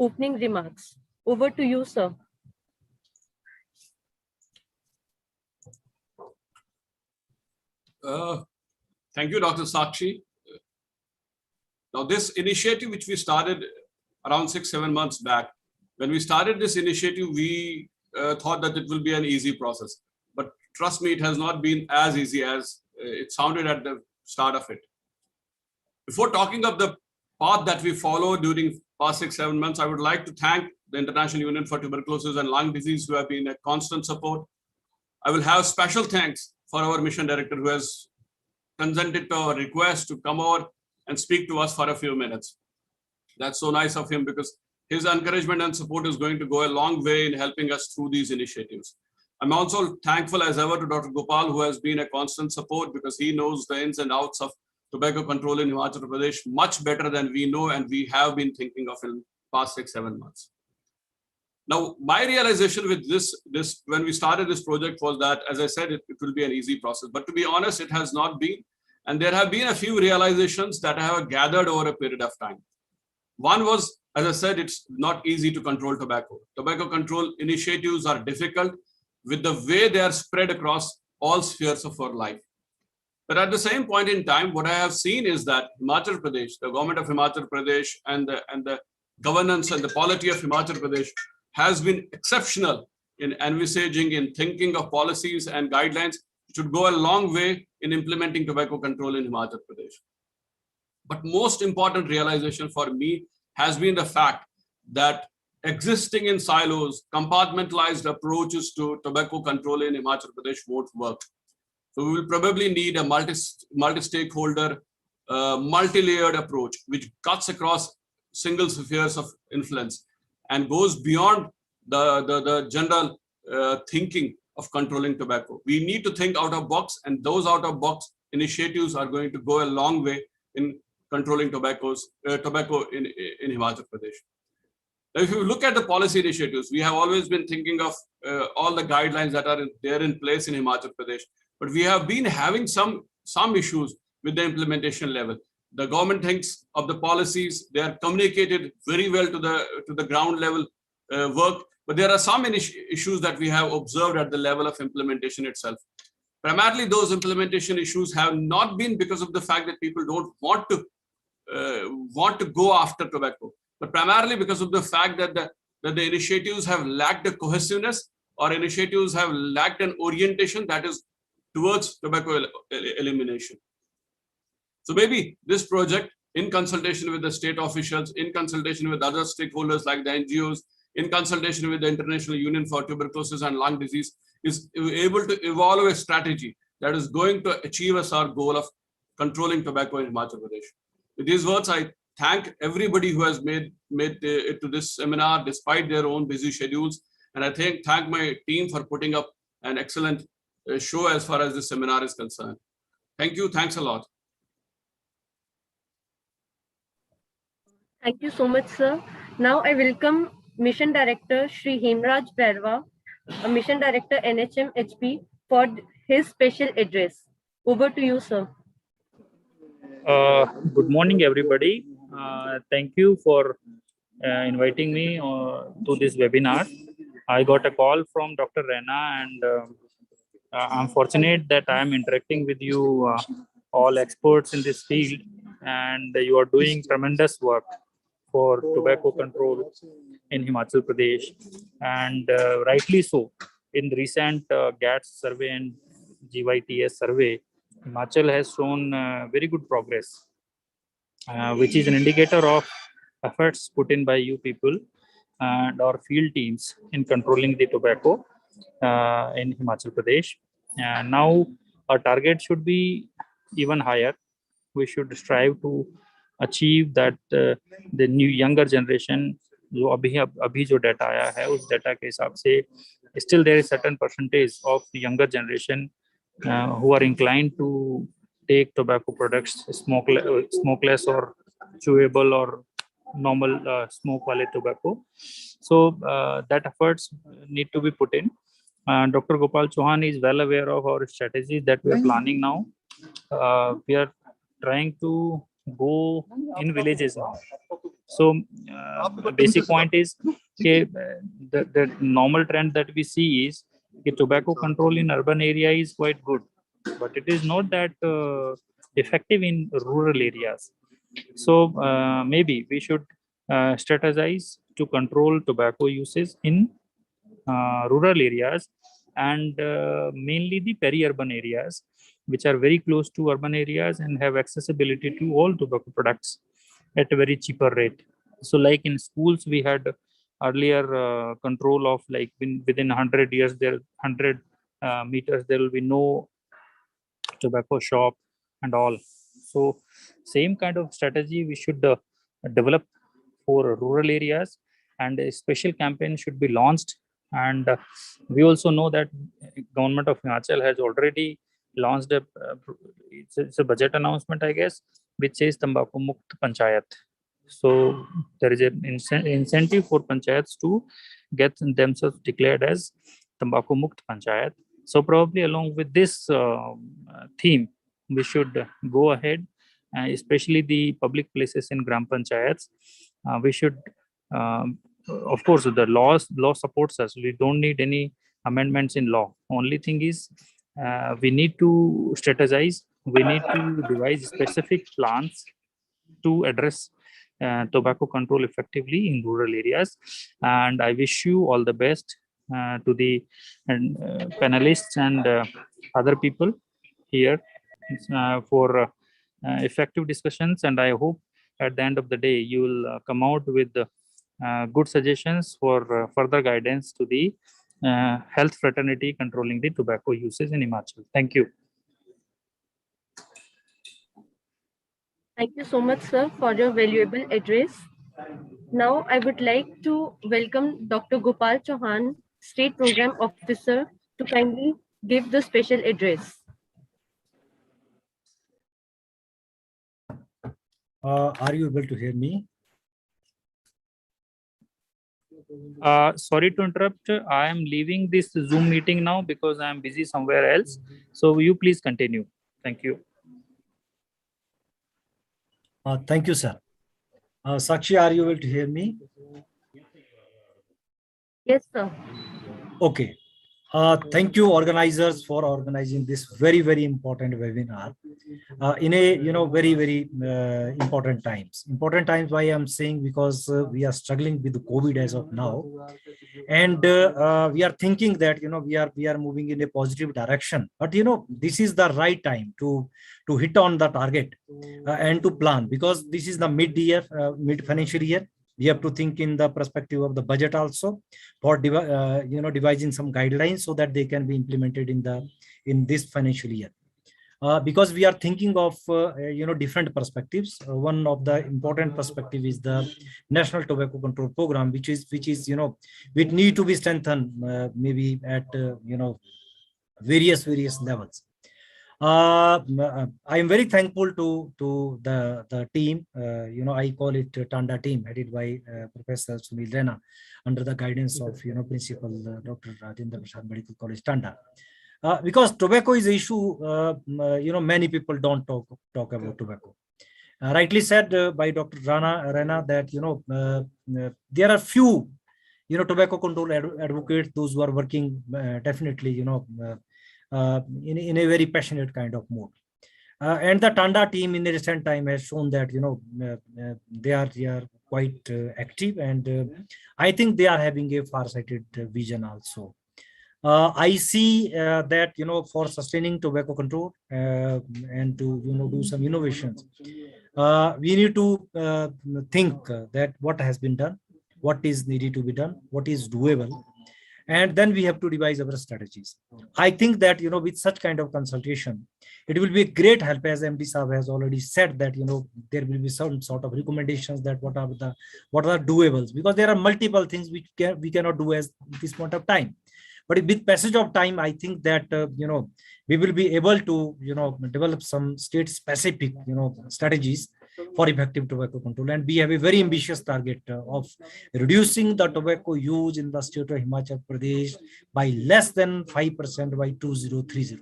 opening remarks. Over to you, sir. Thank you, Dr. Sakshi. Now, this initiative, which we started around 6-7 months back, when we started this initiative, we thought that it will be an easy process. But trust me, it has not been as easy as it sounded at the start of it. Before talking of the path that we followed during past 6-7 months, I would like to thank the International Union for Tuberculosis and Lung Disease, who have been a constant support. I will have special thanks for our mission director, who has consented to our request to come over and speak to us for a few minutes. That's so nice of him, because his encouragement and support is going to go a long way in helping us through these initiatives. I'm also thankful as ever to Dr. Gopal, who has been a constant support, because he knows the ins and outs of tobacco control in Himachal Pradesh much better than we know, and we have been thinking of in past 6-7 months. Now, my realization with this when we started this project was that, as I said, it will be an easy process. But to be honest, it has not been. And there have been a few realizations that I have gathered over a period of time. One was, as I said, it's not easy to control tobacco. Tobacco control initiatives are difficult with the way they are spread across all spheres of our life. But at the same point in time, what I have seen is that Himachal Pradesh, the government of Himachal Pradesh, and the governance and the polity of Himachal Pradesh has been exceptional in envisaging, in thinking of policies and guidelines which would go a long way in implementing tobacco control in Himachal Pradesh. But most important realization for me has been the fact that existing in silos, compartmentalized approaches to tobacco control in Himachal Pradesh won't work. So we will probably need a multi-stakeholder, multi-layered approach, which cuts across single spheres of influence and goes beyond the general thinking of controlling tobacco. We need to think out of box, and those out of box initiatives are going to go a long way in controlling tobacco in Himachal Pradesh. Now, if you look at the policy initiatives, we have always been thinking of all the guidelines that are there in place in Himachal Pradesh, but we have been having some issues with the implementation level. The government thinks of the policies; they are communicated very well to the ground level work, but there are some issues that we have observed at the level of implementation itself. Primarily, those implementation issues have not been because of the fact that people don't want to go after tobacco, but primarily because of the fact that the initiatives have lacked the cohesiveness, or initiatives have lacked an orientation that is towards tobacco elimination. So maybe this project, in consultation with the state officials, in consultation with other stakeholders like the NGOs, in consultation with the International Union for Tuberculosis and Lung Disease, is able to evolve a strategy that is going to achieve us our goal of controlling tobacco in Himachal Pradesh. With these words, I thank everybody who has made it to this seminar despite their own busy schedules, and I thank my team for putting up an excellent show as far as this seminar is concerned. Thank you. Thanks a lot. Thank you so much, sir. Now I welcome Mission Director Shri Hemraj Bhairava, Mission Director NHM HP, for his special address. Over to you, sir. Good morning, everybody. Thank you for inviting me to this webinar. I got a call from Dr. Rena, and I'm fortunate that I am interacting with you, all experts in this field, and you are doing tremendous work for tobacco control in Himachal Pradesh, and rightly so. In the recent GATS survey and GYTS survey, Himachal has shown very good progress, which is an indicator of efforts put in by you people and our field teams in controlling the tobacco in Himachal Pradesh. And now our target should be even higher. We should strive to achieve that the new younger generation, जो अभी जो data आया है, उस data के हिसाब से still there is certain percentage of the younger generation who are inclined to take tobacco products, smokeless or chewable or normal smoke wale tobacco. So that efforts need to be put in. Dr. Gopal Chauhan is well aware of our strategies that we are planning now. We are trying to go in villages now. So basic point is the normal trend that we see is tobacco control in urban area is quite good, but it is not that effective in rural areas. So maybe we should strategize to control tobacco uses in rural areas and mainly the peri-urban areas, which are very close to urban areas and have accessibility to all tobacco products at a very cheaper rate. So like in schools, we had earlier control of like within 100 years, there 100 meters, there will be no tobacco shop and all. So same kind of strategy we should develop for rural areas, and a special campaign should be launched. And we also know that government of Himachal has already launched it's a budget announcement, I guess, which says Tambaku Mukt Panchayat. So there is an incentive for panchayats to get themselves declared as Tambaku Mukt Panchayat. So probably along with this theme, we should go ahead, especially the public places in Gram Panchayats. We should, of course, the law supports us. We don't need any amendments in law. Only thing is, we need to strategize. We need to devise specific plans to address tobacco control effectively in rural areas. And I wish you all the best to the panelists and other people here for effective discussions. And I hope at the end of the day, you will come out with good suggestions for further guidance to the health fraternity controlling the tobacco uses in Himachal. Thank you. Thank you so much, sir, for your valuable address. Now, I would like to welcome Dr. Gopal Chauhan, State Program Officer, to kindly give the special address. Are you able to hear me? Sorry to interrupt. I am leaving this Zoom meeting now because I am busy somewhere else. So you please continue. Thank you. Thank you, sir. Sakshi, are you able to hear me? Yes, sir. Okay. Thank you, organizers, for organizing this very, very important webinar in a very important times. Important times. Why I'm saying, because we are struggling with the COVID as of now, and we are thinking that we are moving in a positive direction. But this is the right time to hit on the target and to plan, because this is the mid-year, mid-financial year. We have to think in the perspective of the budget also, for devising some guidelines so that they can be implemented in this financial year. Because we are thinking of different perspectives. One of the important perspective is the National Tobacco Control Program, which need to be strengthened maybe at various levels. I am very thankful to the team. I call it Tanda team, headed by Professor Sunil Rena, under the guidance of Principal Dr. Rajendra Prasad Medical College, Tanda. Because tobacco is an issue, many people don't talk about tobacco. Rightly said by Dr. Rana that there are few tobacco control advocates, those who are working definitely in a very passionate kind of mode. And the Tanda team in the recent time has shown that they are quite active, and I think they are having a far-sighted vision also. I see that for sustaining tobacco control and to do some innovations, we need to think that what has been done, what is needed to be done, what is doable, and then we have to devise our strategies. I think that with such kind of consultation, it will be a great help, as MD Saab has already said, that there will be some sort of recommendations that what are doables, because there are multiple things which we cannot do at this point of time. But with passage of time, I think that we will be able to develop some state specific strategies for effective tobacco control. And we have a very ambitious target of reducing the tobacco use in the state of Himachal Pradesh by less than 5% by 2030.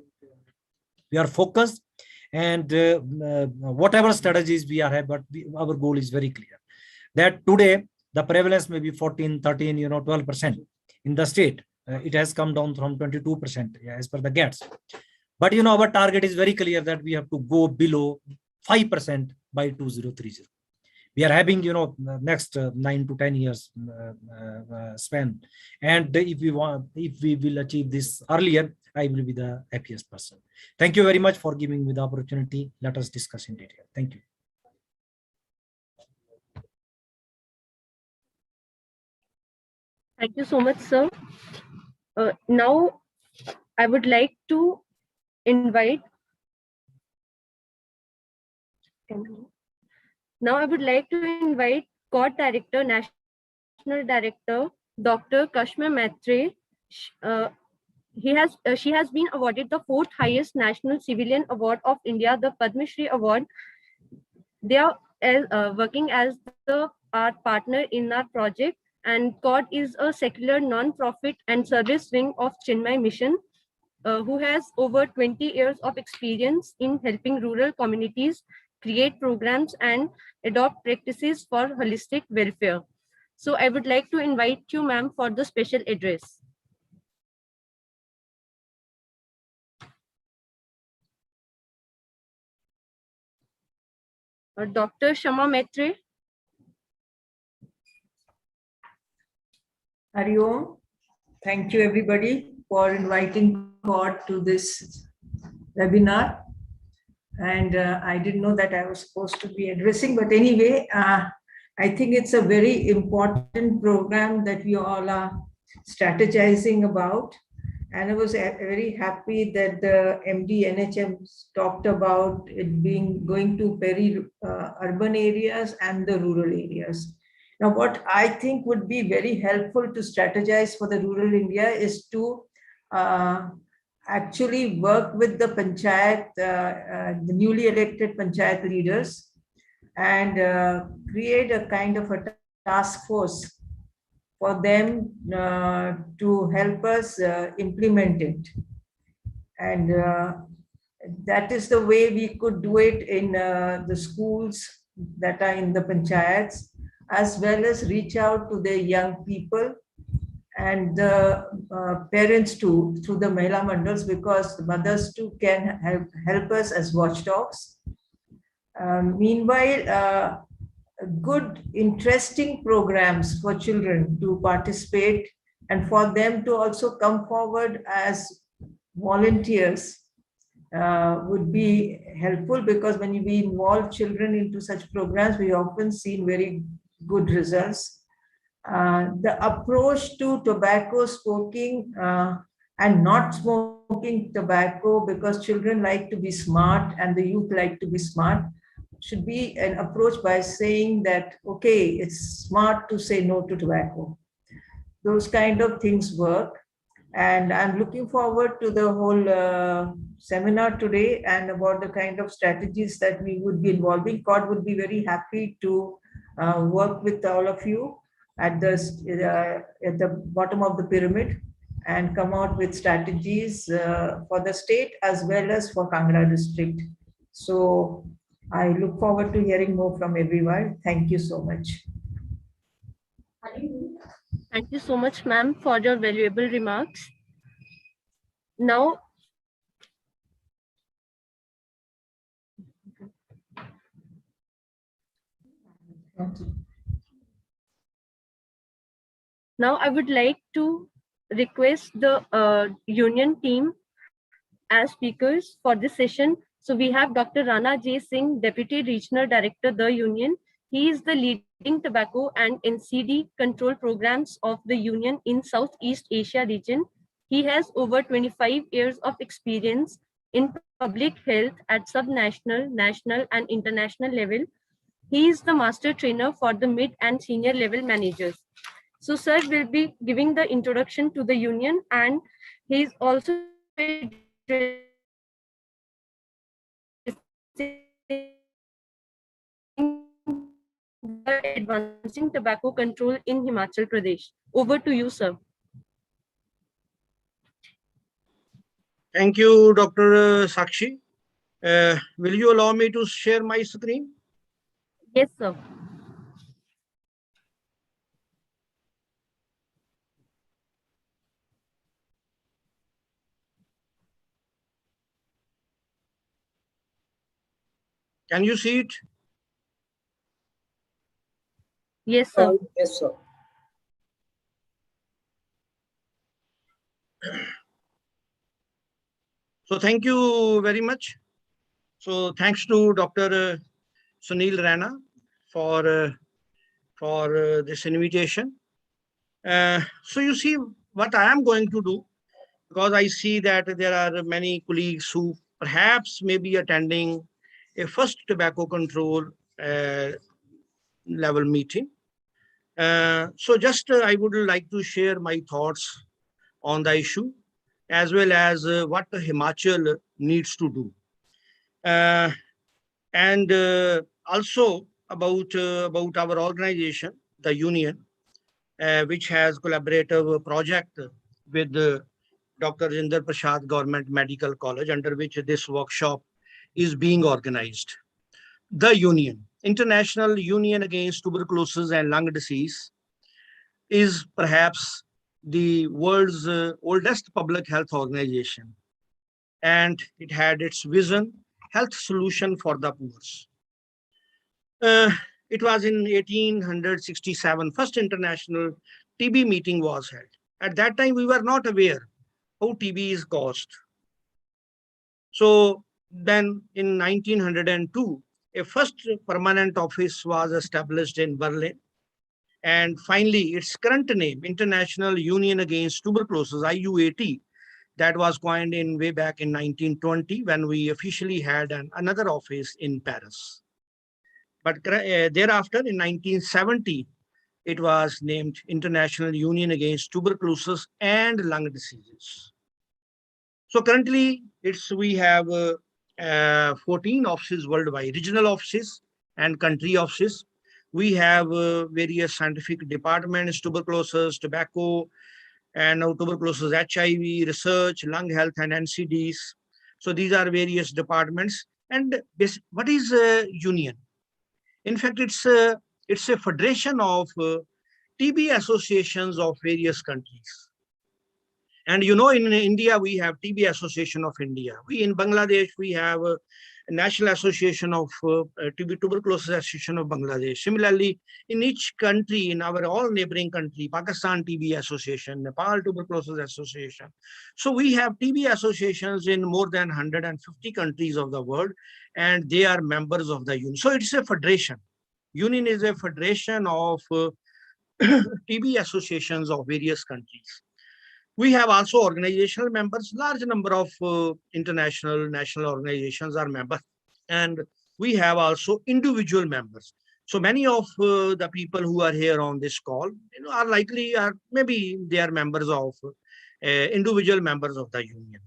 We are focused, and whatever strategies we are have, but our goal is very clear. that today the prevalence may be 14, 13, 12%. In the state, it has come down from 22% as per the GATS. But our target is very clear that we have to go below 5% by 2030. We are having next 9 to 10 years span, and if we will achieve this earlier, I will be the happiest person. Thank you very much for giving me the opportunity. Let us discuss in detail. Thank you. Thank you so much, sir. Now, I would like to invite. Now, I would like to invite CORD Director, National Director, Dr. Kashmir Maitre. She has been awarded the 4th highest National Civilian Award of India, the Padma Shri Award. They are working as our partner in our project, and CORD is a secular non-profit and service wing of Chinmay Mission, who has over 20 years of experience in helping rural communities create programs and adopt practices for holistic welfare. So I would like to invite you, ma'am, for the special address. Dr. Shama Maitre. Hari Om. Thank you everybody for inviting CORD to this webinar. And I didn't know that I was supposed to be addressing, but anyway, I think it's a very important program that we all are strategizing about. And I was very happy that the MD NHM talked about it going to urban areas and the rural areas. Now, what I think would be very helpful to strategize for the rural India is to actually work with the panchayat, the newly elected panchayat leaders, and create a kind of a task force for them to help us implement it. And that is the way we could do it in the schools that are in the panchayats, as well as reach out to the young people and the parents too, through the Mahila Mandals, because the mothers too can help us as watchdogs. Meanwhile, good, interesting programs for children to participate and for them to also come forward as volunteers would be helpful, because when we involve children into such programs, we often see very good results. The approach to tobacco smoking and not smoking tobacco, because children like to be smart and the youth like to be smart, should be an approach by saying that, okay, it's smart to say no to tobacco. Those kind of things work. And I'm looking forward to the whole seminar today and about the kind of strategies that we would be involving. CORD would be very happy to work with all of you at the bottom of the pyramid and come out with strategies for the state as well as for Kangra district. So I look forward to hearing more from everyone. Thank you so much. Thank you so much, ma'am, for your valuable remarks. Now, I would like to request the union team as speakers for this session. So we have Dr. Rana J. Singh, Deputy Regional Director, the Union. He is the leading tobacco and NCD control programs of the Union in Southeast Asia region. He has over 25 years of experience in public health at subnational, national, and international level. He is the master trainer for the mid and senior level managers. So sir will be giving the introduction to the union, and he is also advancing tobacco control in Himachal Pradesh. Over to you, sir. Thank you, Dr. Sakshi. Will you allow me to share my screen? Yes, sir. Can you see it? Yes, sir. Yes, sir. So thank you very much. So thanks to Dr. Sunil Rana for this invitation. So you see what I am going to do, because I see that there are many colleagues who perhaps may be attending a first tobacco control level meeting. So just I would like to share my thoughts on the issue, as well as what Himachal needs to do. And also about our organization, the union, which has collaborative project with Dr. Jinder Prasad Government Medical College, under which this workshop is being organized. The union, International Union Against Tuberculosis and Lung Disease, is perhaps the world's oldest public health organization, and it had its vision, health solution for the poor. Uh, it was in 1867, first international TB meeting was held. At that time, we were not aware how TB is caused. So then in 1902, a first permanent office was established in Berlin. And finally, its current name, International Union Against Tuberculosis, IUAT, that was coined in way back in 1920, when we officially had another office in Paris. But thereafter, in 1970, it was named International Union Against Tuberculosis and Lung Diseases. So currently, we have 14 offices worldwide, regional offices and country offices. We have various scientific departments, tuberculosis, tobacco, and now tuberculosis, HIV, research, lung health, and NCDs. So these are various departments. And what is union? In fact, it's a federation of TB associations of various countries. And you know, in India, we have TB Association of India. In Bangladesh, we have a National Association of TB Tuberculosis Association of Bangladesh. Similarly, in each country, in our all neighboring country, Pakistan TB Association, Nepal Tuberculosis Association. So we have TB associations in more than 150 countries of the world, and they are members of the union. So it's a federation. Union is a federation of TB associations of various countries. We have also organizational members. Large number of international, national organizations are members. And we have also individual members. So many of the people who are here on this call, are likely, or maybe they are members of individual members of the union.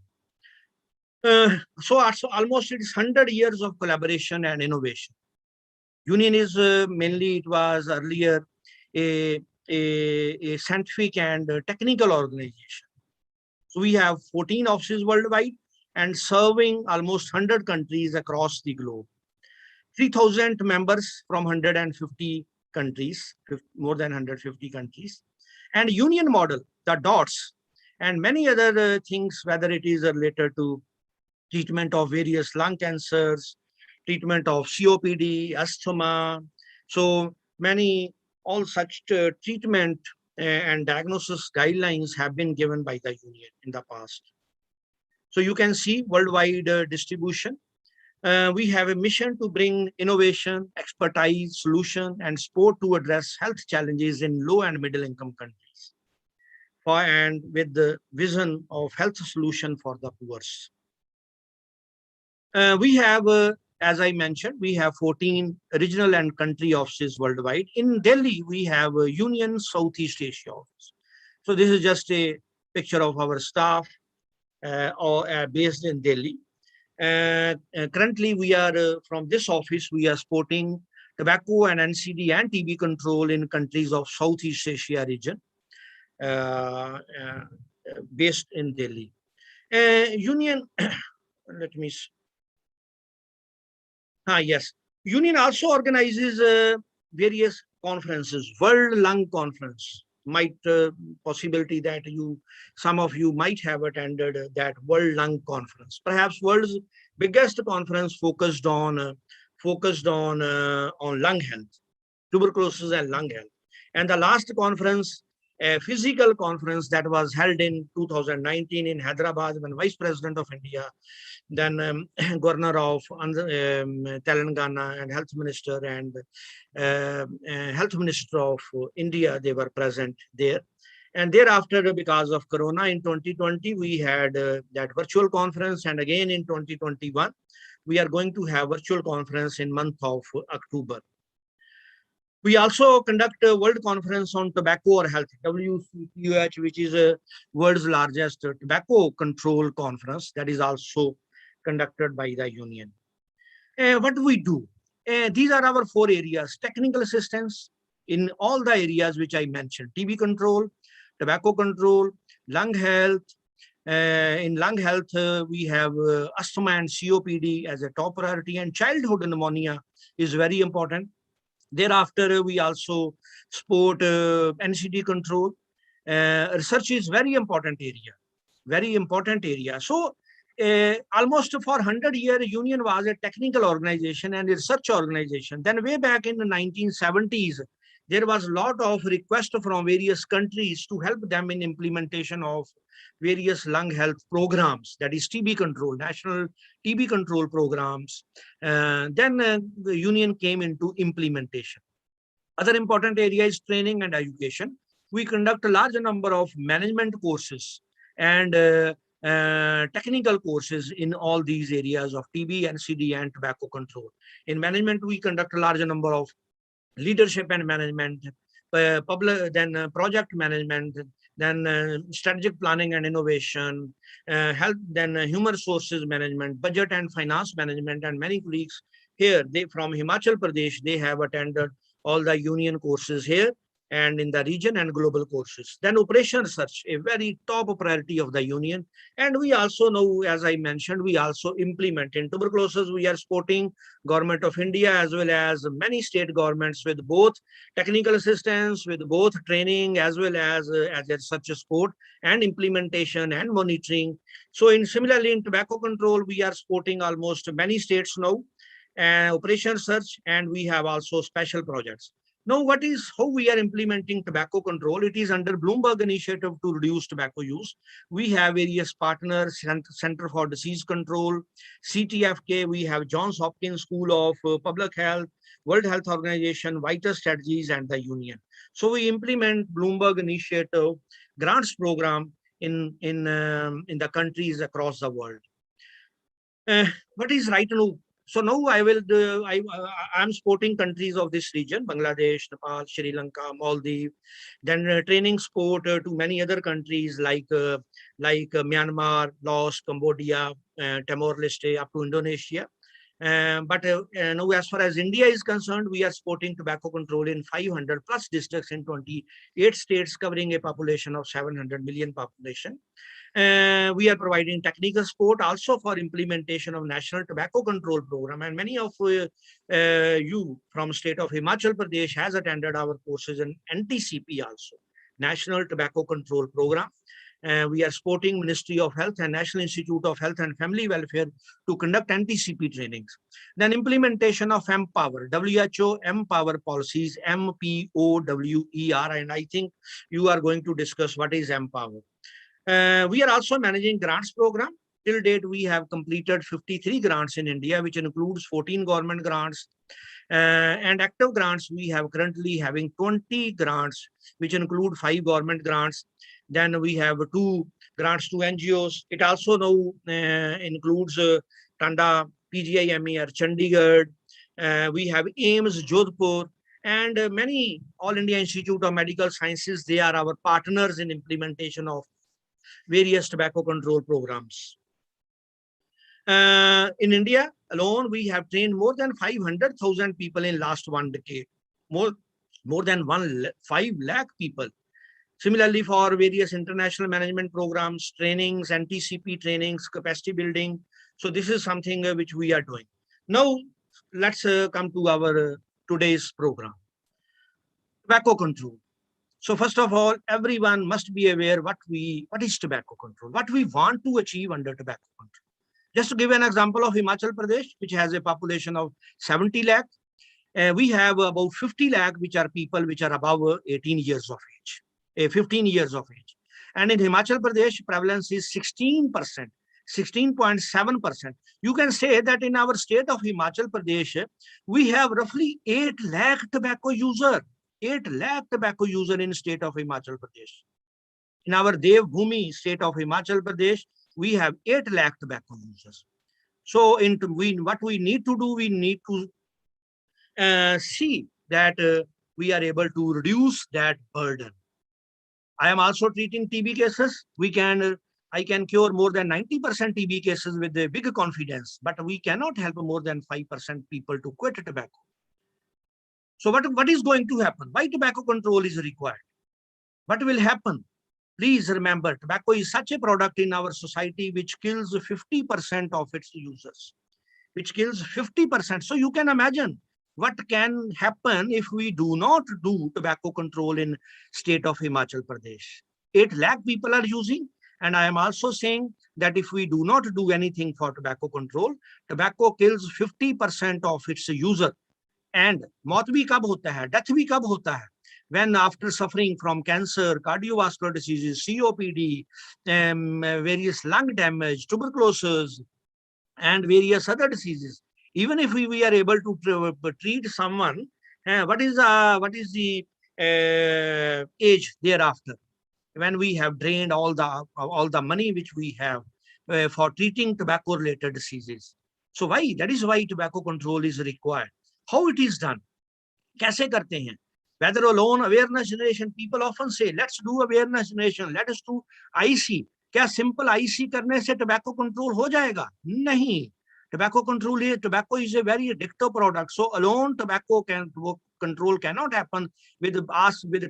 So almost it is 100 years of collaboration and innovation. Union is mainly, it was earlier a scientific and technical organization. So we have 14 offices worldwide and serving almost 100 countries across the globe. 3,000 members from 150 countries, more than 150 countries. And union model, the dots, and many other things, whether it is related to treatment of various lung cancers, treatment of COPD, asthma. So many, all such treatment and diagnosis guidelines have been given by the union in the past. So you can see worldwide distribution. We have a mission to bring innovation, expertise, solution, and support to address health challenges in low and middle income countries, and with the vision of health solution for the poor. We have, as I mentioned, we have 14 regional and country offices worldwide. In Delhi, we have a Union Southeast Asia office. So this is just a picture of our staff based in Delhi. Currently, we are from this office, we are supporting tobacco and NCD and TB control in countries of Southeast Asia region, based in Delhi. Union, let me see. Yes. Union also organizes various conferences. World Lung Conference, might possibility that some of you might have attended that World Lung Conference. Perhaps world's biggest conference focused on focused on lung health, tuberculosis and lung health. And the last conference, a physical conference that was held in 2019 in Hyderabad, when Vice President of India, then Governor of Telangana, and Health Minister and Health Minister of India, they were present there. And thereafter, because of Corona in 2020, we had that virtual conference. And again in 2021, we are going to have virtual conference in month of October. We also conduct a World Conference on Tobacco or Health, WCTOH, which is a world's largest tobacco control conference that is also conducted by the union. What do we do? These are our 4 areas: technical assistance in all the areas which I mentioned: TB control, tobacco control, lung health. In lung health, we have asthma and COPD as a top priority, and childhood pneumonia is very important. Thereafter, we also support NCD control. Research is very important area, very important area. So almost for 100 years, union was a technical organization and a research organization. Then way back in the 1970s, there was a lot of requests from various countries to help them in implementation of various lung health programs, that is TB control, national TB control programs. Then the union came into implementation. Other important area is training and education. We conduct a large number of management courses and technical courses in all these areas of TB, NCD, and tobacco control. In management, we conduct a large number of leadership and management, project management, then strategic planning and innovation, health, then human resources management, budget and finance management, and many colleagues here, they from Himachal Pradesh, they have attended all the union courses here and in the region and global courses. Then operation research, a very top priority of the union. And we also know, as I mentioned, we also implement in tuberculosis. We are supporting Government of India as well as many state governments with both technical assistance, with both training as well as such a support and implementation and monitoring. So similarly in tobacco control, we are supporting almost many states now, operation research, and we have also special projects. Now, how we are implementing tobacco control? It is under Bloomberg initiative to reduce tobacco use. We have various partners: Center for Disease Control, CTFK. We have Johns Hopkins School of Public Health, World Health Organization, Vital Strategies, and the union. So we implement Bloomberg initiative grants program in the countries across the world. What is right now? So now I'm supporting countries of this region: Bangladesh, Nepal, Sri Lanka, Maldives. Then training support to many other countries like Myanmar, Laos, Cambodia, Timor-Leste, up to Indonesia. But now, as far as India is concerned, we are supporting tobacco control in 500 plus districts in 28 states, covering a population of 700 million population. We are providing technical support also for implementation of National Tobacco Control Program. And many of you from state of Himachal Pradesh has attended our courses in NTCP also, National Tobacco Control Program. We are supporting Ministry of Health and National Institute of Health and Family Welfare to conduct NTCP trainings. Then implementation of Empower, WHO Empower policies, MPOWER, and I think you are going to discuss what is Empower. We are also managing grants program. Till date, we have completed 53 grants in India, which includes 14 government grants. And active grants, we have currently having 20 grants, which include 5 government grants. Then we have 2 grants to NGOs. It also now includes Tanda, PGIMER, Chandigarh. We have AIMS, Jodhpur, and many All India Institute of Medical Sciences. They are our partners in implementation of various tobacco control programs. In India alone, we have trained more than 500,000 people in last 1 decade, more than 5 lakh people. Similarly, for various international management programs, trainings, NTCP trainings, capacity building. So this is something which we are doing. Now, let's come to our today's program. Tobacco control. So first of all, everyone must be aware what is tobacco control, what we want to achieve under tobacco control. Just to give an example of Himachal Pradesh, which has a population of 70 lakh, we have about 50 lakh, which are people which are above 18 years of age, 15 years of age. And in Himachal Pradesh, prevalence is 16%, 16.7%. You can say that in our state of Himachal Pradesh, we have roughly 8 lakh tobacco user, 8 lakh tobacco user in state of Himachal Pradesh. In our Devbhoomi state of Himachal Pradesh, we have 8 lakh tobacco users. So what we need to do, we need to see that we are able to reduce that burden. I am also treating TB cases. I can cure more than 90% TB cases with a big confidence, but we cannot help more than 5% people to quit tobacco. So what is going to happen? Why tobacco control is required? What will happen? Please remember, tobacco is such a product in our society which kills 50% of its users, which kills 50%. So you can imagine what can happen if we do not do tobacco control in state of Himachal Pradesh. 8 lakh people are using. And I am also saying that if we do not do anything for tobacco control, tobacco kills 50% of its user. And मौत भी कब होता है, death भी कब होता है? When after suffering from cancer, cardiovascular diseases, COPD, various lung damage, tuberculosis, and various other diseases. Even if we are able to treat someone, what is the age thereafter? When we have drained all the money which we have for treating tobacco-related diseases. So why? That is why tobacco control is required. How it is done? कैसे करते हैं? Whether alone awareness generation, people often say, let's do awareness generation, let us do IC. क्या simple IC करने से tobacco control हो जाएगा? नहीं. Tobacco is a very addictive product. So alone tobacco control cannot happen with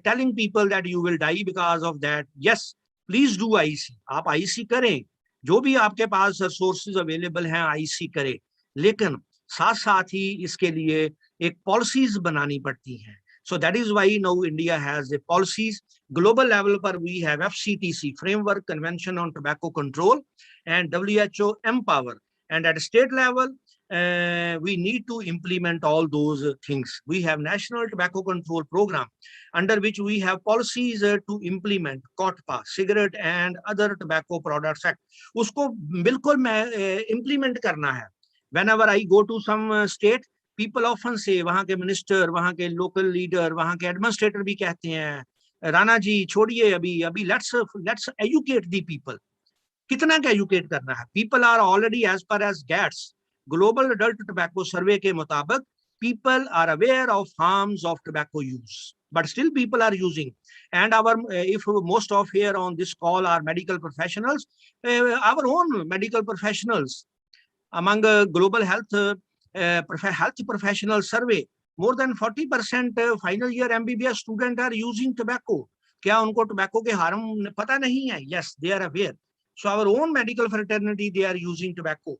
telling people that you will die because of that. Yes, please do IC. आप IC करें. जो भी आपके पास sources available हैं, IC करें. लेकिन साथ साथ ही इसके लिए एक policies बनानी पड़ती हैं. So that is why now India has a policies. Global level पर we have FCTC, Framework Convention on Tobacco Control, and WHO Empower. And at state level, we need to implement all those things. We have National Tobacco Control Program, under which we have policies to implement COTPA, Cigarette and Other Tobacco Products Act. उसको बिल्कुल implement करना है. Whenever I go to some state, people often say, वहाँ के minister, वहाँ के local leader, वहाँ के administrator भी कहते हैं, राणा जी छोड़िए अभी let's educate the people. कितना का एजुकेट करना है? People are already, as per as GATS, Global Adult Tobacco Survey के मुताबिक, people are aware of harms of tobacco use, but still people are using. And if most of here on this call are medical professionals, our own medical professionals, among global health professional survey, more than 40% final year MBBS student are using tobacco. क्या उनको tobacco के harm पता नहीं है? Yes, they are aware. So our own medical fraternity, they are using tobacco.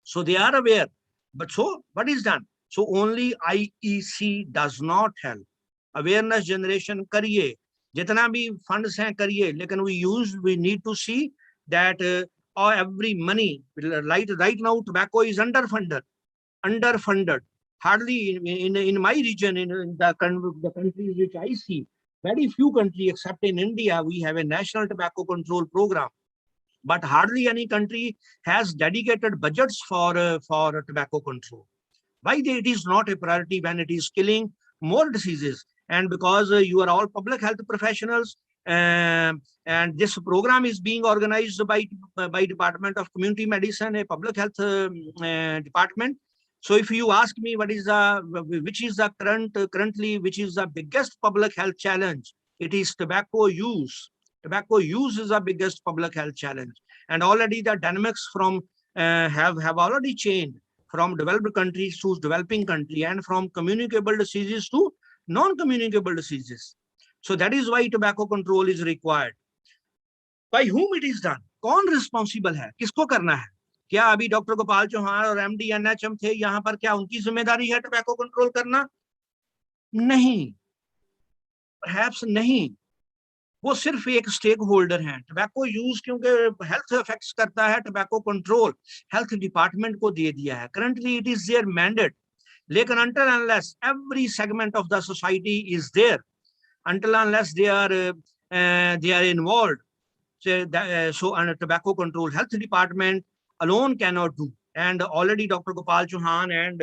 So they are aware. But so what is done? So only IEC does not help. Awareness generation करिए, जितना भी funds हैं करिए, लेकिन we need to see that every money, right now tobacco is underfunded. Hardly in my region, in the countries which I see, very few countries except in India, we have a national tobacco control program. But hardly any country has dedicated budgets for tobacco control. Why it is not a priority when it is killing more diseases? And because you are all public health professionals, and this program is being organized by Department of Community Medicine, a public health department. So if you ask me which is the biggest public health challenge, it is tobacco use. Tobacco use is the biggest public health challenge, and already the dynamics from have already changed from developed countries to developing country, and from communicable diseases to non-communicable diseases. So that is why tobacco control is required. By whom it is done? कौन responsible है? किसको करना है? क्या अभी doctor Gopal Chauhan और MD NHM थे यहाँ पर, क्या उनकी जिम्मेदारी है tobacco control करना? नहीं, perhaps नहीं. वो सिर्फ एक स्टेक होल्डर हैं। टबैको यूज क्योंकि हेल्थ इफेक्ट्स करता है, टबैको कंट्रोल हेल्थ डिपार्टमेंट को दे दिया है। Currently it is there mandate, लेकिन until unless every segment of the society is there, until unless they are involved, so under tobacco control health department alone cannot do. And already Dr. Gopal Chauhan and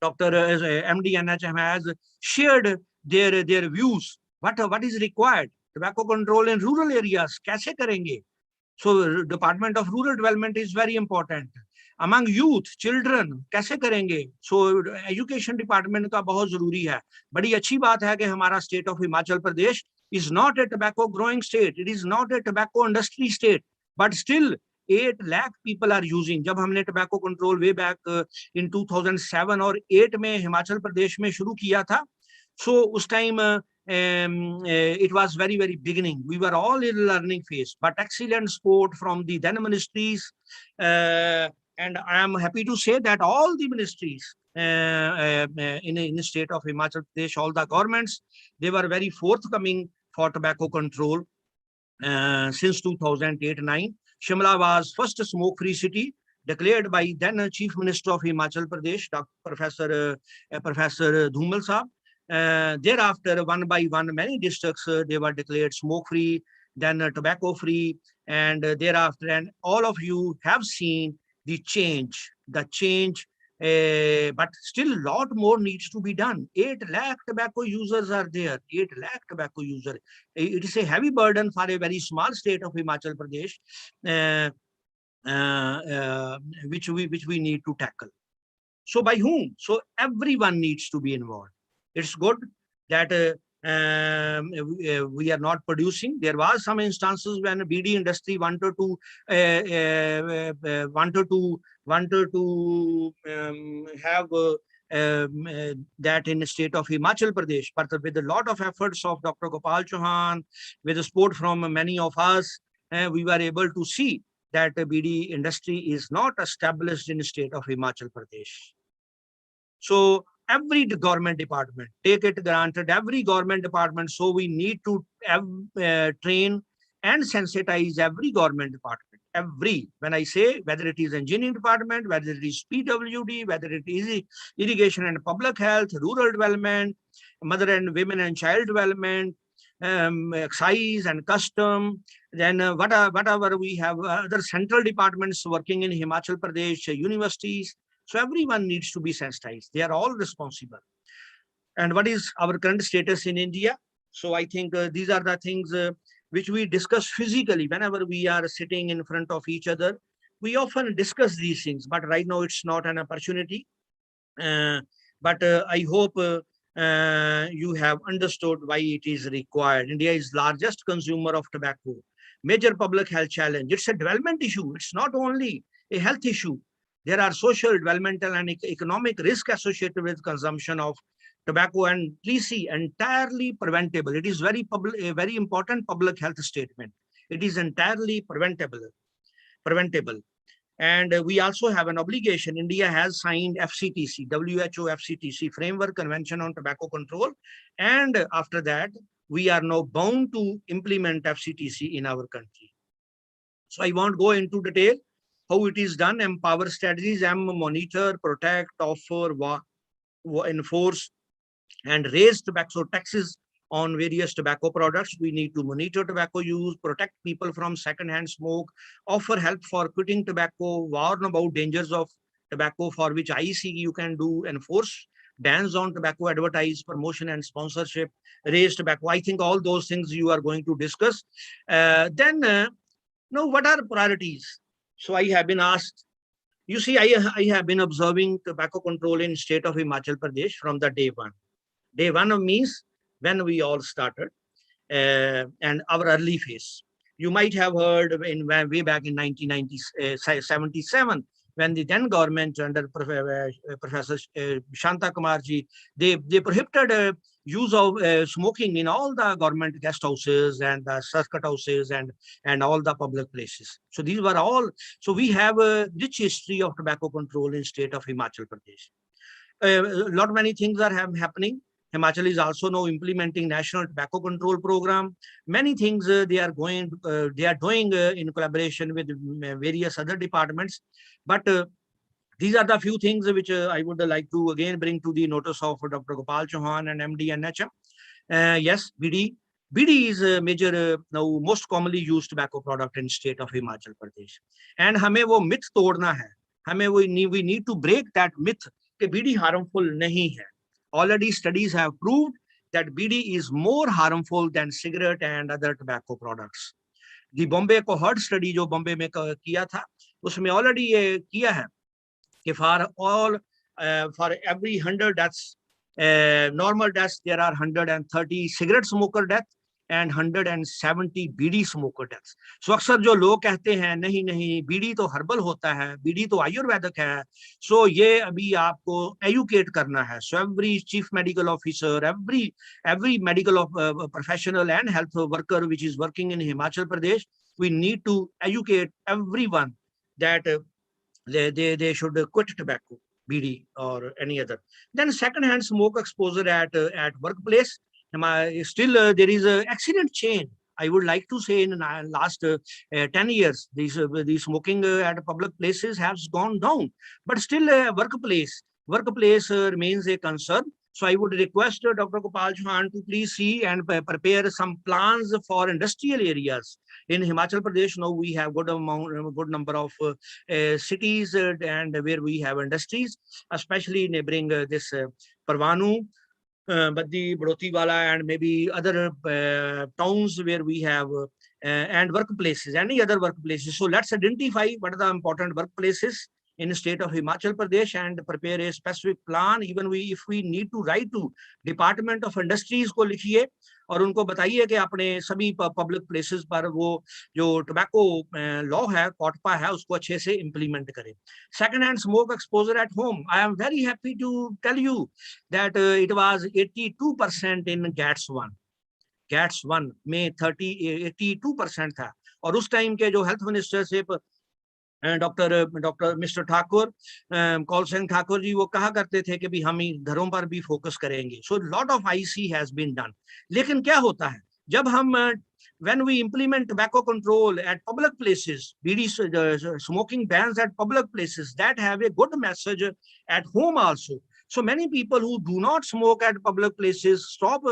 Dr. MD NHM has shared their views. What is required? Tobacco control in rural areas, kaise karenge? So Department of Rural Development is very important. Among youth, children, कैसे करेंगे? So education department का बहुत जरूरी है। बड़ी अच्छी बात है कि हमारा state of Himachal Pradesh is not a tobacco growing state. It is not a tobacco industry state, but still 8 lakh people are using. जब हमने tobacco control way back in 2007 और 8 में हिमाचल प्रदेश में शुरू किया था, so उस time it was very beginning. We were all in learning phase, but excellent support from the then ministries, and I am happy to say that all the ministries in the state of Himachal Pradesh, all the governments, they were very forthcoming for tobacco control since 2008-9. Shimla was first smoke-free city declared by then Chief Minister of Himachal Pradesh, Professor Dhumal Saab. Thereafter, one by one, many districts they were declared smoke-free, then tobacco-free, and thereafter, and all of you have seen the change, but still a lot more needs to be done. 8 lakh tobacco users are there. 8 lakh tobacco users. It is a heavy burden for a very small state of Himachal Pradesh, which we need to tackle. So by whom? So everyone needs to be involved. It's good that we are not producing. There was some instances when BD industry wanted to have that in the state of Himachal Pradesh, but with a lot of efforts of Dr. Gopal Chauhan, with the support from many of us, we were able to see that BD industry is not established in the state of Himachal Pradesh. So every government department, take it granted, every government department, so we need to train and sensitize every government department. When I say whether it is engineering department, whether it is PWD, whether it is irrigation and public health, rural development, mother and women and child development, excise and custom, then whatever we have other central departments working in Himachal Pradesh, universities. So everyone needs to be sensitized. They are all responsible. And what is our current status in India? So I think these are the things which we discuss physically whenever we are sitting in front of each other. We often discuss these things, but right now it's not an opportunity. But I hope you have understood why it is required. India is largest consumer of tobacco. Major public health challenge. It's a development issue. It's not only a health issue. There are social, developmental, and economic risk associated with consumption of tobacco, and please see, entirely preventable. It is a very important public health statement. It is entirely preventable. And we also have an obligation. India has signed FCTC, WHO FCTC, Framework Convention on Tobacco Control. And after that, we are now bound to implement FCTC in our country. So I won't go into detail how it is done. Empower strategies, monitor, protect, offer, enforce, and raise tobacco taxes on various tobacco products. We need to monitor tobacco use, protect people from secondhand smoke, offer help for quitting tobacco, warn about dangers of tobacco, for which I see you can do, enforce bans on tobacco advertise, promotion and sponsorship, raise tobacco. I think all those things you are going to discuss. Now, what are priorities? So I have been asked, you see, I have been observing tobacco control in state of Himachal Pradesh from the day one. Day one means when we all started and our early phase. You might have heard way back in 1977, when the then government under Professor Shanta Kumarji, they prohibited use of smoking in all the government guest houses and the circuit houses and all the public places. So these were all. So we have a rich history of tobacco control in state of Himachal Pradesh. Many things are happening. Himachal is also now implementing National Tobacco Control Program. Many things they are doing in collaboration with various other departments. But these are the few things which I would like to again bring to the notice of Dr. Gopal Chauhan and MD NHM. Yes, BD. BD is a major now most commonly used tobacco product in state of Himachal Pradesh. And हमें वो myth तोड़ना है. हमें we need to break that myth कि BD harmful नहीं है. Already studies have proved that BD is more harmful than cigarette and other tobacco products. The Bombay cohort study जो Bombay में किया था, उसमें already ये किया है कि for every 100 deaths, normal deaths, there are 130 cigarette smoker death and 170 bidi smoker deaths. So अक्सर जो लोग कहते हैं नहीं नहीं बीड़ी तो हर्बल होता है, बीड़ी तो आयुर्वेदिक है, so ये अभी आपको educate करना है. So every chief medical officer, every medical professional and health worker which is working in Himachal Pradesh, we need to educate everyone that they should quit tobacco, BD or any other. Then second-hand smoke exposure at workplace. Still there is an accident chain. I would like to say in the last 10 years, the smoking at public places has gone down, but still workplace remains a concern. So I would request Dr. Gopal Chauhan to please see and prepare some plans for industrial areas. In Himachal Pradesh, now we have good number of cities and where we have industries, especially neighboring this Parvanu, Baddi, Barotiwala, and maybe other towns where we have and workplaces, any other workplaces. So let's identify what are the important workplaces in the state of Himachal Pradesh and prepare a specific plan. Even if we need to write to Department of Industries को लिखिए और उनको बताइए कि अपने सभी public places पर वो जो टोबैको लॉ है, कॉटपा है, उसको अच्छे से इम्प्लीमेंट करें. Second hand smoke exposure at home. I am very happy to tell you that it was 82% in GATS 1 में 82% था. और उस टाइम के जो हेल्थ मिनिस्टर से डॉक्टर मिस्टर ठाकुर कौल सिंह ठाकुर जी वो कहा करते थे कि भी हम घरों पर भी फोकस करेंगे. So lot of IC has been done. लेकिन क्या होता है जब हम when we implement tobacco control at public places, BD smoking bans at public places, that have a good message at home also. So many people who do not smoke at public places stop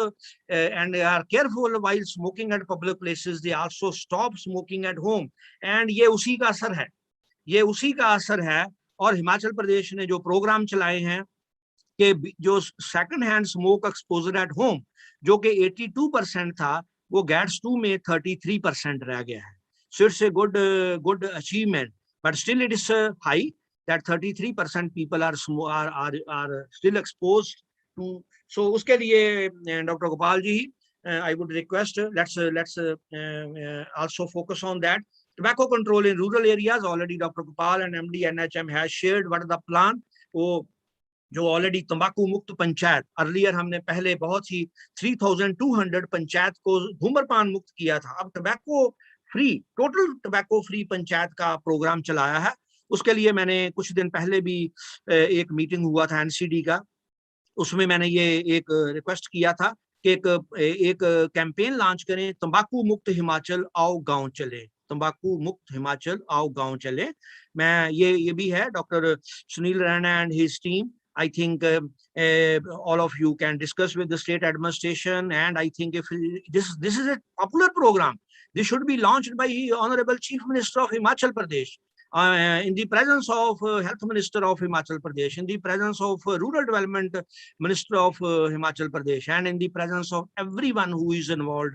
and are careful while smoking at public places. They also stop smoking at home. And ये उसी का असर है. और हिमाचल प्रदेश ने जो programme चलाए हैं कि जो second hand smoke exposure at home जो कि 82% था वो गैट्स 2 में 33% रह गया है. So it's a good achievement, but still it is high that 33% people are still exposed to. So उसके लिए doctor Gopal ji I would request let's also focus on that. Tobacco control in rural areas, already Dr. Gopal and MD NHM has shared what is the plan. वो जो already तंबाकू मुक्त panchayat earlier हमने पहले बहुत ही 3200 पंचायत को धूम्रपान मुक्त किया था. अब टोटल टोबैको फ्री पंचायत का प्रोग्राम चलाया है. उसके लिए मैंने कुछ दिन पहले भी एक मीटिंग हुआ था एनसीडी का, उसमें मैंने ये एक रिक्वेस्ट किया था कि एक कैंपेन लॉन्च करें, तंबाकू मुक्त हिमाचल आओ गांव चले, तंबाकू मुक्त हिमाचल आओ गांव चले. मैं ये भी है doctor Sunil Raina and his team. I think all of you can discuss with the state administration, and I think if this is a popular program, this should be launched by Honorable Chief Minister of Himachal Pradesh in the presence of Health Minister of Himachal Pradesh, in the presence of Rural Development Minister of Himachal Pradesh, and in the presence of everyone who is involved.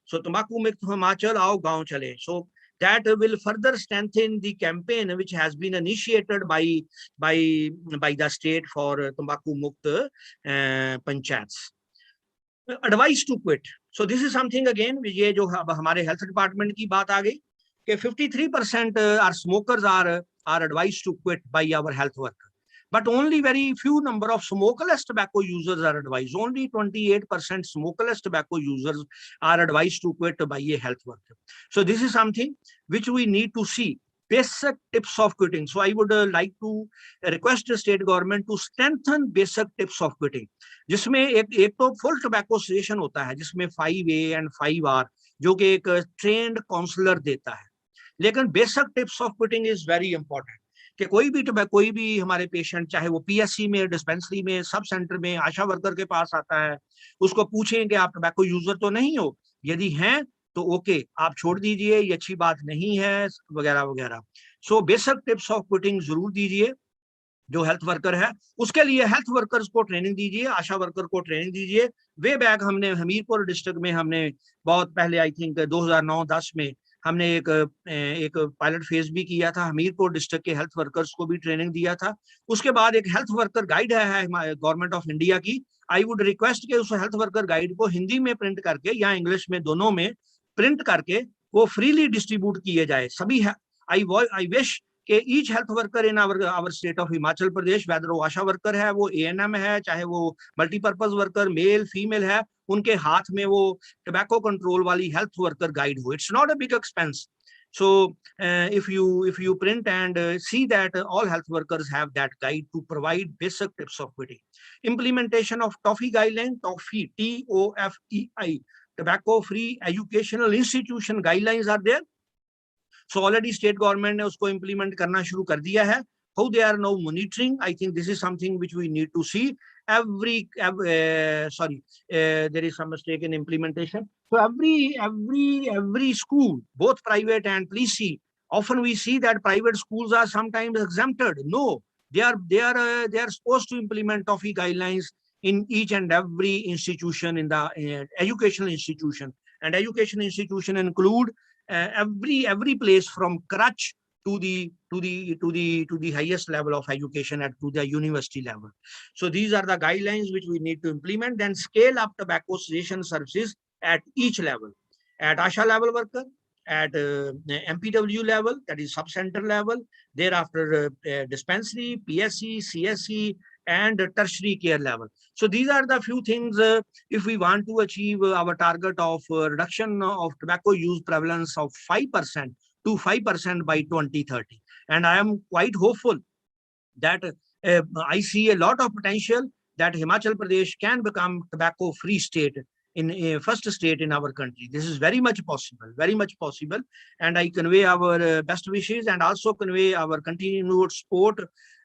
So Tambaku Mukt Himachal Aao Gaon Chale. So that will further strengthen the campaign which has been initiated by the state for Tambaku Mukt Panchayats. Advice to quit. So this is something again, ये जो हमारे health department की बात आ गई कि 53% our smokers are advised to quit by our health worker. But only very few number of smokeless tobacco users are advised. Only 28% smokeless tobacco users are advised to quit by a health worker. So this is something which we need to see basic tips of quitting. So I would like to request the state government to strengthen basic tips of quitting. जिसमें एक तो full tobacco cessation होता है, जिसमें 5A and 5R जो कि एक trained counselor देता है. लेकिन basic tips of quitting is very important. कि कोई भी हमारे पेशेंट, चाहे वो पीएससी में, डिस्पेंसरी में, सब सेंटर में, आशा वर्कर के पास आता है, उसको पूछें कि आप टबैको यूजर तो नहीं हो, यदि हैं तो ओके, आप छोड़ दीजिए, ये अच्छी बात नहीं है, वगैरह वगैरह. So basic tips of quitting जरूर दीजिए जो हेल्थ वर्कर है. उसके लिए हेल्थ वर्कर्स को ट्रेनिंग दीजिए, आशा वर्कर को ट्रेनिंग दीजिए. वे बैक हमने हमीरपुर डिस्ट्रिक्ट में हमने बहुत पहले, आई थिंक 2009-10 में हमने एक पायलट फेज भी किया था. हमीरपुर डिस्ट्रिक्ट के हेल्थ वर्कर्स को भी ट्रेनिंग दिया था. उसके बाद एक हेल्थ वर्कर गाइड है गवर्नमेंट ऑफ इंडिया की. आई वुड रिक्वेस्ट कि उस हेल्थ वर्कर गाइड को हिंदी में प्रिंट करके या इंग्लिश में, दोनों में प्रिंट करके वो फ्रीली डिस्ट्रीब्यूट किए जाए सभी. आई विश कि each health worker in our state of Himachal Pradesh, whether वो आशा वर्कर है, वो एएनएम है, चाहे वो मल्टीपर्पज वर्कर मेल फीमेल है, उनके हाथ में वो टबैको कंट्रोल वाली हेल्थ वर्कर गाइड हो. It's not a big expense. So if you print and see that all health workers have that guide to provide basic tips of quitting. Implementation of TOFI guideline, TOFI, TOFEI, tobacco free educational institution guidelines are there. So already state government ने उसको implement करना शुरू कर दिया है. How they are now monitoring, I think this is something which we need to see. There is some mistake in implementation. So every school, both private and police, often we see that private schools are sometimes exempted. No, they are supposed to implement TOFI guidelines in each and every institution in the educational institution. And education institution include every place from crutch to the highest level of education at to the university level. So these are the guidelines which we need to implement. Then scale up tobacco cessation services at each level, at ASHA level worker, at MPW level, that is sub-center level, thereafter dispensary, PSC, CSC, and tertiary care level. So these are the few things if we want to achieve our target of reduction of tobacco use prevalence of 5% to 5% by 2030. And I am quite hopeful that I see a lot of potential that Himachal Pradesh can become tobacco free state, in a first state in our country. This is very much possible, very much possible. And I convey our best wishes and also convey our continued support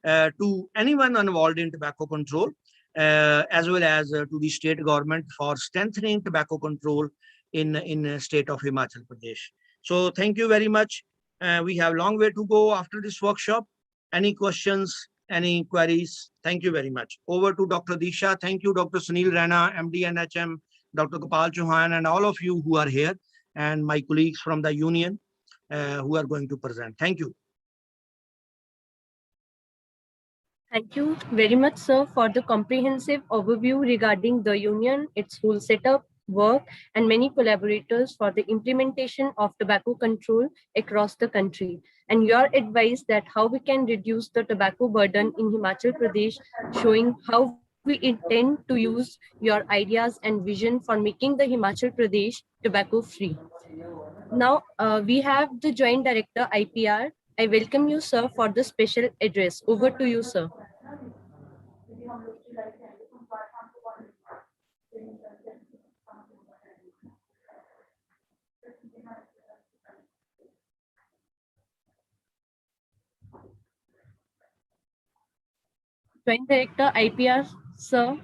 to anyone involved in tobacco control, as well as to the state government for strengthening tobacco control in state of Himachal Pradesh. So thank you very much. We have a long way to go after this workshop. Any questions, any queries? Thank you very much. Over to Dr. Disha. Thank you, Dr. Sunil Rana, MD NHM, Dr. Gopal Chauhan, and all of you who are here, and my colleagues from the union who are going to present. Thank you. Thank you very much, sir, for the comprehensive overview regarding the union, its whole setup, work, and many collaborators for the implementation of tobacco control across the country, and your advice that how we can reduce the tobacco burden in Himachal Pradesh, showing how we intend to use your ideas and vision for making the Himachal Pradesh tobacco free. Now we have the Joint Director IPR. I welcome you, sir, for the special address. Over to you, sir. Joint Director IPR, sir.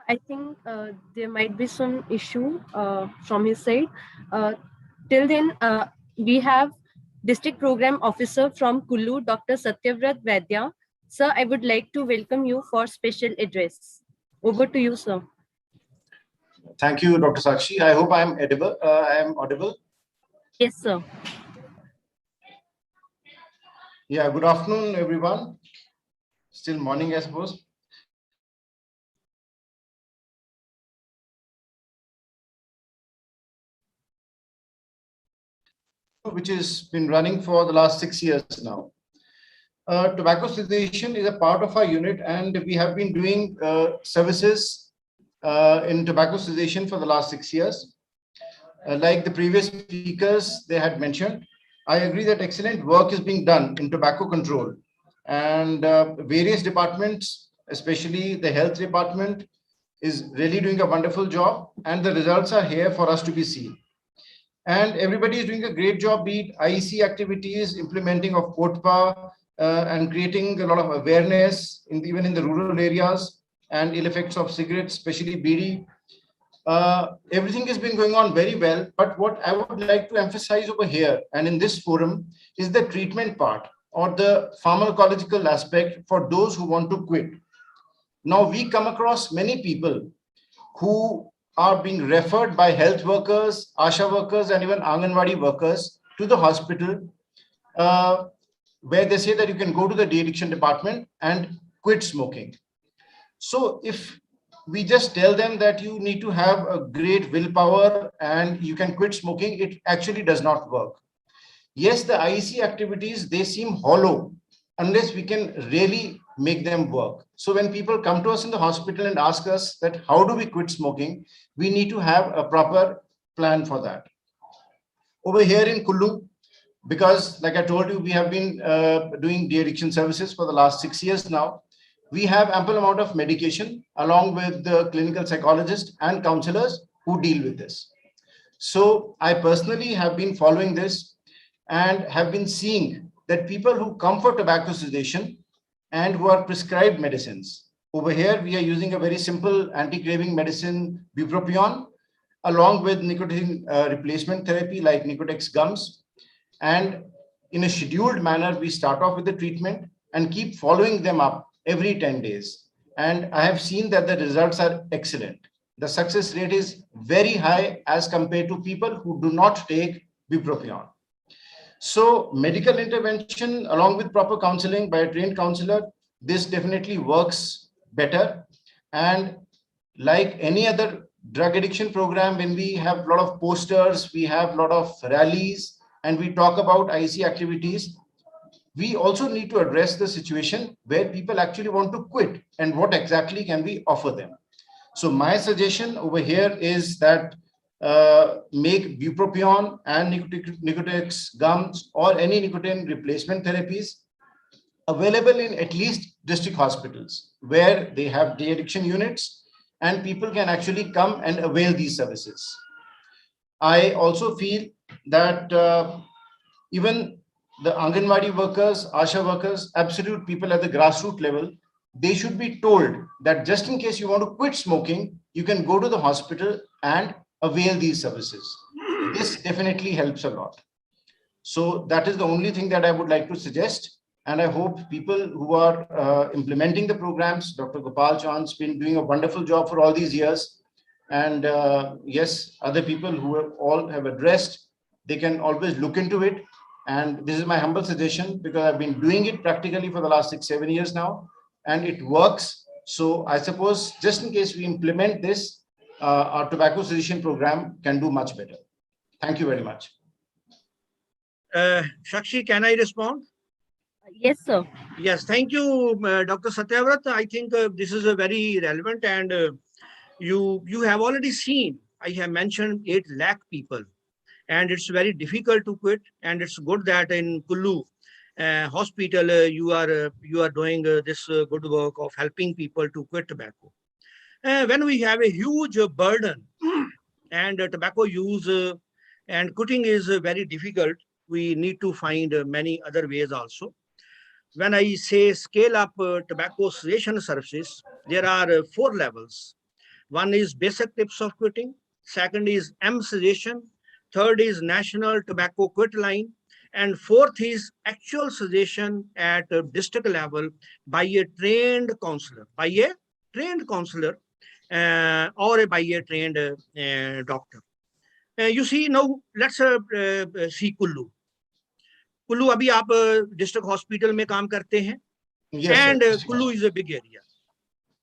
I think there might be some issue from his side. Till then, we have District Program Officer from Kullu, Dr. Satyavrath Vaidya. Sir, I would like to welcome you for special address. Over to you, sir. Thank you, Dr. Sakshi. I hope I am audible. Yes, sir. Yeah, good afternoon, everyone. Still morning, I suppose. Which has been running for the last 6 years now. Tobacco cessation is a part of our unit, and we have been doing services in tobacco cessation for the last 6 years. Like the previous speakers, they had mentioned, I agree that excellent work is being done in tobacco control, and various departments, especially the health department, is really doing a wonderful job, and the results are here for us to be seen. And everybody is doing a great job, be it IEC activities, implementing of POTPA, and creating a lot of awareness even in the rural areas, and ill effects of cigarettes, especially BD. Everything has been going on very well. But what I would like to emphasize over here and in this forum is the treatment part, or the pharmacological aspect for those who want to quit. Now, we come across many people who are being referred by health workers, ASHA workers, and even Anganwadi workers to the hospital, uh, where they say that you can go to the de-addiction department and quit smoking. So if we just tell them that you need to have a great willpower and you can quit smoking, it actually does not work. Yes, the IEC activities, they seem hollow unless we can really make them work. So when people come to us in the hospital and ask us that how do we quit smoking, we need to have a proper plan for that. Over here in Kullu, because like I told you, we have been doing de-addiction services for the last 6 years now. We have ample amount of medication along with the clinical psychologists and counselors who deal with this. So I personally have been following this and have been seeing that people who come for tobacco cessation and who are prescribed medicines. Over here, we are using a very simple anti-craving medicine, bupropion, along with nicotine replacement therapy like Nicotex gums. And in a scheduled manner, we start off with the treatment and keep following them up every 10 days. And I have seen that the results are excellent. The success rate is very high as compared to people who do not take bupropion. So medical intervention along with proper counseling by a trained counselor, this definitely works better. And like any other drug addiction program, when we have a lot of posters, we have a lot of rallies, and we talk about IEC activities, we also need to address the situation where people actually want to quit and what exactly can we offer them. So my suggestion over here is that make bupropion and Nicotex gums or any nicotine replacement therapies available in at least district hospitals where they have de-addiction units and people can actually come and avail these services. I also feel that even the Anganwadi workers, ASHA workers, absolute people at the grassroots level, they should be told that just in case you want to quit smoking, you can go to the hospital and avail these services. This definitely helps a lot. So that is the only thing that I would like to suggest. And I hope people who are implementing the programs, Dr. Gopal Chauhan's been doing a wonderful job for all these years. And yes, other people who have all have addressed, they can always look into it. And this is my humble suggestion because I've been doing it practically for the last 6-7 years now, and it works. So I suppose just in case we implement this, our tobacco cessation program can do much better. Thank you very much. Shakshi, can I respond? Yes, sir. Yes, thank you, Dr. Satyavrath. I think this is a very relevant, and you have already seen, I have mentioned 8 lakh people, and it's very difficult to quit. And it's good that in Kullu hospital you are doing this good work of helping people to quit tobacco. When we have a huge burden and tobacco use and quitting is very difficult, we need to find many other ways also. When I say scale up tobacco cessation services, there are 4 levels. One is basic tips of quitting. Second is M cessation. Third is national tobacco quit line. And fourth is actual cessation at district level by a trained counselor, or by a trained doctor. You see, now let's see Kullu. Kullu अभी आप district hospital में काम करते हैं, Yes, sir. And Kullu is a big area.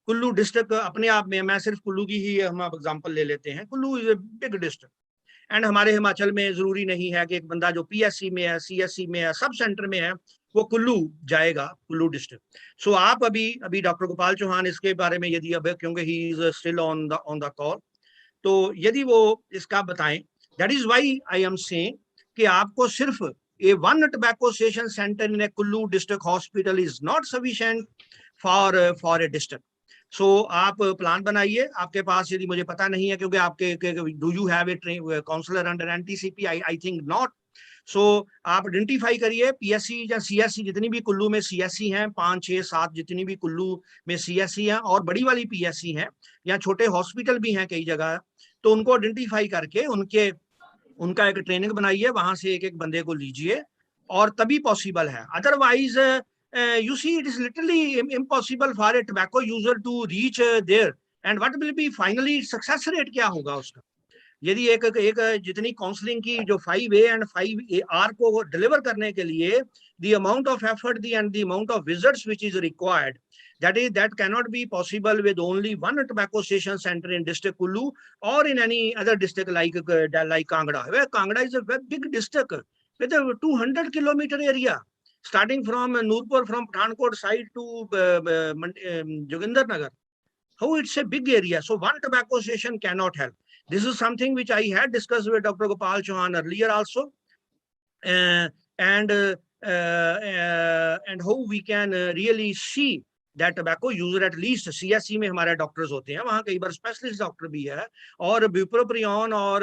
Kullu district अपने आप में, मैं सिर्फ कुल्लू की ही हम एग्जांपल ले लेते हैं, Kullu is a big district. And हमारे हिमाचल में जरूरी नहीं है कि एक बंदा जो पीएससी में है, सीएससी में है, सब सेंटर में है, वो कुल्लू जाएगा, कुल्लू डिस्ट्रिक्ट। सो आप अभी डॉक्टर गोपाल चौहान इसके बारे में यदि अब, क्योंकि he is still on the call, तो यदि वो इसका बताएं, that is why I am saying कि आपको सिर्फ a one tobacco station center in a Kullu district hospital is not sufficient for a district. So आप प्लान बनाइए, आपके पास यदि, मुझे पता नहीं है क्योंकि आपके do you have a counsellor under NTCP, I think not. So आप आइडेंटिफाई करिए पीएससी या सीएससी, जितनी भी कुल्लू में सीएससी हैं, 5, 6, 7 जितनी भी कुल्लू में सीएससी हैं और बड़ी वाली पीएससी हैं, या छोटे हॉस्पिटल भी हैं कई जगह, तो उनको आइडेंटिफाई करके उनका एक ट्रेनिंग बनाइए, वहां से एक एक बंदे को लीजिए, और तभी पॉसिबल है। Otherwise you see, it is literally impossible for a tobacco user to reach there, and what will be finally success rate क्या होगा उसका? यदि एक जितनी काउंसलिंग की जो 5A and 5AR को डिलीवर करने के लिए the amount of effort and the amount of visits which is required, that cannot be possible with only one tobacco station center in district Kullu or in any other district like Kangra. Where Kangra is a very big district with a 200-kilometer area, starting from Nurpur, from Pathankot side to Joginder Nagar. How it's a big area, so one tobacco station cannot help. This is something which I had discussed with Dr. Gopal Chauhan earlier also, and how we can really see that tobacco user, at least CSC में हमारे doctors होते हैं, वहाँ कई बार specialist doctor भी है, और ब्यूप्रोपियोन और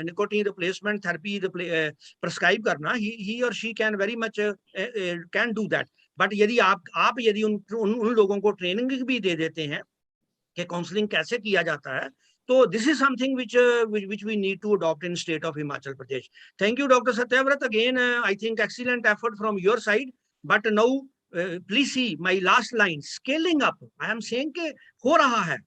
निकोटीन रिप्लेसमेंट थेरेपी प्रिस्क्राइब करना, he or she can very much can do that. But यदि आप यदि उन लोगों को ट्रेनिंग भी दे देते हैं कि काउंसलिंग कैसे किया जाता है, तो this is something which we need to adopt in state of Himachal Pradesh. Thank you, Dr. Satyavrath. Again, I think excellent effort from your side. But now, please see my last line, scaling up. I am saying कि हो रहा है,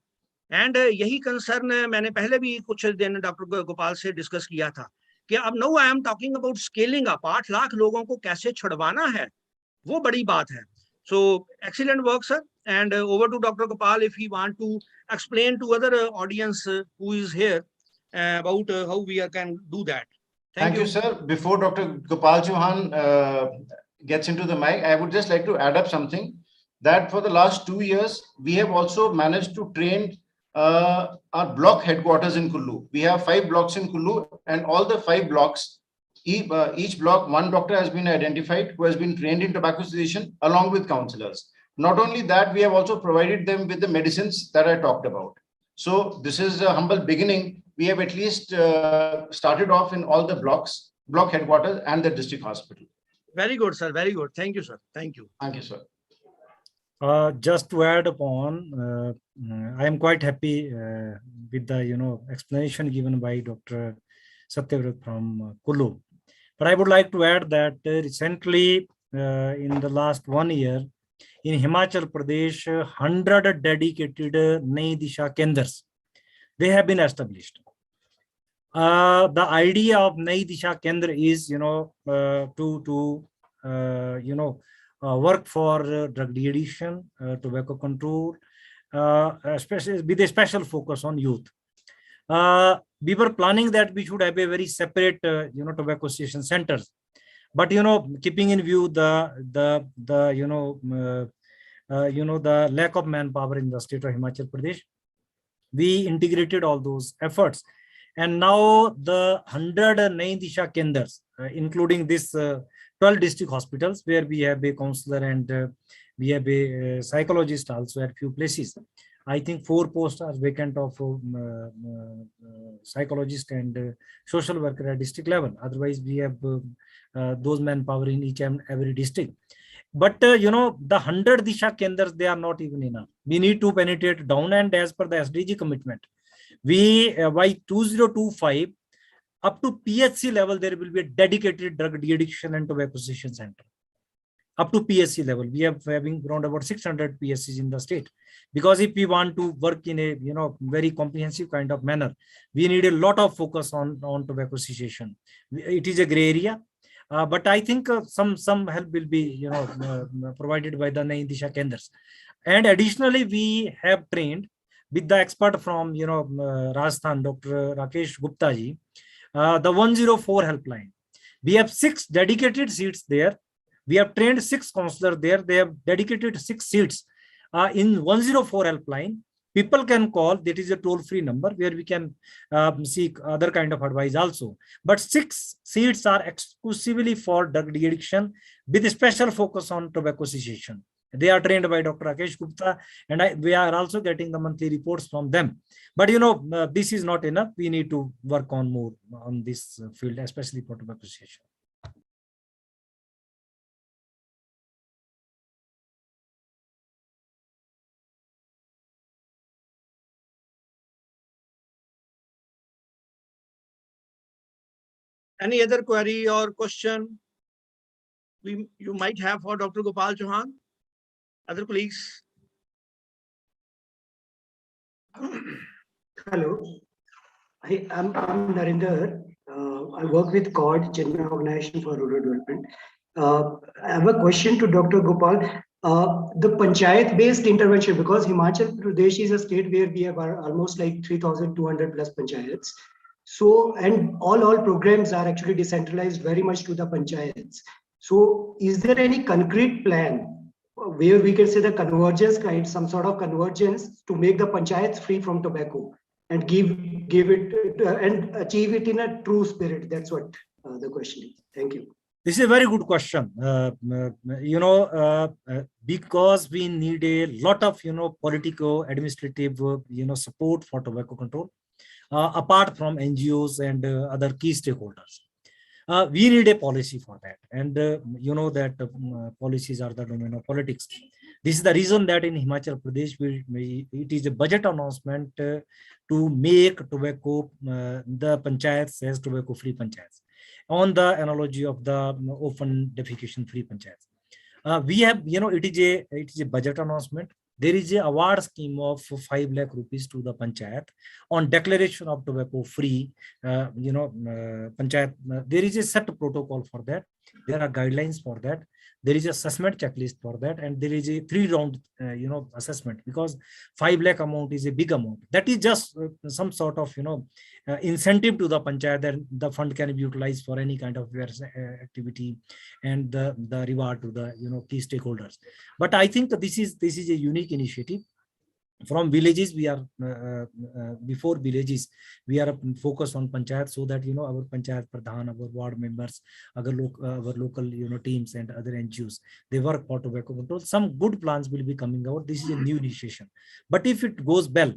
and यही concern मैंने पहले भी कुछ दिन डॉक्टर गोपाल से डिस्कस किया था कि अब now I am talking about scaling up. 8 lakh लोगों को कैसे छुड़वाना है, वो बड़ी बात है। So excellent work, sir. And over to Dr. Gopal if he want to explain to other audience who is here about how we can do that. Thank you, sir. Before Dr. Gopal Chauhan gets into the mic, I would just like to add up something, that for the last 2 years, we have also managed to train our block headquarters in Kullu. We have 5 blocks in Kullu, and all the 5 blocks, each block, one doctor has been identified who has been trained in tobacco cessation along with counselors. Not only that, we have also provided them with the medicines that I talked about. So this is a humble beginning. We have at least started off in all the blocks, block headquarters and the district hospital. Very good, sir. Very good. Thank you, sir. Thank you. Thank you, sir. Just to add upon, I am quite happy with the explanation given by Dr. Satyavrath from Kullu. But I would like to add that recently, in the last 1 year, in Himachal Pradesh, 100 dedicated Nai Disha Kendras, they have been established. The idea of Nai Disha Kendra is, to work for drug de-addiction, tobacco control, especially with a special focus on youth. We were planning that we should have a very separate, tobacco cessation centers, but keeping in view the lack of manpower in the state of Himachal Pradesh, we integrated all those efforts, and now the 100 Nai Disha Kendras, including this 12 district hospitals where we have a counselor and we have a psychologist also at few places. I think 4 posts are vacant of psychologist and social worker at district level. Otherwise, we have those manpower in each and every district. But the 100 Disha Kendras, they are not even enough. We need to penetrate down, and as per the SDG commitment, we by 2025 up to PHC level, there will be a dedicated drug de-addiction and tobacco cessation center. Up to PSC level, we are having around about 600 PSCs in the state. Because if we want to work in a very comprehensive kind of manner, we need a lot of focus on tobacco cessation. It is a gray area. But I think some help will be provided by the Nayi Disha Kendras. And additionally, we have trained with the expert from Rajasthan, Dr. Rakesh Gupta ji, the 104 helpline. We have 6 dedicated seats there. We have trained 6 counselors there. They have dedicated 6 seats in 104 helpline. People can call. That is a toll-free number where we can seek other kind of advice also. But 6 seats are exclusively for drug addiction with a special focus on tobacco cessation. They are trained by Dr. Rakesh Gupta, and we are also getting the monthly reports from them. But this is not enough. We need to work on more on this field, especially for tobacco cessation. Any other query or question you might have for Dr. Gopal Chauhan? Other colleagues? Hello, I'm Narinder. I work with CORD, General Organization for Rural Development. I have a question to Dr. Gopal. The panchayat-based intervention, because Himachal Pradesh is a state where we have almost like 3,200 plus panchayats. So, and all programs are actually decentralized very much to the panchayats. So, is there any concrete plan where we can say the convergence kind, some sort of convergence to make the panchayats free from tobacco and give it and achieve it in a true spirit? That's what the question is. Thank you. This is a very good question. Because we need a lot of political, administrative, support for tobacco control, apart from NGOs and other key stakeholders. We need a policy for that, and that policies are the domain of politics. This is the reason that in Himachal Pradesh, it is a budget announcement to make tobacco, the panchayats as tobacco-free panchayats, on the analogy of the open defecation-free panchayats. We have, it is a budget announcement. There is a award scheme of 5 lakh rupees to the panchayat on declaration of tobacco free. Panchayat. There is a set protocol for that. There are guidelines for that. There is a assessment checklist for that, and there is a 3-round, assessment, because 5 lakh amount is a big amount. That is just some sort of, incentive to the panchayat that the fund can be utilized for any kind of activity, and the reward to the key stakeholders. But I think this is a unique initiative. From villages, we are before villages, we are focused on panchayat, so that our panchayat pradhan, our ward members, our local teams and other NGOs, they work for tobacco control. Some good plans will be coming out. This is a new initiation, but if it goes well,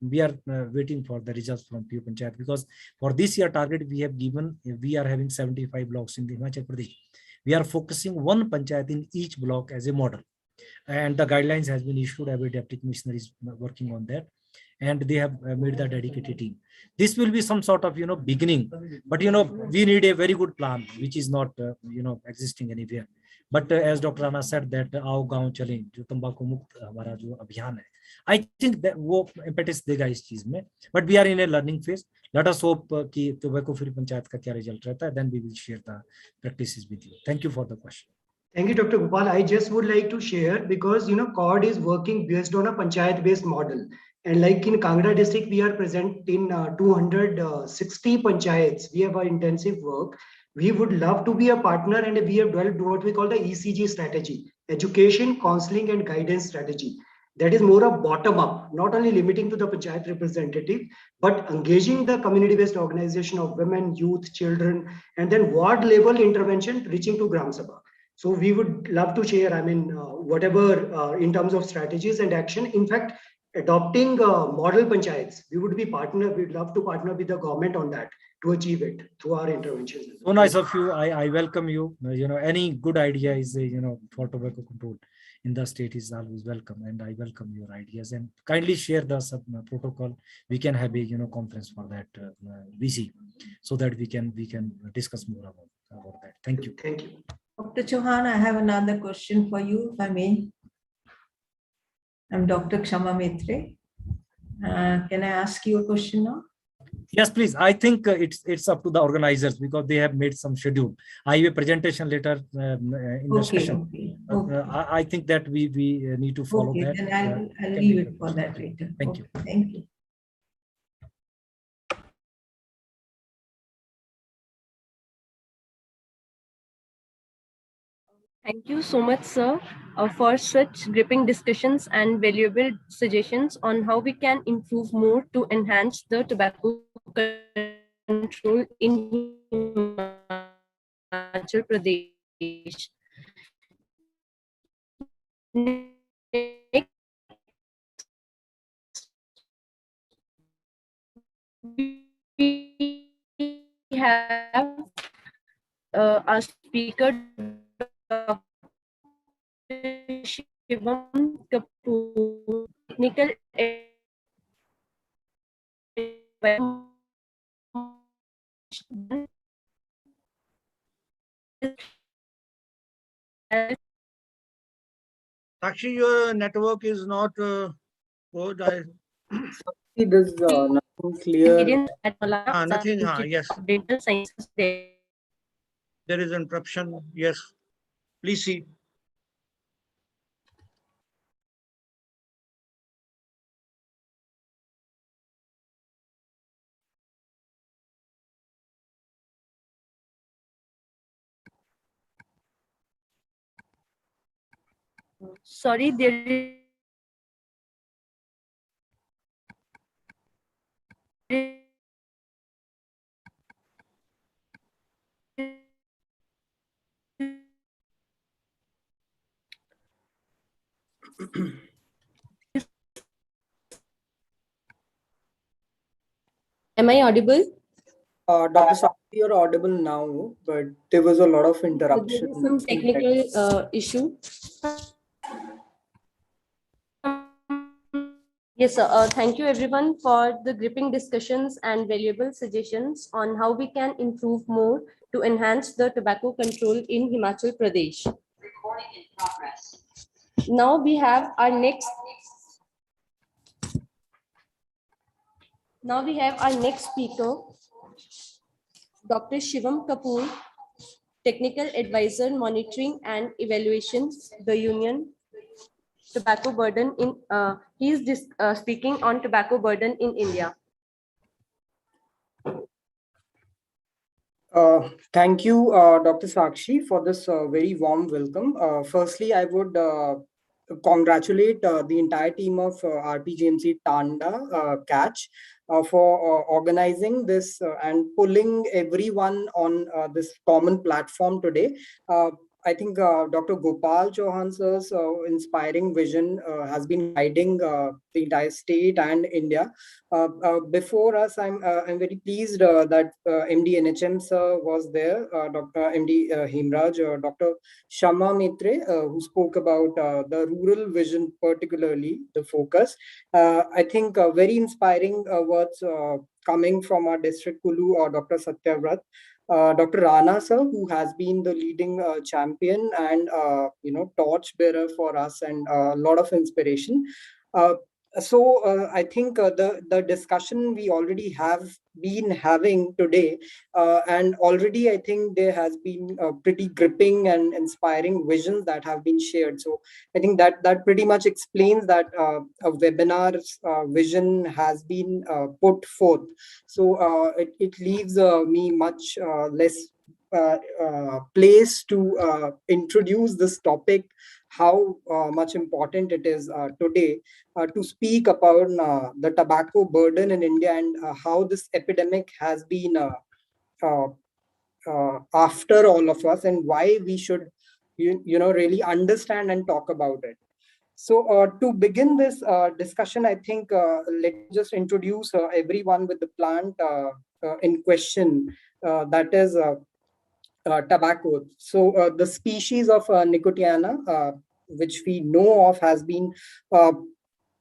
we are waiting for the results from Pure Panchayat, because for this year target we have given, we are having 75 blocks in the Himachal Pradesh. We are focusing one panchayat in each block as a model. And the guidelines has been issued. Every deputy commissioner is working on that, and they have made the dedicated team. This will be some sort of beginning, but we need a very good plan, which is not existing anywhere. But as Dr. Rana said, that आओ गांव चलें, जो तंबाकू मुक्त हमारा जो अभियान है, I think that वो impetus देगा इस चीज में. But we are in a learning phase. Let us hope कि tobacco free panchayat का क्या result रहता है. Then we will share the practices with you. Thank you for the question. Thank you, Dr. Gopal. I just would like to share, because CORD is working based on a panchayat-based model, and like in Kangra district, we are present in 260 panchayats. We have our intensive work. We would love to be a partner, and we have developed what we call the ECG strategy: education, counseling, and guidance strategy. That is more of bottom-up, not only limiting to the panchayat representative, but engaging the community-based organization of women, youth, children, and then ward-level intervention reaching to Gram Sabha. So we would love to share, whatever in terms of strategies and action. In fact, adopting model panchayats, we'd love to partner with the government on that to achieve it through our interventions. So nice of you. I welcome you. Any good idea is, for tobacco control in the state is always welcome, and I welcome your ideas, and kindly share the protocol. We can have a conference for that VC, so that we can discuss more about that. Thank you. Thank you. Dr. Chauhan, I have another question for you, if I may. I'm Dr. Kshama Maitre. Can I ask you a question now? Yes, please. I think it's up to the organizers because they have made some schedule. I have a presentation later in the Okay, session. okay. I think that we need to follow Okay, that. then I'll Can leave be it for that later. Thank you. Okay, thank you. Thank you so much, sir, for such gripping discussions and valuable suggestions on how we can improve more to enhance the tobacco control in Himachal Pradesh. Sakshi, your network is not good. There's nothing clear. Nothing. Yes, of Dental Sciences there. there is interruption. Yes, please see. Sorry, there Am I audible? Dr. Sakshi, you're audible now, but there was a lot of interruption. There is some technical issue. Yes, sir. Thank you everyone for the gripping discussions and valuable suggestions on how we can improve more to enhance the tobacco control in Himachal Pradesh. Recording in progress. Now we have our next speaker, Dr. Shivam Kapoor, Technical Advisor Monitoring and Evaluation, the Union Tobacco Burden in, he is speaking on tobacco burden in India. Thank you, Dr. Sakshi, for this very warm welcome. Firstly, I would congratulate the entire team of RPGMC Tanda Catch for organizing this and pulling everyone on this common platform today. I think Dr. Gopal Chauhan sir's inspiring vision has been guiding the entire state and India. Before us, I'm very pleased that MD NHM sir was there, Dr. MD Himraj, Dr. Shama Maitre, who spoke about the rural vision, particularly the focus. I think very inspiring words coming from our district Kulu or Dr. Satyavrath. Dr. Rana sir, who has been the leading champion and torch bearer for us and a lot of inspiration. I think the discussion we already have been having today, and already I think there has been pretty gripping and inspiring visions that have been shared. So I think that pretty much explains that a webinar's vision has been put forth. So it leaves me much less place to introduce this topic, how much important it is today to speak about the tobacco burden in India and how this epidemic has been uh, after all of us and why we should, really understand and talk about it. So to begin this discussion, I think let me just introduce everyone with the plant in question, that is tobacco. So the species of Nicotiana, which we know of, has been uh,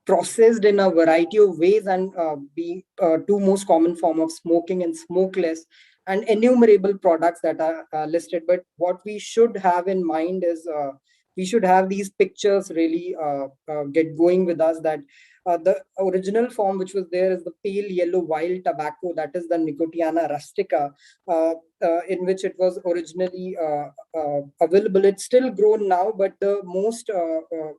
processed in a variety of ways and be two most common form of smoking and smokeless and innumerable products that are listed. But what we should have in mind is we should have these pictures really get going with us, that The original form which was there is the pale yellow wild tobacco, that is the Nicotiana rustica, in which it was originally available. It's still grown now, but the most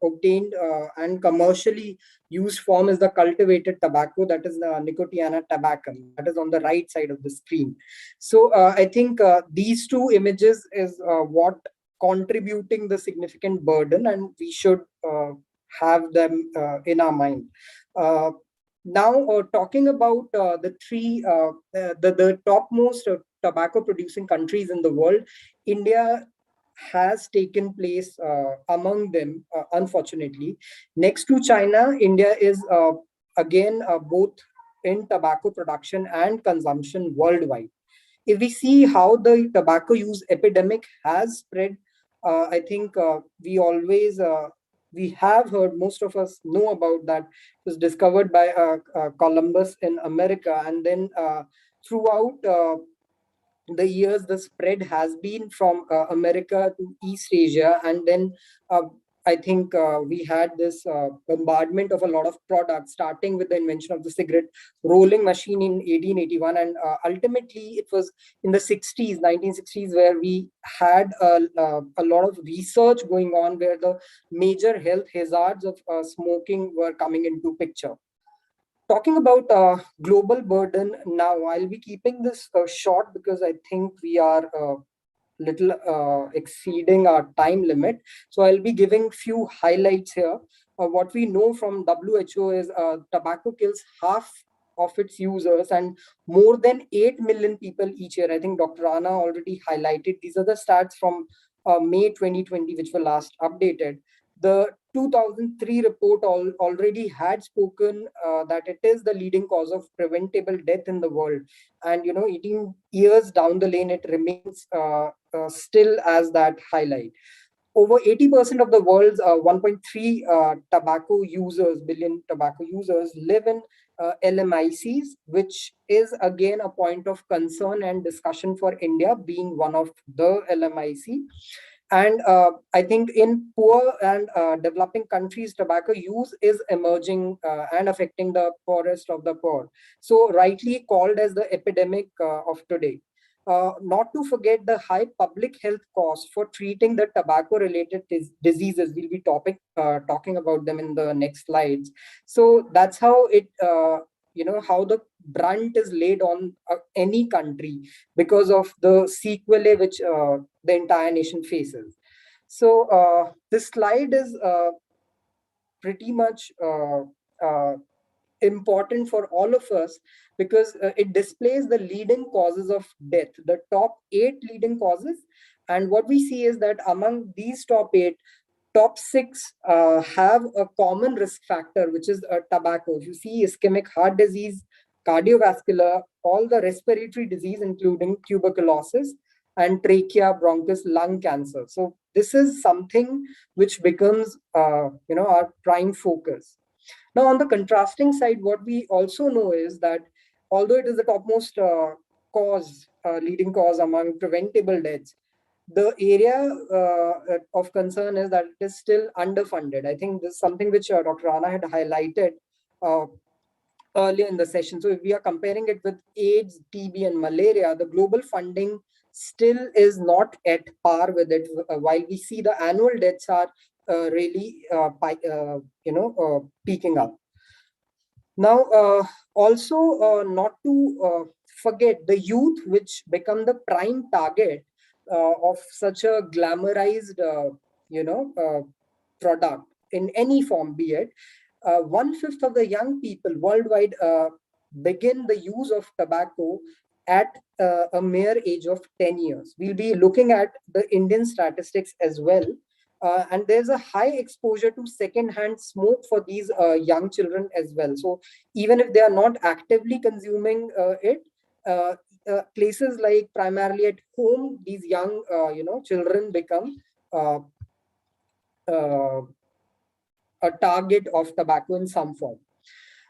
obtained and commercially used form is the cultivated tobacco, that is the Nicotiana tabacum, that is on the right side of the screen. So I think these two images is what contributing the significant burden, and we should have them in our mind. Now, talking about the topmost tobacco producing countries in the world, India has taken place among them, unfortunately. Next to China, India is again both in tobacco production and consumption worldwide. If we see how the tobacco use epidemic has spread, I think we have heard, most of us know about that. It was discovered by Columbus in America, and then throughout the years, the spread has been from America to East Asia, and then I think we had this bombardment of a lot of products, starting with the invention of the cigarette rolling machine in 1881, and ultimately it was in the 1960s, where we had a lot of research going on, where the major health hazards of smoking were coming into picture. Talking about global burden now, I'll be keeping this short because I think we are little exceeding our time limit. So I'll be giving few highlights here. What we know from WHO is tobacco kills half of its users and more than 8 million people each year. I think Dr. Rana already highlighted. These are the stats from May 2020, which were last updated. The 2003 report already had spoken that it is the leading cause of preventable death in the world. And, 18 years down the lane, it remains still as that highlight. Over 80% of the world's 1.3 billion tobacco users live in LMICs, which is again a point of concern and discussion for India, being one of the LMIC. And I think in poor and developing countries, tobacco use is emerging and affecting the poorest of the poor. So rightly called as the epidemic of today. Not to forget the high public health costs for treating the tobacco-related diseases. We'll be talking about them in the next slides. So that's how it, how the brunt is laid on any country because of the sequelae which the entire nation faces. So this slide is pretty much important for all of us because it displays the leading causes of death, the top 8 leading causes. And what we see is that among these top 8, top 6 have a common risk factor, which is tobacco. If you see ischemic heart disease, cardiovascular, all the respiratory disease, including tuberculosis, and trachea, bronchus, lung cancer. So this is something which becomes, our prime focus. Now, on the contrasting side, what we also know is that although it is the topmost leading cause among preventable deaths, the area of concern is that it is still underfunded. I think this is something which Dr. Rana had highlighted earlier in the session. So if we are comparing it with AIDS, TB, and malaria, the global funding still is not at par with it, while we see the annual deaths are really peaking up. Now, also not to forget the youth, which become the prime target of such a glamorized, product in any form, be it. 1/5 of the young people worldwide begin the use of tobacco at a mere age of 10 years. We'll be looking at the Indian statistics as well. And there's a high exposure to secondhand smoke for these young children as well. So even if they are not actively consuming it, places like primarily at home, these young, children become a target of tobacco in some form.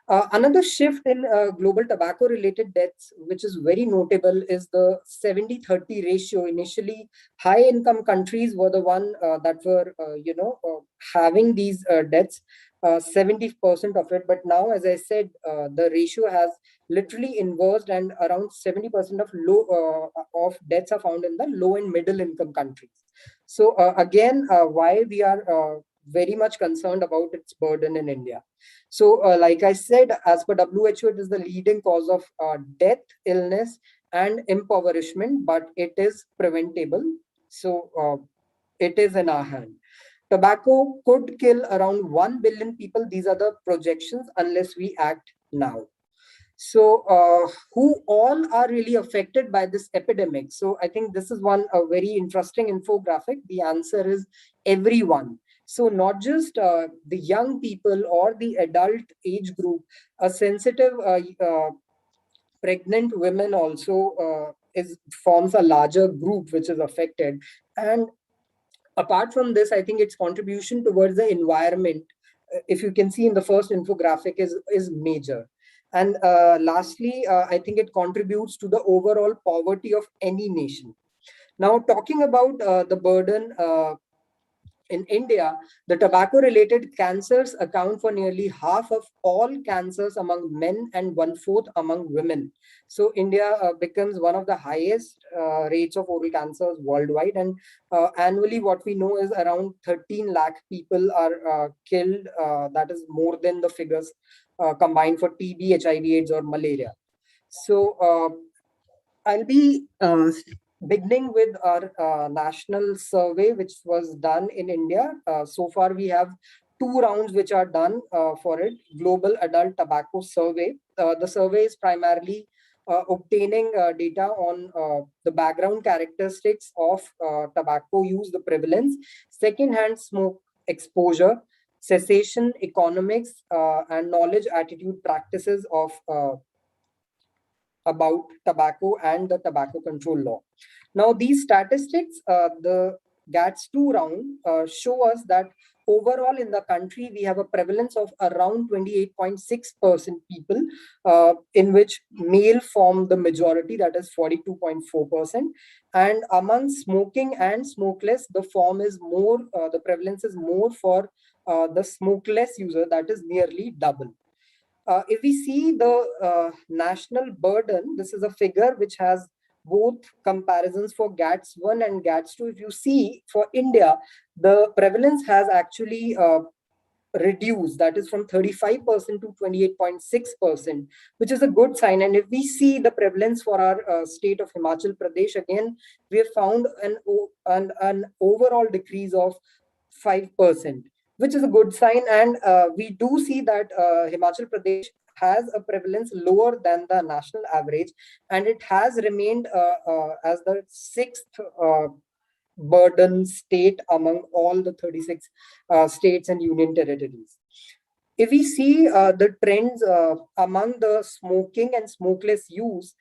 Another shift in global tobacco related deaths, which is very notable, is the 70-30 ratio. Initially, high income countries were the one that were, having these deaths. 70% of it. But now, as I said, the ratio has literally inversed, and around 70% of deaths are found in the low and middle income countries. So again, why we are very much concerned about its burden in India. So like I said, as per WHO, it is the leading cause of death, illness, and impoverishment, but it is preventable. So it is in our hand. Tobacco could kill around 1 billion people. These are the projections unless we act now. So who all are really affected by this epidemic? So I think this is a very interesting infographic. The answer is everyone. So not just the young people or the adult age group, a sensitive pregnant women also forms a larger group which is affected. And apart from this, I think its contribution towards the environment, if you can see in the first infographic, is major. And lastly, I think it contributes to the overall poverty of any nation. Now, talking about the burden in India, the tobacco-related cancers account for nearly half of all cancers among men and one-fourth among women. So India becomes one of the highest rates of oral cancers worldwide. And annually, what we know is around 13 lakh people are killed. That is more than the figures combined for TB, HIV/AIDS, or malaria. So I'll be beginning with our national survey, which was done in India. So far, we have 2 rounds which are done for it. Global Adult Tobacco Survey. The survey is primarily obtaining data on the background characteristics of tobacco use, the prevalence, secondhand smoke exposure, cessation economics, and knowledge, attitude, practices of about tobacco and the tobacco control law. Now, these statistics, the GATS 2 round, show us that overall in the country, we have a prevalence of around 28.6% people, in which male form the majority, that is 42.4%. And among smoking and smokeless, the prevalence is more for the smokeless user, that is nearly double. If we see the national burden, this is a figure which has both comparisons for GATS 1 and GATS 2. If you see for India, the prevalence has actually reduced, that is from 35% to 28.6%, which is a good sign. And if we see the prevalence for our state of Himachal Pradesh, again, we have found an overall decrease of 5%, which is a good sign. And we do see that Himachal Pradesh has a prevalence lower than the national average, and it has remained as the 6th burden state among all the 36 states and union territories. If we see the trends among the smoking and smokeless use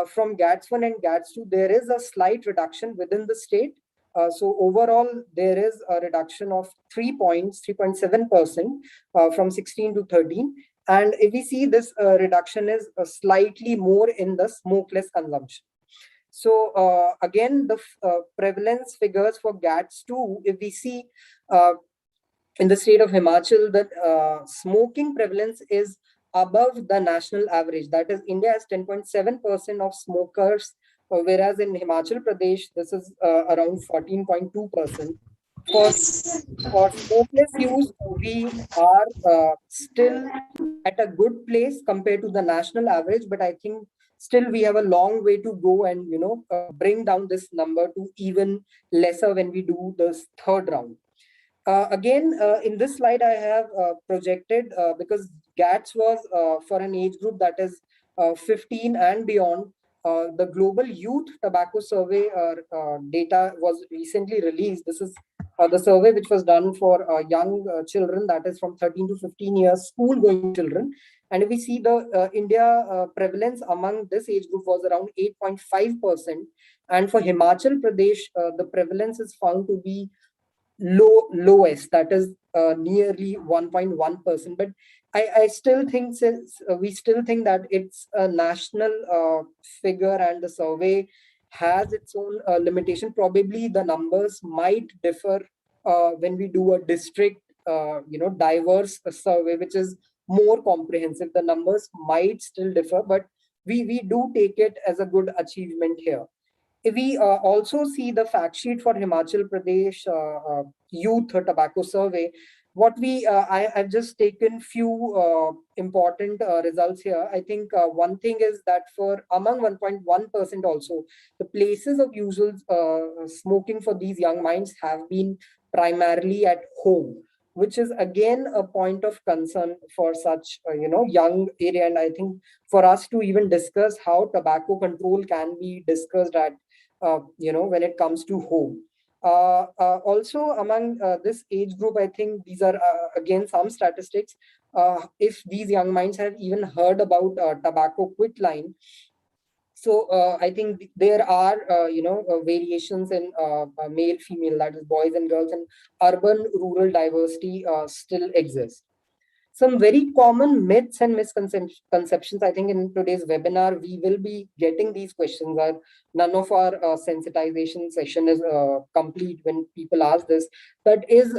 from GATS 1 and GATS 2, there is a slight reduction within the state. So overall, there is a reduction of 3.7% from 16 to 13. And if we see this reduction is slightly more in the smokeless consumption. So again, the prevalence figures for GATS 2, if we see in the state of Himachal, the smoking prevalence is above the national average. That is, India has 10.7% of smokers, whereas in Himachal Pradesh, this is around 14.2%. For smokeless use, we are still at a good place compared to the national average, but I think still we have a long way to go and bring down this number to even lesser when we do this 3rd round. Again, in this slide, I have projected, because GATS was for an age group that is 15 and beyond. The Global Youth Tobacco Survey data was recently released. This is the survey which was done for young children, that is from 13 to 15 years, school-going children. And if we see the India prevalence among this age group was around 8.5%. And for Himachal Pradesh, the prevalence is found to be lowest, that is nearly 1.1%. But I still think, since we still think that it's a national figure and the survey has its own limitation, probably the numbers might differ when we do a district diverse survey, which is more comprehensive. The numbers might still differ, but we do take it as a good achievement here. We also see the fact sheet for Himachal Pradesh Youth Tobacco Survey. What I've just taken few important results here. I think one thing is that for among 1.1% also, the places of usual smoking for these young minds have been primarily at home, which is again a point of concern for such young area. And I think for us to even discuss how tobacco control can be discussed at when it comes to home. Also among this age group, I think these are again some statistics. If these young minds have even heard about tobacco quit line, so I think there are variations in male, female, that is boys and girls, and urban rural diversity still exists. Some very common myths and misconceptions. I think in today's webinar, we will be getting these questions. None of our sensitization session is complete when people ask this. That is,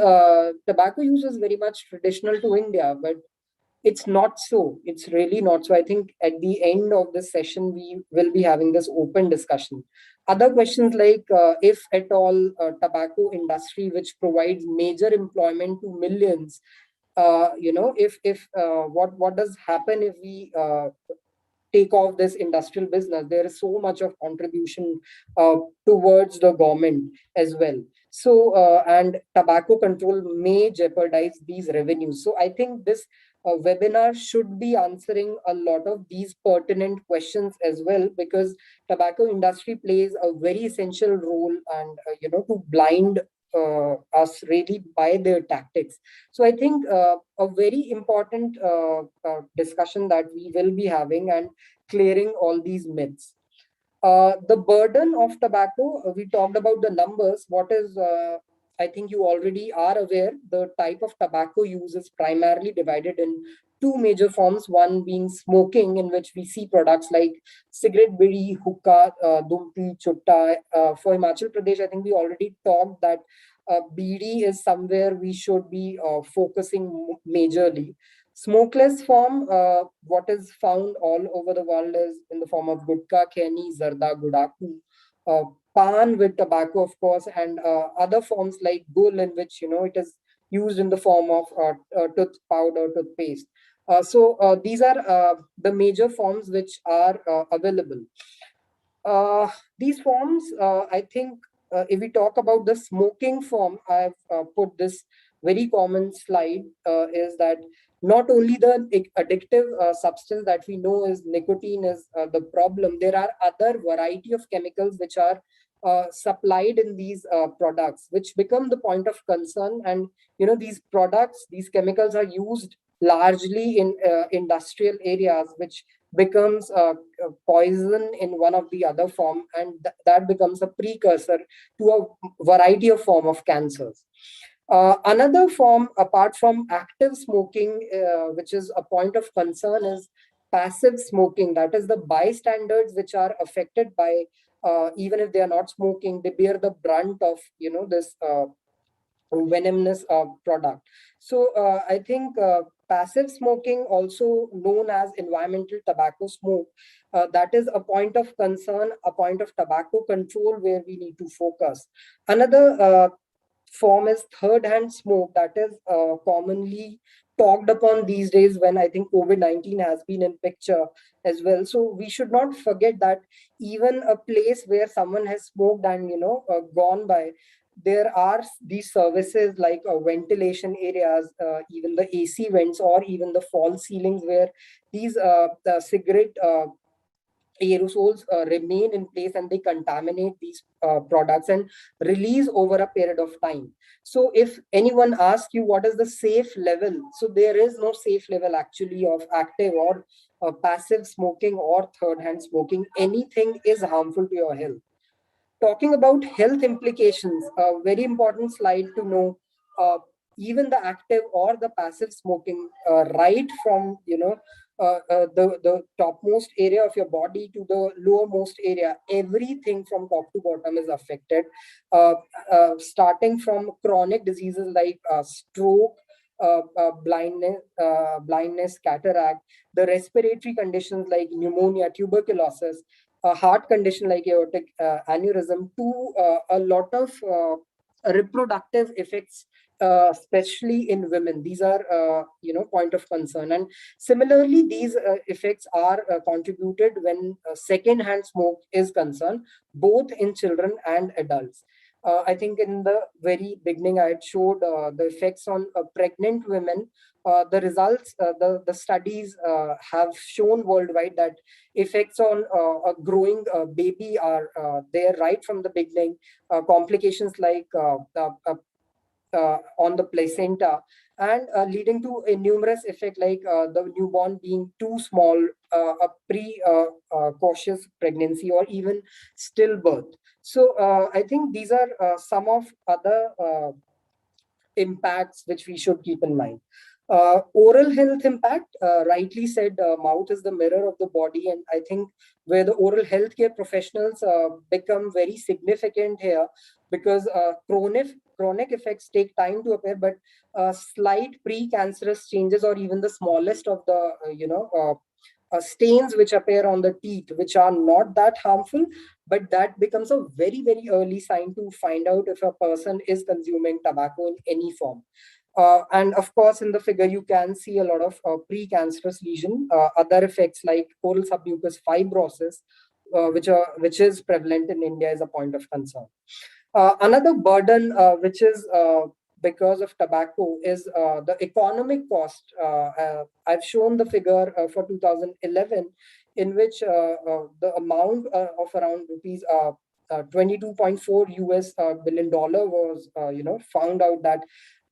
tobacco use is very much traditional to India, but it's not so. It's really not so. I think at the end of this session, we will be having this open discussion. Other questions like if at all tobacco industry, which provides major employment to millions, if what does happen if we take off this industrial business? There is so much of contribution towards the government as well. So and tobacco control may jeopardize these revenues. So I think this webinar should be answering a lot of these pertinent questions as well, because tobacco industry plays a very essential role, and to blind us really by their tactics. So I think a very important discussion that we will be having and clearing all these myths. The burden of tobacco, we talked about the numbers. What is, I think you already are aware, the type of tobacco use is primarily divided in two major forms, one being smoking, in which we see products like cigarette, bidi, hookah, dumpi, chutta. For Himachal Pradesh, I think we already talked that bidi is somewhere we should be focusing majorly. Smokeless form, what is found all over the world is in the form of gudka, kheni, zarda, gudaku, pan with tobacco, of course, and other forms like gul, in which it is used in the form of tooth powder, toothpaste. So these are the major forms which are available. These forms, I think, if we talk about the smoking form, I've put this very common slide, is that not only the addictive substance that we know is nicotine is the problem, there are other variety of chemicals which are supplied in these products, which become the point of concern. And these products, these chemicals are used largely in industrial areas, which becomes poison in one of the other form, and that becomes a precursor to a variety of form of cancers. Another form apart from active smoking, which is a point of concern, is passive smoking. That is the bystanders which are affected by, even if they are not smoking, they bear the brunt of this venomous product. So I think passive smoking, also known as environmental tobacco smoke, that is a point of concern, a point of tobacco control where we need to focus. Another form is third hand smoke, that is commonly talked upon these days when I think COVID-19 has been in picture as well. So we should not forget that even a place where someone has smoked and gone by, there are these services like ventilation areas, even the AC vents, or even the false ceilings, where these the cigarette aerosols remain in place and they contaminate these products and release over a period of time. So if anyone asks you what is the safe level, so there is no safe level actually of active or passive smoking or third hand smoking. Anything is harmful to your health. Talking about health implications, a very important slide to know, even the active or the passive smoking, right from the topmost area of your body to the lowermost area, everything from top to bottom is affected, starting from chronic diseases like stroke, blindness, cataract, the respiratory conditions like pneumonia, tuberculosis, a heart condition like aortic aneurysm, to a lot of reproductive effects, especially in women. These are, point of concern. And similarly, these effects are contributed when second-hand smoke is concerned, both in children and adults. I think in the very beginning, I had showed the effects on pregnant women. The results, the studies have shown worldwide that effects on a growing baby are there right from the beginning. Complications like on the placenta, and leading to a numerous effect like the newborn being too small, a cautious pregnancy, or even stillbirth. So I think these are some of other impacts which we should keep in mind. Oral health impact, rightly said, mouth is the mirror of the body, and I think where the oral healthcare professionals become very significant here, because chronic effects take time to appear, but slight precancerous changes, or even the smallest of the stains which appear on the teeth, which are not that harmful, but that becomes a very, very early sign to find out if a person is consuming tobacco in any form. And of course, in the figure, you can see a lot of precancerous lesion, other effects like oral submucous fibrosis, which is prevalent in India, is a point of concern. Another burden which is because of tobacco is the economic cost. I've shown the figure for 2011, in which the amount of around rupees 22.4 US billion dollar was found out that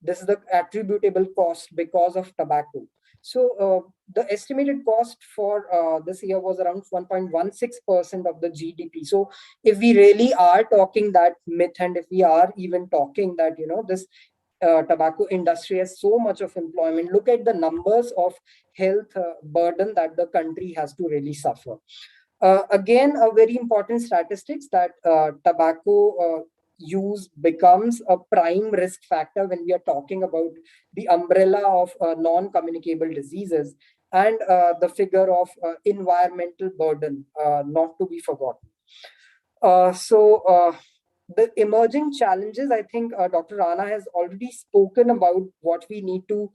this is the attributable cost because of tobacco. So the estimated cost for this year was around 1.16% of the GDP. So if we really are talking that myth, and if we are even talking that this tobacco industry has so much of employment, look at the numbers of health burden that the country has to really suffer. Again, a very important statistics that tobacco use becomes a prime risk factor when we are talking about the umbrella of non-communicable diseases, and the figure of environmental burden, not to be forgotten. So the emerging challenges, I think Dr. Rana has already spoken about what we need to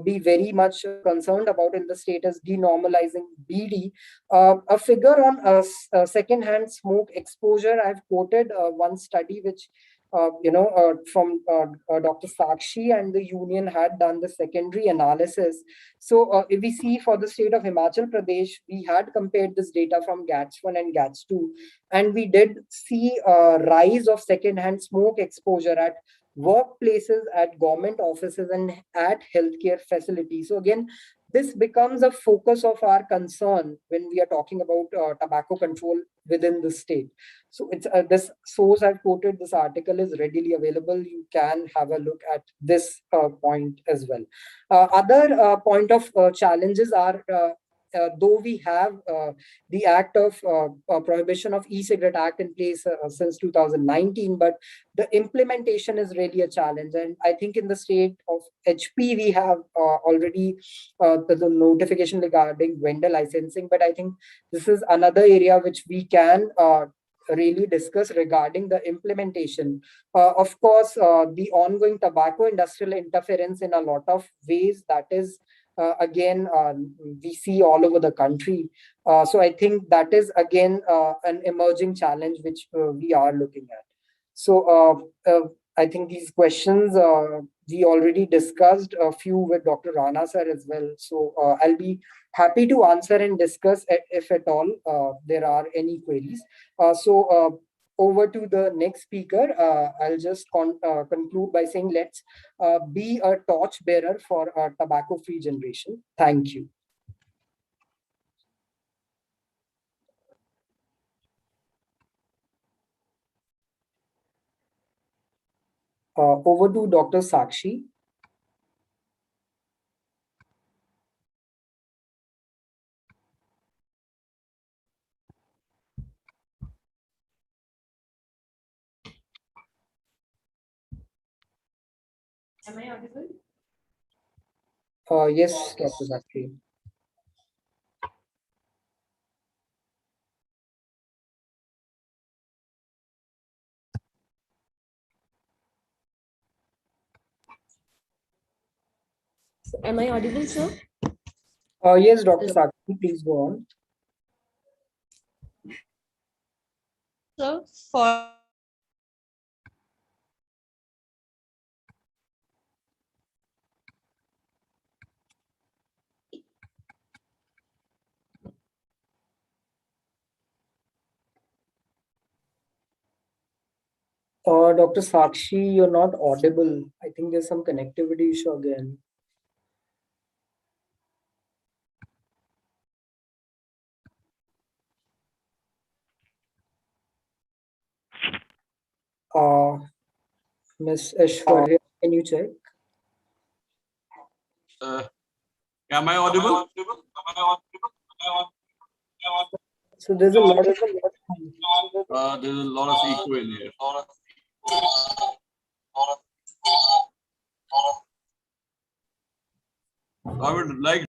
be very much concerned about in the state as denormalizing BD. A figure on second-hand smoke exposure, I've quoted one study which from Dr. Sakshi and the union had done the secondary analysis. So if we see for the state of Himachal Pradesh, we had compared this data from GATS1 and GATS2, and we did see a rise of second-hand smoke exposure at workplaces, at government offices, and at healthcare facilities. So again, this becomes a focus of our concern when we are talking about tobacco control within the state. So it's this source I've quoted, this article is readily available. You can have a look at this point as well. Other point of challenges are though we have the act of prohibition of e-cigarette act in place since 2019, but the implementation is really a challenge. And I think in the state of HP, we have already the notification regarding vendor licensing, but I think this is another area which we can really discuss regarding the implementation. Of course, the ongoing tobacco industrial interference in a lot of ways, that is again, we see all over the country. So I think that is again an emerging challenge which we are looking at. So I think these questions we already discussed a few with Dr. Rana sir as well. So I'll be happy to answer and discuss if at all there are any queries. So over to the next speaker. I'll just conclude by saying let's be a torch bearer for a tobacco-free generation. Thank you. Over to Dr. Sakshi. Am I audible? Yes, Dr. Sakshi. Am I audible, sir? Yes, Dr. Sakshi, please go on. Sir, for Dr. Sakshi, you're not audible. I think there's some connectivity issue again. Uh, Miss Aishwarya, can you check? Am I audible? So there's a lot of There's a lot of echo in here. I would like.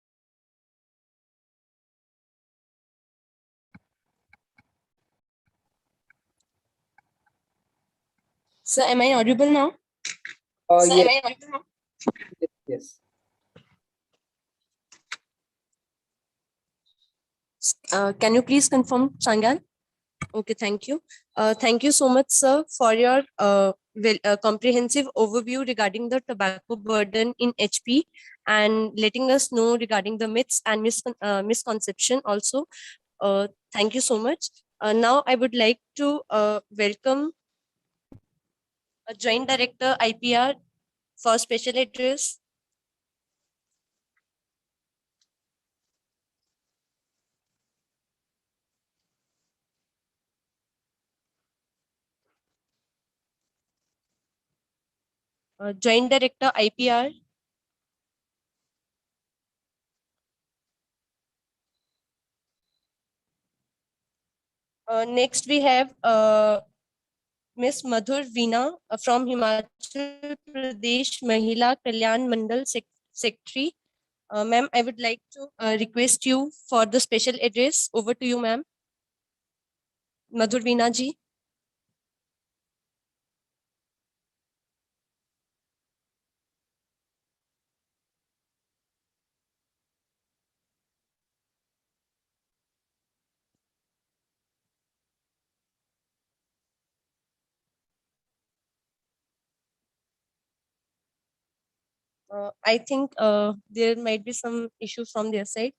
sir, am I audible now? yes, yes, yes. Can you please confirm, Sangal? Okay, thank you. Thank you so much, sir, for your comprehensive overview regarding the tobacco burden in HP and letting us know regarding the myths and misconception also. Thank you so much. Now, I would like to welcome a Joint Director IPR for special address. Joint Director IPR. Next, we have Miss Madhur Veena from Himachal Pradesh Mahila Kalyan Mandal Secretary. Ma'am, I would like to request you for the special address. Over to you, ma'am. Madhur Veena ji. I think there might be some issue from their side.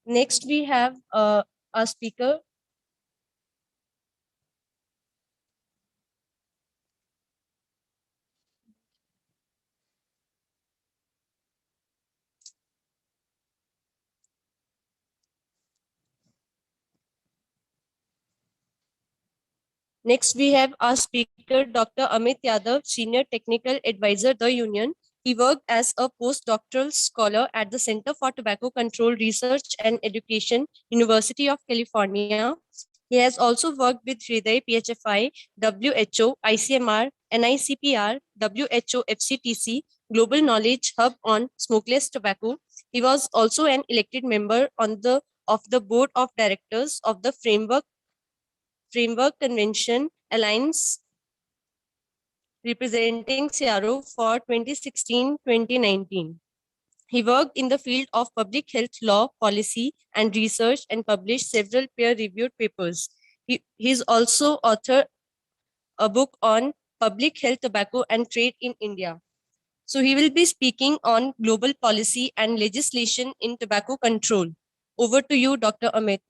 Next, we have our speaker. Next, we have our speaker, Dr. Amit Yadav, Senior Technical Advisor, the Union. He worked as a postdoctoral scholar at the Center for Tobacco Control Research and Education, University of California. He has also worked with Hriday, PHFI, WHO, ICMR, NICPR, WHO, FCTC, Global Knowledge Hub on Smokeless Tobacco. He was also an elected member of the Board of Directors of the Framework Convention Alliance representing CRO for 2016-2019. He worked in the field of public health law, policy, and research and published several peer-reviewed papers. He is also authored a book on public health, tobacco, and trade in India. So he will be speaking on global policy and legislation in tobacco control. Over to you, Dr. Amit.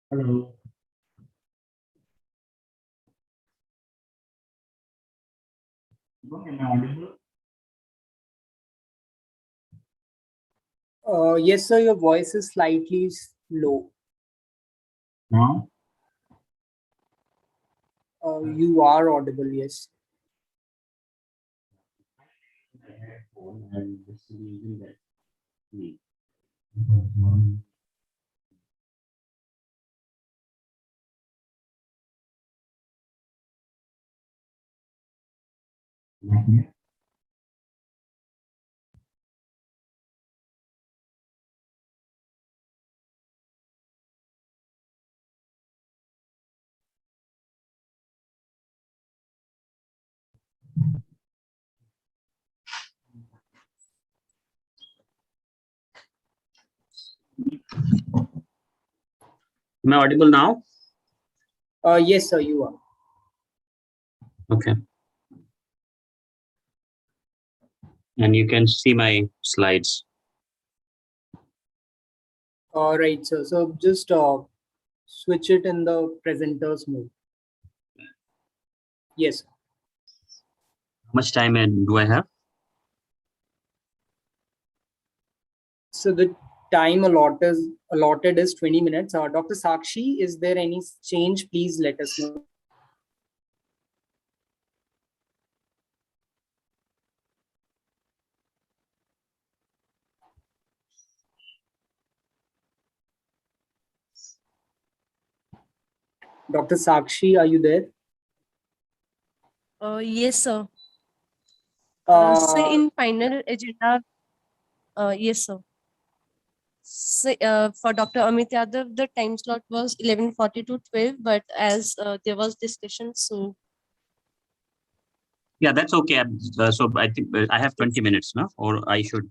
Hello. Am I audible? Yes, sir, your voice is slightly low. Now? You are audible, yes. And this is using that. Am I clear? Am I audible now? Yes, sir, you are. Okay. And you can see my slides. All right, sir. So just switch it in the presenters mode. Yes. How much time do I have? So the time allotted is 20 minutes. Dr. Sakshi, is there any change? Please let us know. Dr. Sakshi, are you there? Yes, sir. So Uh, in final agenda, yes, sir. So, for Dr. Amit Yadav, the time slot was 11:40 to 12, but as there was discussion, so Yeah, that's okay. So I think I have 20 minutes now, or I should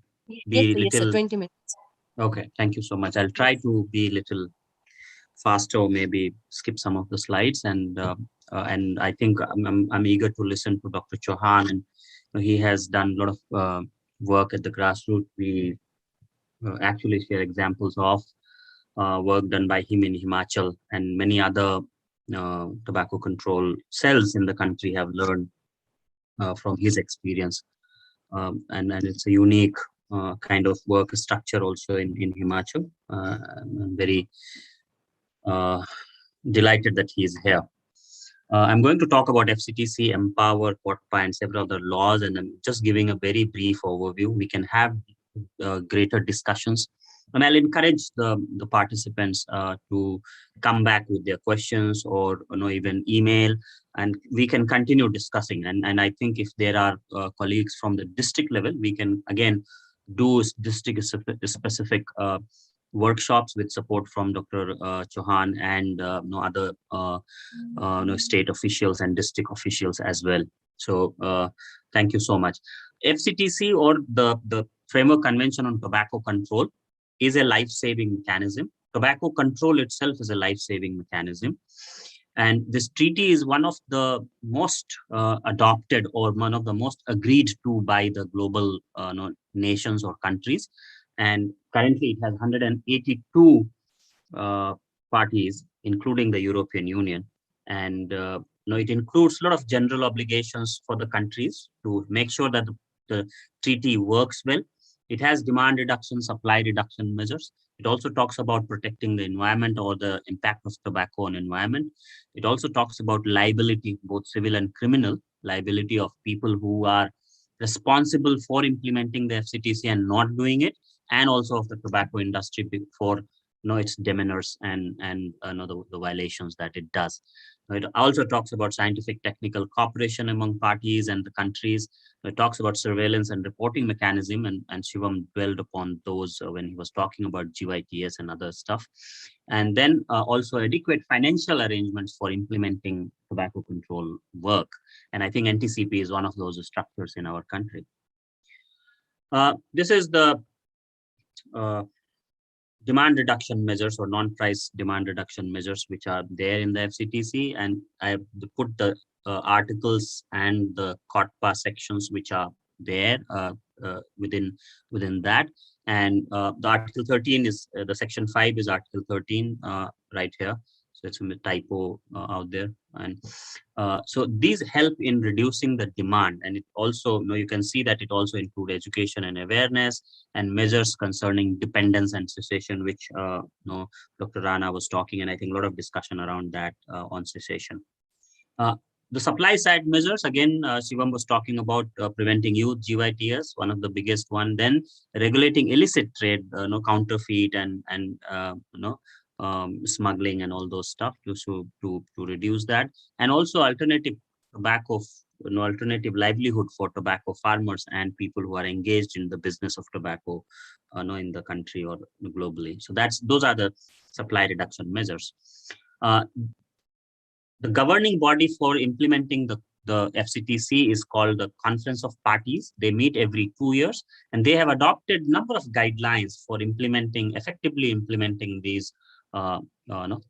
be yes, sir, little. 20 minutes. Okay, thank you so much. I'll try to be little faster, or maybe skip some of the slides. And I think I'm eager to listen to Dr. Chauhan, and he has done a lot of work at the grassroots. We actually share examples of work done by him in Himachal, and many other tobacco control cells in the country have learned from his experience. And it's a unique kind of work structure also in Himachal. I'm very delighted that he is here. I'm going to talk about FCTC, Empower, QUATPA, and several other laws, and I'm just giving a very brief overview. We can have greater discussions, and I'll encourage the participants to come back with their questions, or even email, and we can continue discussing. And I think if there are colleagues from the district level, we can again do district specific workshops with support from Dr. Chauhan and other state officials and district officials as well. So thank you so much. FCTC, or the Framework Convention on Tobacco Control, is a life-saving mechanism. Tobacco control itself is a life-saving mechanism. And this treaty is one of the most adopted, or one of the most agreed to by the global nations or countries. And currently it has 182 parties, including the European Union. And it includes a lot of general obligations for the countries to make sure that the treaty works well. It has demand reduction, supply reduction measures. It also talks about protecting the environment, or the impact of tobacco on environment. It also talks about liability, both civil and criminal liability, of people who are responsible for implementing the FCTC and not doing it, and also of the tobacco industry for its demeanors and the violations that it does. It also talks about scientific technical cooperation among parties and the countries. It talks about surveillance and reporting mechanism, and Shivam dwelled upon those when he was talking about GYTS and other stuff. And then also adequate financial arrangements for implementing tobacco control work. And I think NTCP is one of those structures in our country. This is the demand reduction measures, or non-price demand reduction measures, which are there in the FCTC. And I have put the articles and the QUATPA sections which are there within that. And the Article 13 is, the Section 5 is Article 13 right here. So it's a typo out there. And so these help in reducing the demand. And it also, you can see that it also includes education and awareness, and measures concerning dependence and cessation, which Dr. Rana was talking, and I think a lot of discussion around that on cessation. The supply side measures, again, Shivam was talking about preventing youth, GYTS, one of the biggest one. Then regulating illicit trade, counterfeit and smuggling and all those stuff to reduce that. And also alternative tobacco alternative livelihood for tobacco farmers and people who are engaged in the business of tobacco, in the country or globally. So those are the supply reduction measures. The governing body for implementing the FCTC is called the Conference of Parties. They meet every 2 years, and they have adopted number of guidelines for effectively implementing these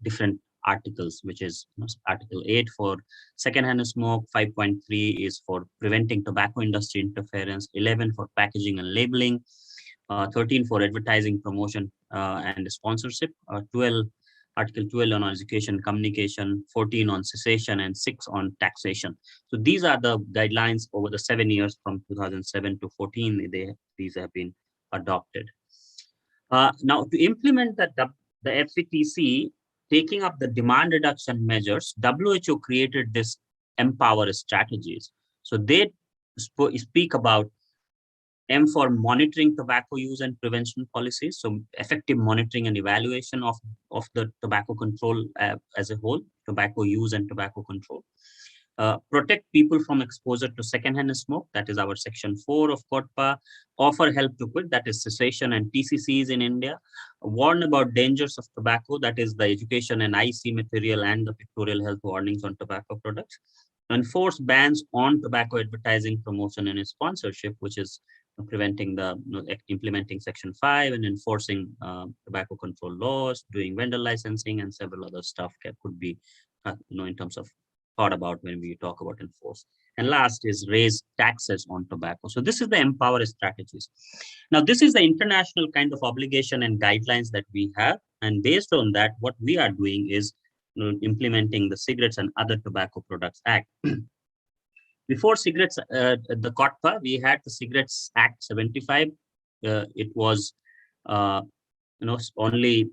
different articles, which is Article 8 for secondhand smoke, 5.3 is for preventing tobacco industry interference, 11 for packaging and labeling, 13 for advertising, promotion, and sponsorship, 12 Article 12 on education, communication, 14 on cessation, and 6 on taxation. So these are the guidelines over the 7 years from 2007 to 14. These have been adopted. Now, to implement the FCTC, taking up the demand reduction measures, WHO created this Empower strategies. So they speak about M for monitoring tobacco use and prevention policies. So effective monitoring and evaluation of the tobacco control as a whole, tobacco use and tobacco control. Protect people from exposure to secondhand smoke, that is our section 4 of COTPA. Offer help to quit, that is cessation and TCCs in India. Warn about dangers of tobacco, that is the education and IC material and the pictorial health warnings on tobacco products. Enforce bans on tobacco advertising, promotion, and sponsorship, which is preventing implementing section 5 and enforcing tobacco control laws, doing vendor licensing, and several other stuff that could be in terms of thought about when we talk about enforce. And last is raise taxes on tobacco. So this is the Empower strategies. Now this is the international kind of obligation and guidelines that we have, and based on that, what we are doing is implementing the Cigarettes and Other Tobacco Products Act. Before cigarettes, the COTPA, we had the Cigarettes Act 75. It was, only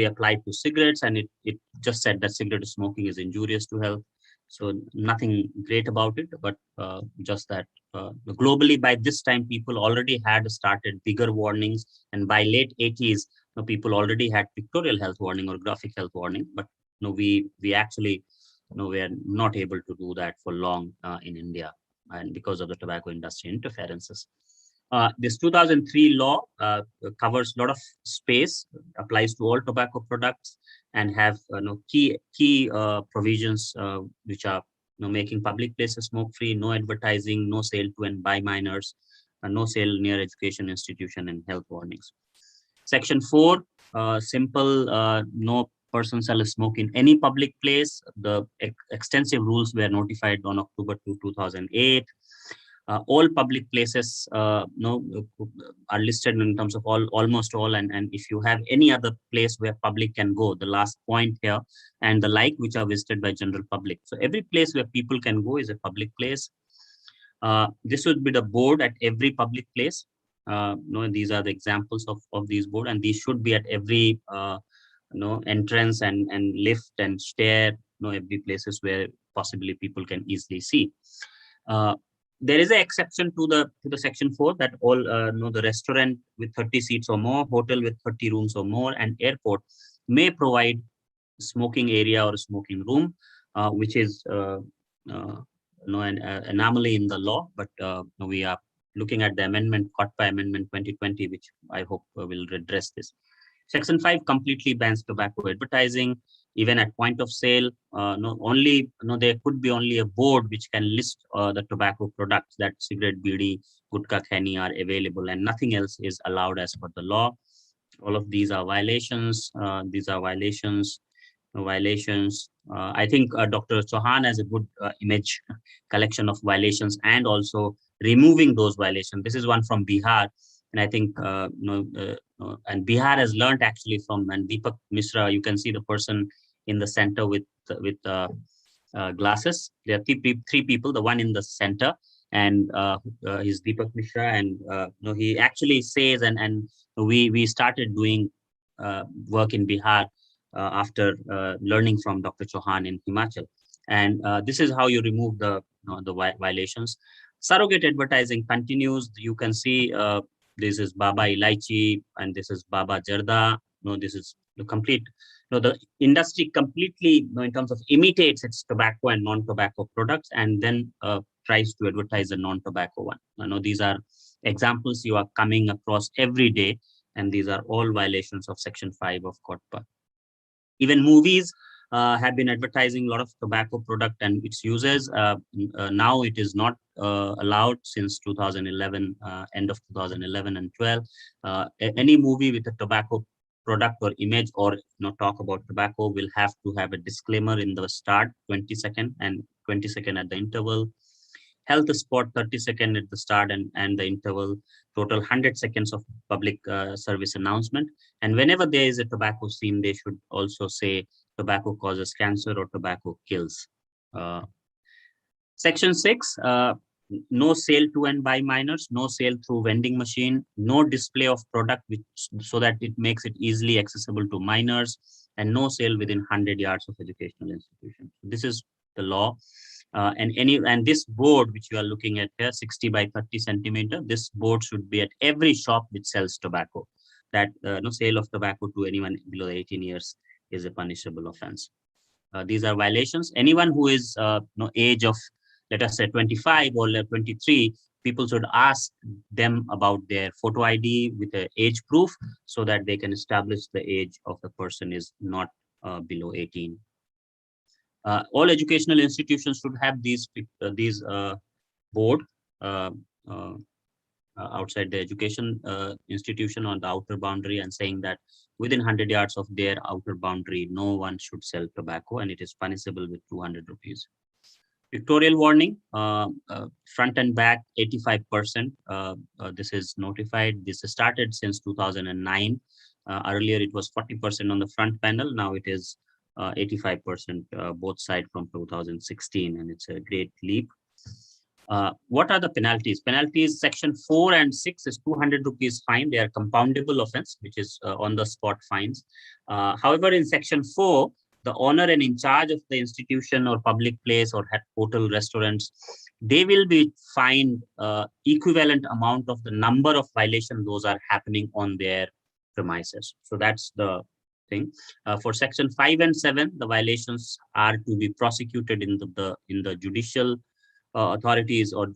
applied to cigarettes, and it just said that cigarette smoking is injurious to health. So nothing great about it, but just that globally by this time, people already had started bigger warnings, and by late 80s, people already had pictorial health warning or graphic health warning, but we actually we are not able to do that for long in India, and because of the tobacco industry interferences. This 2003 law covers a lot of space, applies to all tobacco products, and have key provisions which are making public places smoke-free, no advertising, no sale to and by minors, no sale near education institution, and health warnings. Section 4, simple, no person shall smoke in any public place. The extensive rules were notified on October 2, 2008. All public places are listed in terms of almost all, and if you have any other place where public can go, the last point here, and the like, which are visited by general public. So every place where people can go is a public place. This would be the board at every public place. These are the examples of these board, and these should be at every entrance and lift and stair, every places where possibly people can easily see. There is an exception to the section 4 that all the restaurant with 30 seats or more, hotel with 30 rooms or more, and airport may provide smoking area or a smoking room, which is an anomaly in the law, but we are looking at the amendment, COTPA Amendment 2020, which I hope will redress this. Section 5 completely bans tobacco advertising, even at point of sale. There could be only a board which can list the tobacco products that cigarette, bidi, gutka, khani are available, and nothing else is allowed as per the law. All of these are violations. These are violations. I think Dr. Chauhan has a good image collection of violations and also removing those violations. This is one from Bihar. And I think, and Bihar has learned actually from, and Deepak Mishra, you can see the person in the center with glasses. There are three people, the one in the center, and he's Deepak Mishra, and he actually says, and we started doing work in Bihar after learning from Dr. Chauhan in Himachal. And this is how you remove the violations. Surrogate advertising continues. You can see this is Baba Ilaichi and this is Baba Jarda. This is complete, the industry completely, in terms of imitates its tobacco and non-tobacco products, and then tries to advertise a non-tobacco one. These are examples you are coming across every day, and these are all violations of Section 5 of COTPA. Even movies have been advertising a lot of tobacco product and its uses. Now it is not allowed since 2011, end of 2011 and 12. Any movie with a tobacco product or image or talk about tobacco will have to have a disclaimer in the start, 20-second, and 20-second at the interval. Health spot, 30-second at the start and the interval. Total 100 seconds of public service announcement. And whenever there is a tobacco scene, they should also say tobacco causes cancer or tobacco kills. Section 6, no sale to and by minors, no sale through vending machine, no display of product so that it makes it easily accessible to minors, and no sale within 100 yards of educational institutions. This is the law. And this board which you are looking at here, 60 by 30 centimeter, this board should be at every shop which sells tobacco. That no sale of tobacco to anyone below 18 years is a punishable offense. These are violations. Anyone who is age of, let us say, 25 or 23, people should ask them about their photo ID with an age proof so that they can establish the age of the person is not below 18. All educational institutions should have these board outside the education institution on the outer boundary, and saying that within 100 yards of their outer boundary, no one should sell tobacco, and it is punishable with 200 rupees. Pictorial warning, front and back, 85%. This is notified. This started since 2009. Earlier, it was 40% on the front panel. Now it is 85% both sides from 2016, and it's a great leap. What are the penalties? Penalties, section 4 and 6 is 200 rupees fine. They are compoundable offense, which is on the spot fines. However, in section 4, the owner and in charge of the institution or public place or hotel restaurants, they will be fined equivalent amount of the number of violations those are happening on their premises. So that's the thing. For section 5 and 7, the violations are to be prosecuted in the judicial authorities or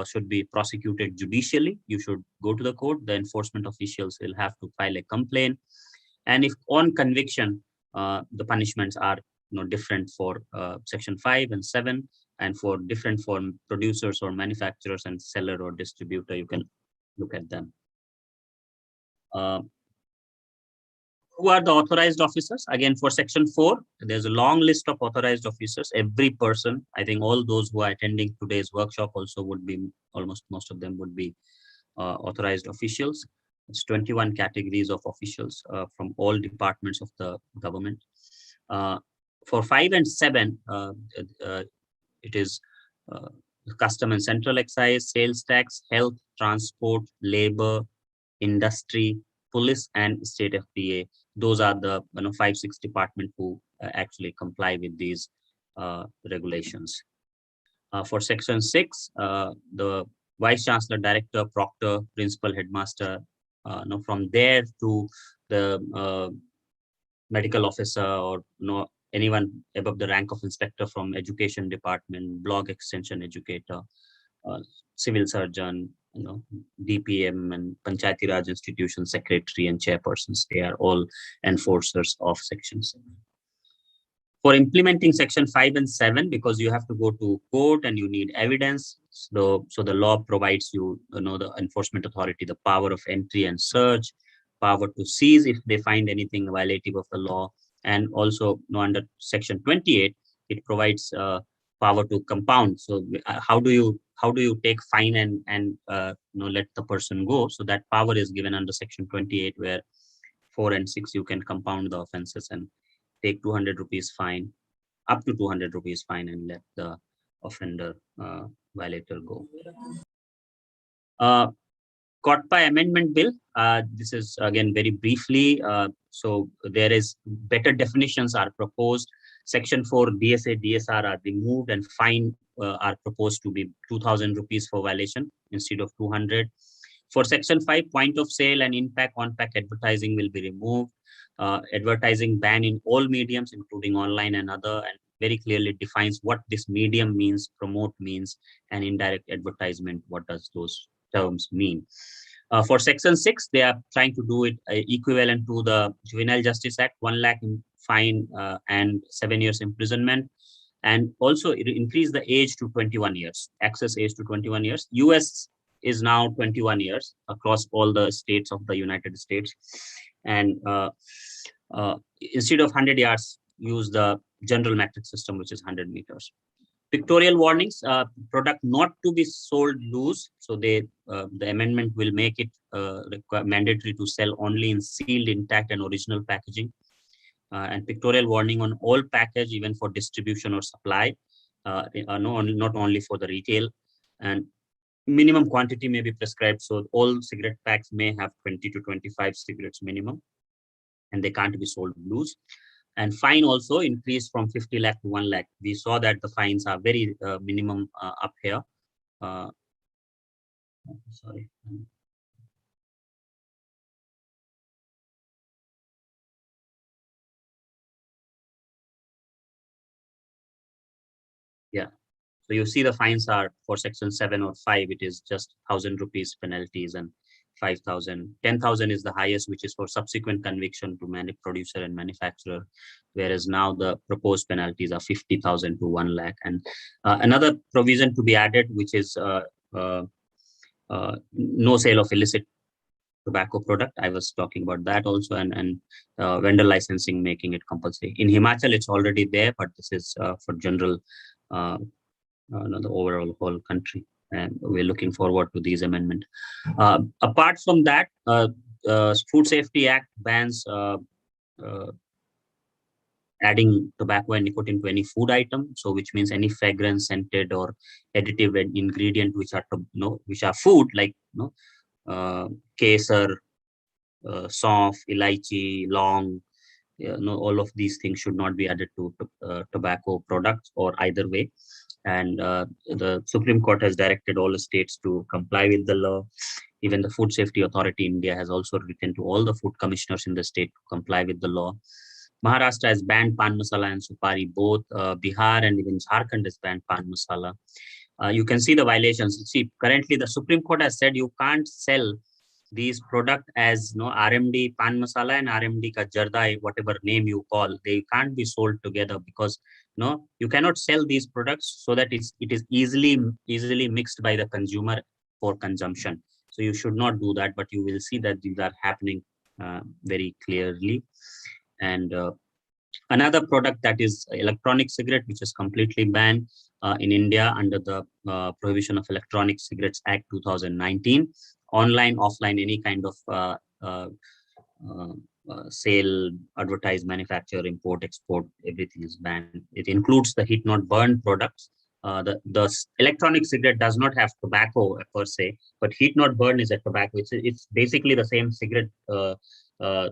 should be prosecuted judicially. You should go to the court. The enforcement officials will have to file a complaint, and if on conviction, the punishments are different for section 5 and 7, and for different for producers or manufacturers and seller or distributor. You can look at them. Who are the authorized officers? Again, for section 4, there's a long list of authorized officers. Every person, I think all those who are attending today's workshop also would be, almost most of them would be authorized officials. It's 21 categories of officials from all departments of the government. For 5 and 7, it is custom and central excise, sales tax, health, transport, labor, industry, police, and state FDA. Those are the 5-6 departments who actually comply with these regulations. For section 6, the vice chancellor, director, proctor, principal, headmaster, from there to the medical officer or anyone above the rank of inspector from education department, block extension educator, civil surgeon, DPM and Panchayati Raj institution secretary and chairpersons. They are all enforcers of section 7. For implementing section 5 and 7, because you have to go to court and you need evidence, so the law provides you, the enforcement authority, the power of entry and search, power to seize if they find anything violative of the law, and also under section 28, it provides power to compound. So how do you take fine and let the person go? So that power is given under section 28, where 4 and 6 you can compound the offenses and take 200 rupees fine, up to 200 rupees fine, and let the offender violator go. COTPA amendment bill. This is again very briefly. So there is better definitions are proposed. Section 4 DSA, DSR are removed, and fine are proposed to be 2,000 rupees for violation instead of 200. For Section 5, point of sale and in-pack, on-pack advertising will be removed. Advertising ban in all mediums, including online and other, and very clearly defines what this medium means, promote means, and indirect advertisement, what does those terms mean. For Section 6, they are trying to do it equivalent to the Juvenile Justice Act, 1 lakh in fine and 7 years imprisonment, and also increase the age to 21 years, access age to 21 years. US is now 21 years across all the states of the United States. And instead of 100 yards, use the general metric system, which is 100 meters. Pictorial warnings, product not to be sold loose. So the amendment will make it mandatory to sell only in sealed, intact, and original packaging. And pictorial warning on all package, even for distribution or supply, not only for the retail. And minimum quantity may be prescribed. So all cigarette packs may have 20 to 25 cigarettes minimum, and they can't be sold loose. And fine also increased from 50 lakh to 1 lakh. We saw that the fines are very minimum up here. Sorry. Yeah. So you see the fines are for Section 7 or 5, it is just 1,000 rupees penalties, and 5,000, 10,000 is the highest, which is for subsequent conviction to producer and manufacturer, whereas now the proposed penalties are 50,000 to 1 lakh. And another provision to be added, which is no sale of illicit tobacco product. I was talking about that also, and vendor licensing, making it compulsory. In Himachal, it's already there, but this is for general, the overall whole country. And we're looking forward to these amendments. Apart from that, Food Safety Act bans adding tobacco and nicotine to any food item. So, which means any fragrance, scented, or additive ingredient which are food, like kesar, saunf, elaichi, long. All of these things should not be added to tobacco products, or either way. And the Supreme Court has directed all the states to comply with the law. Even the Food Safety Authority India has also written to all the food commissioners in the state to comply with the law. Maharashtra has banned pan masala and supari both. Bihar and even Jharkhand has banned pan masala. You can see the violations. See, currently the Supreme Court has said you can't sell these product as RMD pan masala and RMD ka jarda, whatever name you call, they can't be sold together, because you cannot sell these products so that it is easily mixed by the consumer for consumption. So you should not do that, but you will see that these are happening very clearly. And another product, that is electronic cigarette, which is completely banned in India under the Prohibition of Electronic Cigarettes Act 2019. Online, offline, any kind of sale, advertise, manufacture, import, export, everything is banned. It includes the heat not burn products. The electronic cigarette does not have tobacco per se, but heat not burn is a tobacco. It's basically the same cigarette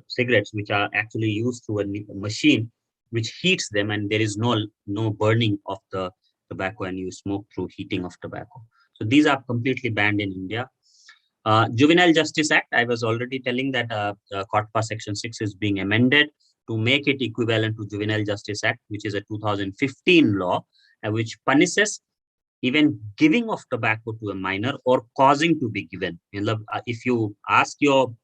cigarettes which are actually used through a machine which heats them, and there is no burning of the tobacco, and you smoke through heating of tobacco. So these are completely banned in India. Juvenile Justice Act, I was already telling that COTPA Section 6 is being amended to make it equivalent to Juvenile Justice Act, which is a 2015 law, which punishes even giving of tobacco to a minor or causing to be given. If you ask your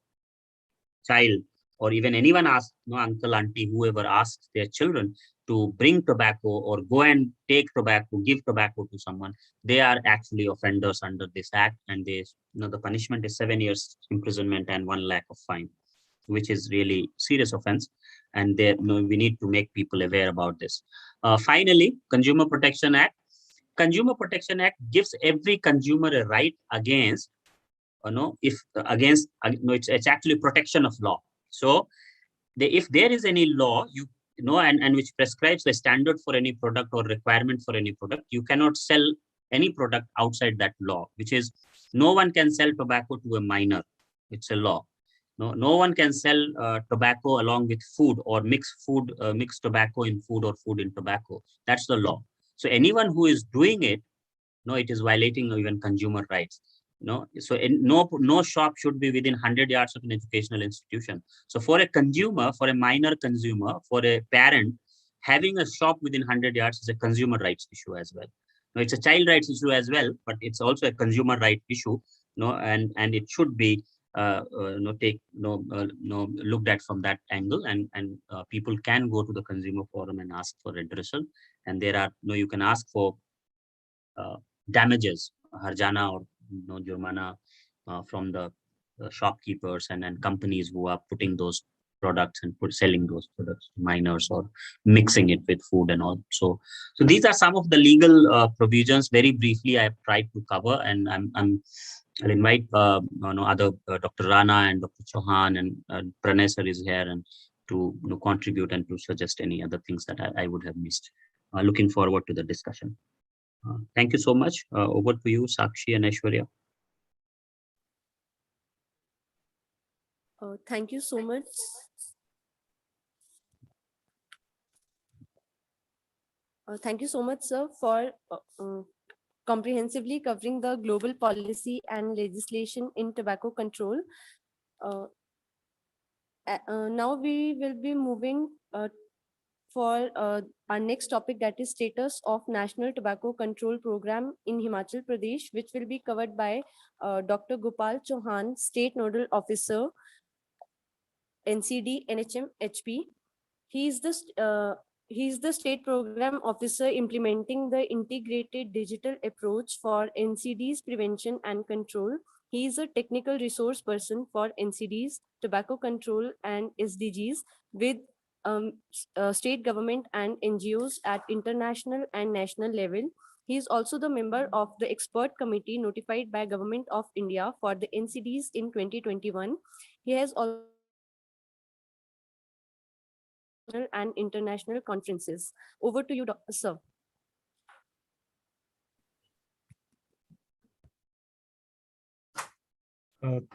child, or even anyone asks, uncle, auntie, whoever asks their children to bring tobacco or go and take tobacco, give tobacco to someone, they are actually offenders under this act, and they, the punishment is 7 years imprisonment and 1 lakh of fine, which is really serious offense. And there, we need to make people aware about this. Finally, Consumer Protection Act. Consumer Protection Act gives every consumer a right against, it's actually protection of law. So if there is any law, and which prescribes the standard for any product or requirement for any product, you cannot sell any product outside that law, which is no one can sell tobacco to a minor. It's a law. No one can sell tobacco along with food, or mix tobacco in food, or food in tobacco. That's the law. So anyone who is doing it, it is violating even consumer rights. So no shop should be within 100 yards of an educational institution. So for a consumer, for a minor consumer, for a parent, having a shop within 100 yards is a consumer rights issue as well. Now, it's a child rights issue as well, but it's also a consumer right issue. And it should be looked at from that angle, and people can go to the consumer forum and ask for redressal. And there are you can ask for damages, harjana or jurmana from the shopkeepers and companies who are putting those products and selling those products to minors or mixing it with food and all. So these are some of the legal provisions. Very briefly, I have tried to cover, and I'll invite other Dr. Rana and Dr. Chauhan and Pranay sir is here and to contribute and to suggest any other things that I would have missed. Looking forward to the discussion. Thank you so much. Over to you, Sakshi and Aishwarya. Thank you so much. Thank you so much, sir, for comprehensively covering the global policy and legislation in tobacco control. Now we will be moving for our next topic, that is status of National Tobacco Control Program in Himachal Pradesh, which will be covered by Dr. Gopal Chauhan, State Nodal Officer, NCD, NHM, HP. He is the State Program Officer implementing the integrated digital approach for NCD's prevention and control. He is a technical resource person for NCD's tobacco control and SDGs with state government and NGOs at international and national level. He is also the member of the expert committee notified by Government of India for the NCDs in 2021. He has also and international conferences. Over to you, sir.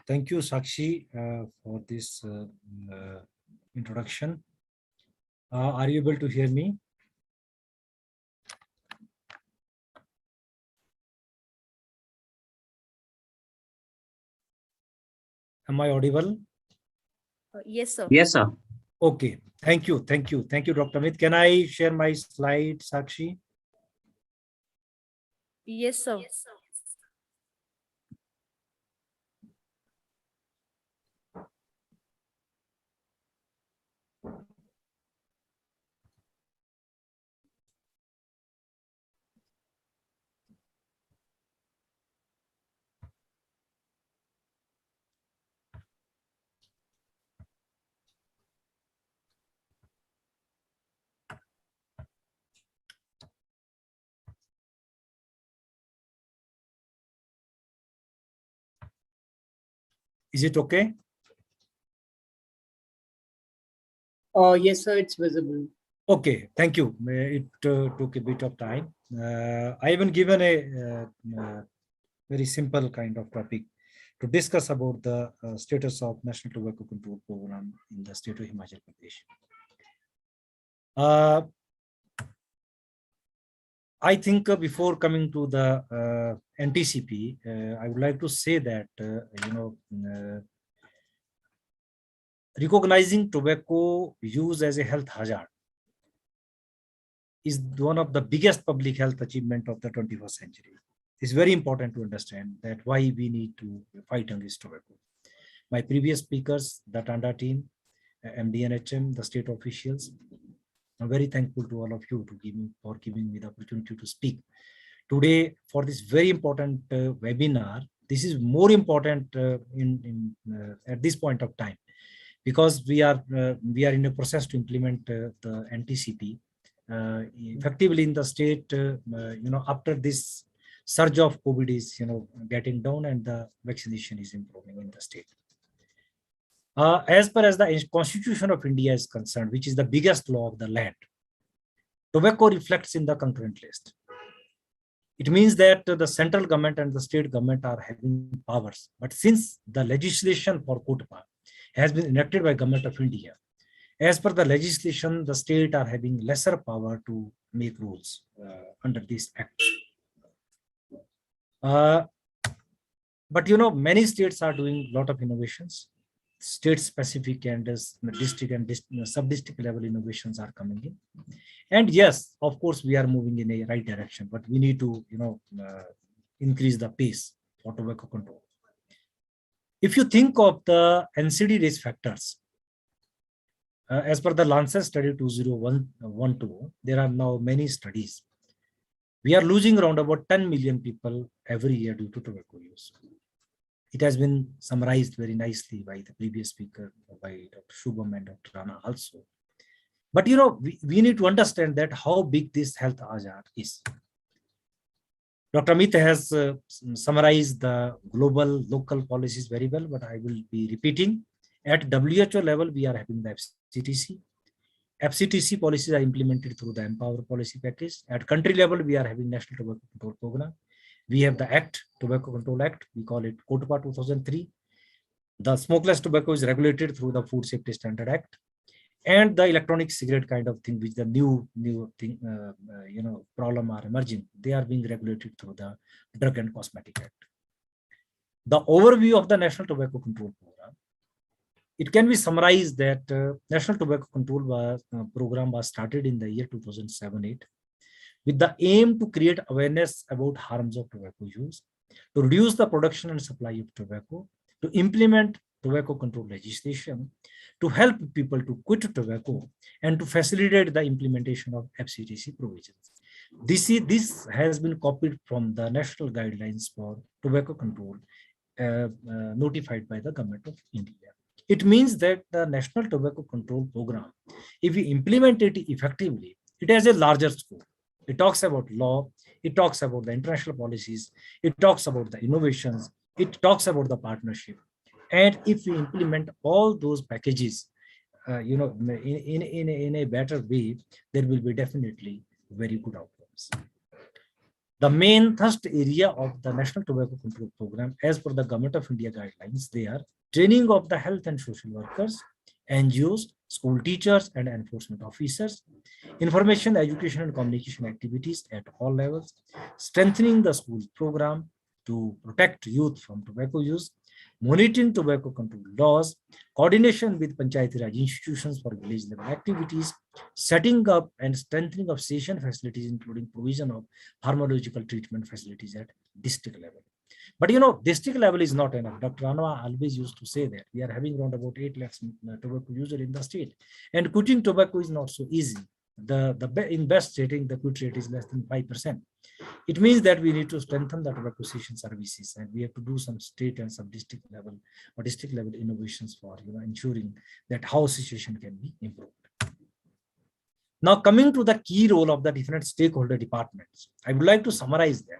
Thank you, Sakshi, for this introduction. Are you able to hear me? Am I audible? Yes, sir. Yes, sir. Okay. Thank you. Thank you. Thank you, Dr. Amit. Can I share my slide, Sakshi? Yes, sir. Is it okay? Yes, sir, it's visible. Okay, thank you. It took a bit of time. I even given a very simple kind of topic to discuss about the status of National Tobacco Control Program in the state of Himachal Pradesh. I think before coming to the NTCP, I would like to say that, recognizing tobacco use as a health hazard is one of the biggest public health achievement of the 21st century. It's very important to understand that why we need to fight against tobacco. My previous speakers, the Tanda team, MDNHM, the state officials, I'm very thankful to all of you for giving me the opportunity to speak today for this very important webinar. This is more important at this point of time because we are in a process to implement the NTCP effectively in the state. After this surge of COVID is getting down and the vaccination is improving in the state. As far as the Constitution of India is concerned, which is the biggest law of the land, tobacco reflects in the concurrent list. It means that the central government and the state government are having powers. But since the legislation for Kotpa has been enacted by Government of India, as per the legislation, the state are having lesser power to make rules under this act. But many states are doing a lot of innovations. State specific and district and sub-district level innovations are coming in. And yes, of course, we are moving in a right direction, but we need to increase the pace for tobacco control. If you think of the NCD risk factors, as per the Lancet study 2012, there are now many studies. We are losing around about 10 million people every year due to tobacco use. It has been summarized very nicely by the previous speaker, by Dr. Shubham and Dr. Rana also. But we need to understand that how big this health hazard is. Dr. Amit has summarized the global, local policies very well, but I will be repeating. At WHO level, we are having the FCTC. FCTC policies are implemented through the Empower policy package. At country level, we are having National Tobacco Control Program. We have the Act, Tobacco Control Act. We call it COTPA 2003. The smokeless tobacco is regulated through the Food Safety Standard Act. And the electronic cigarette kind of thing, which the new thing, problem are emerging, they are being regulated through the Drug and Cosmetic Act. The overview of the National Tobacco Control Program, it can be summarized that National Tobacco Control Program was started in the year 2007-8 with the aim to create awareness about harms of tobacco use, to reduce the production and supply of tobacco, to implement tobacco control legislation, to help people to quit tobacco, and to facilitate the implementation of FCTC provisions. This has been copied from the national guidelines for tobacco control notified by the Government of India. It means that the National Tobacco Control Program, if we implement it effectively, it has a larger scope. It talks about law, it talks about the international policies, it talks about the innovations, it talks about the partnership. And if we implement all those packages, in a better way, there will be definitely very good outcomes. The main thrust area of the National Tobacco Control Program, as per the Government of India guidelines, they are training of the health and social workers, NGOs, school teachers, and enforcement officers, information, education, and communication activities at all levels, strengthening the school program to protect youth from tobacco use, monitoring tobacco control laws, coordination with panchayat raj institutions for village level activities, setting up and strengthening of station facilities, including provision of pharmacological treatment facilities at district level. But district level is not enough. Dr. Anwa always used to say that we are having around about 8 lakhs tobacco users in the state, and quitting tobacco is not so easy. In best rating, the quit rate is less than 5%. It means that we need to strengthen the tobacco cessation services, and we have to do some state and sub-district level or district level innovations for ensuring that how cessation can be improved. Now, coming to the key role of the different stakeholder departments, I would like to summarize them.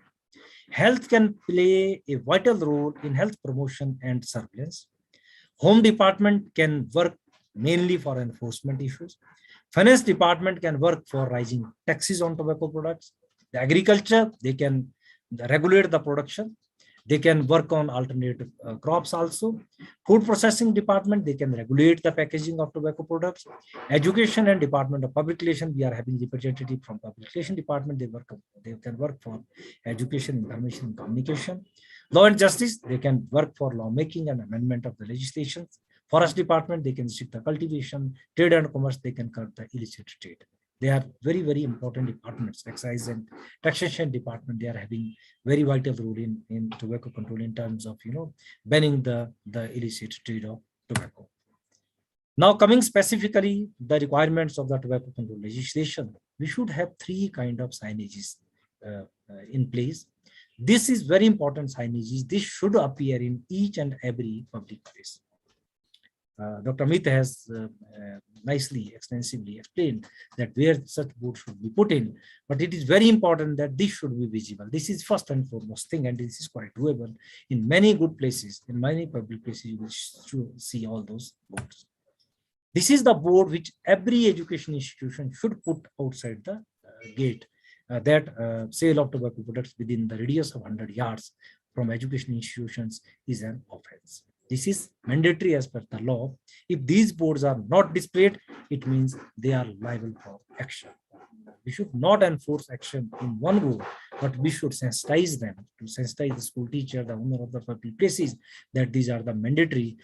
Health can play a vital role in health promotion and surveillance. Home department can work mainly for enforcement issues. Finance department can work for rising taxes on tobacco products. The agriculture, they can regulate the production. They can work on alternative crops also. Food processing department, they can regulate the packaging of tobacco products. Education and Department of Public Relations, we are having representative from Public Relations Department. They can work for education, information, and communication. Law and Justice, they can work for lawmaking and amendment of the legislations. Forest Department, they can restrict the cultivation. Trade and Commerce, they can curb the illicit trade. They are very, very important departments. Excise and Taxation Department, they are having very vital role in tobacco control in terms of banning the illicit trade of tobacco. Now, coming specifically the requirements of the tobacco control legislation, we should have 3 kind of signages in place. This is very important signages. This should appear in each and every public place. Dr. Amit has nicely, extensively explained that where such board should be put in, but it is very important that this should be visible. This is first and foremost thing, and this is quite doable in many good places, in many public places. You will see all those boards. This is the board which every education institution should put outside the gate, that sale of tobacco products within the radius of 100 yards from education institutions is an offense. This is mandatory as per the law. If these boards are not displayed, it means they are liable for action. We should not enforce action in one go, but we should sensitize them, to sensitize the school teacher, the owner of the public places, that these are the mandatory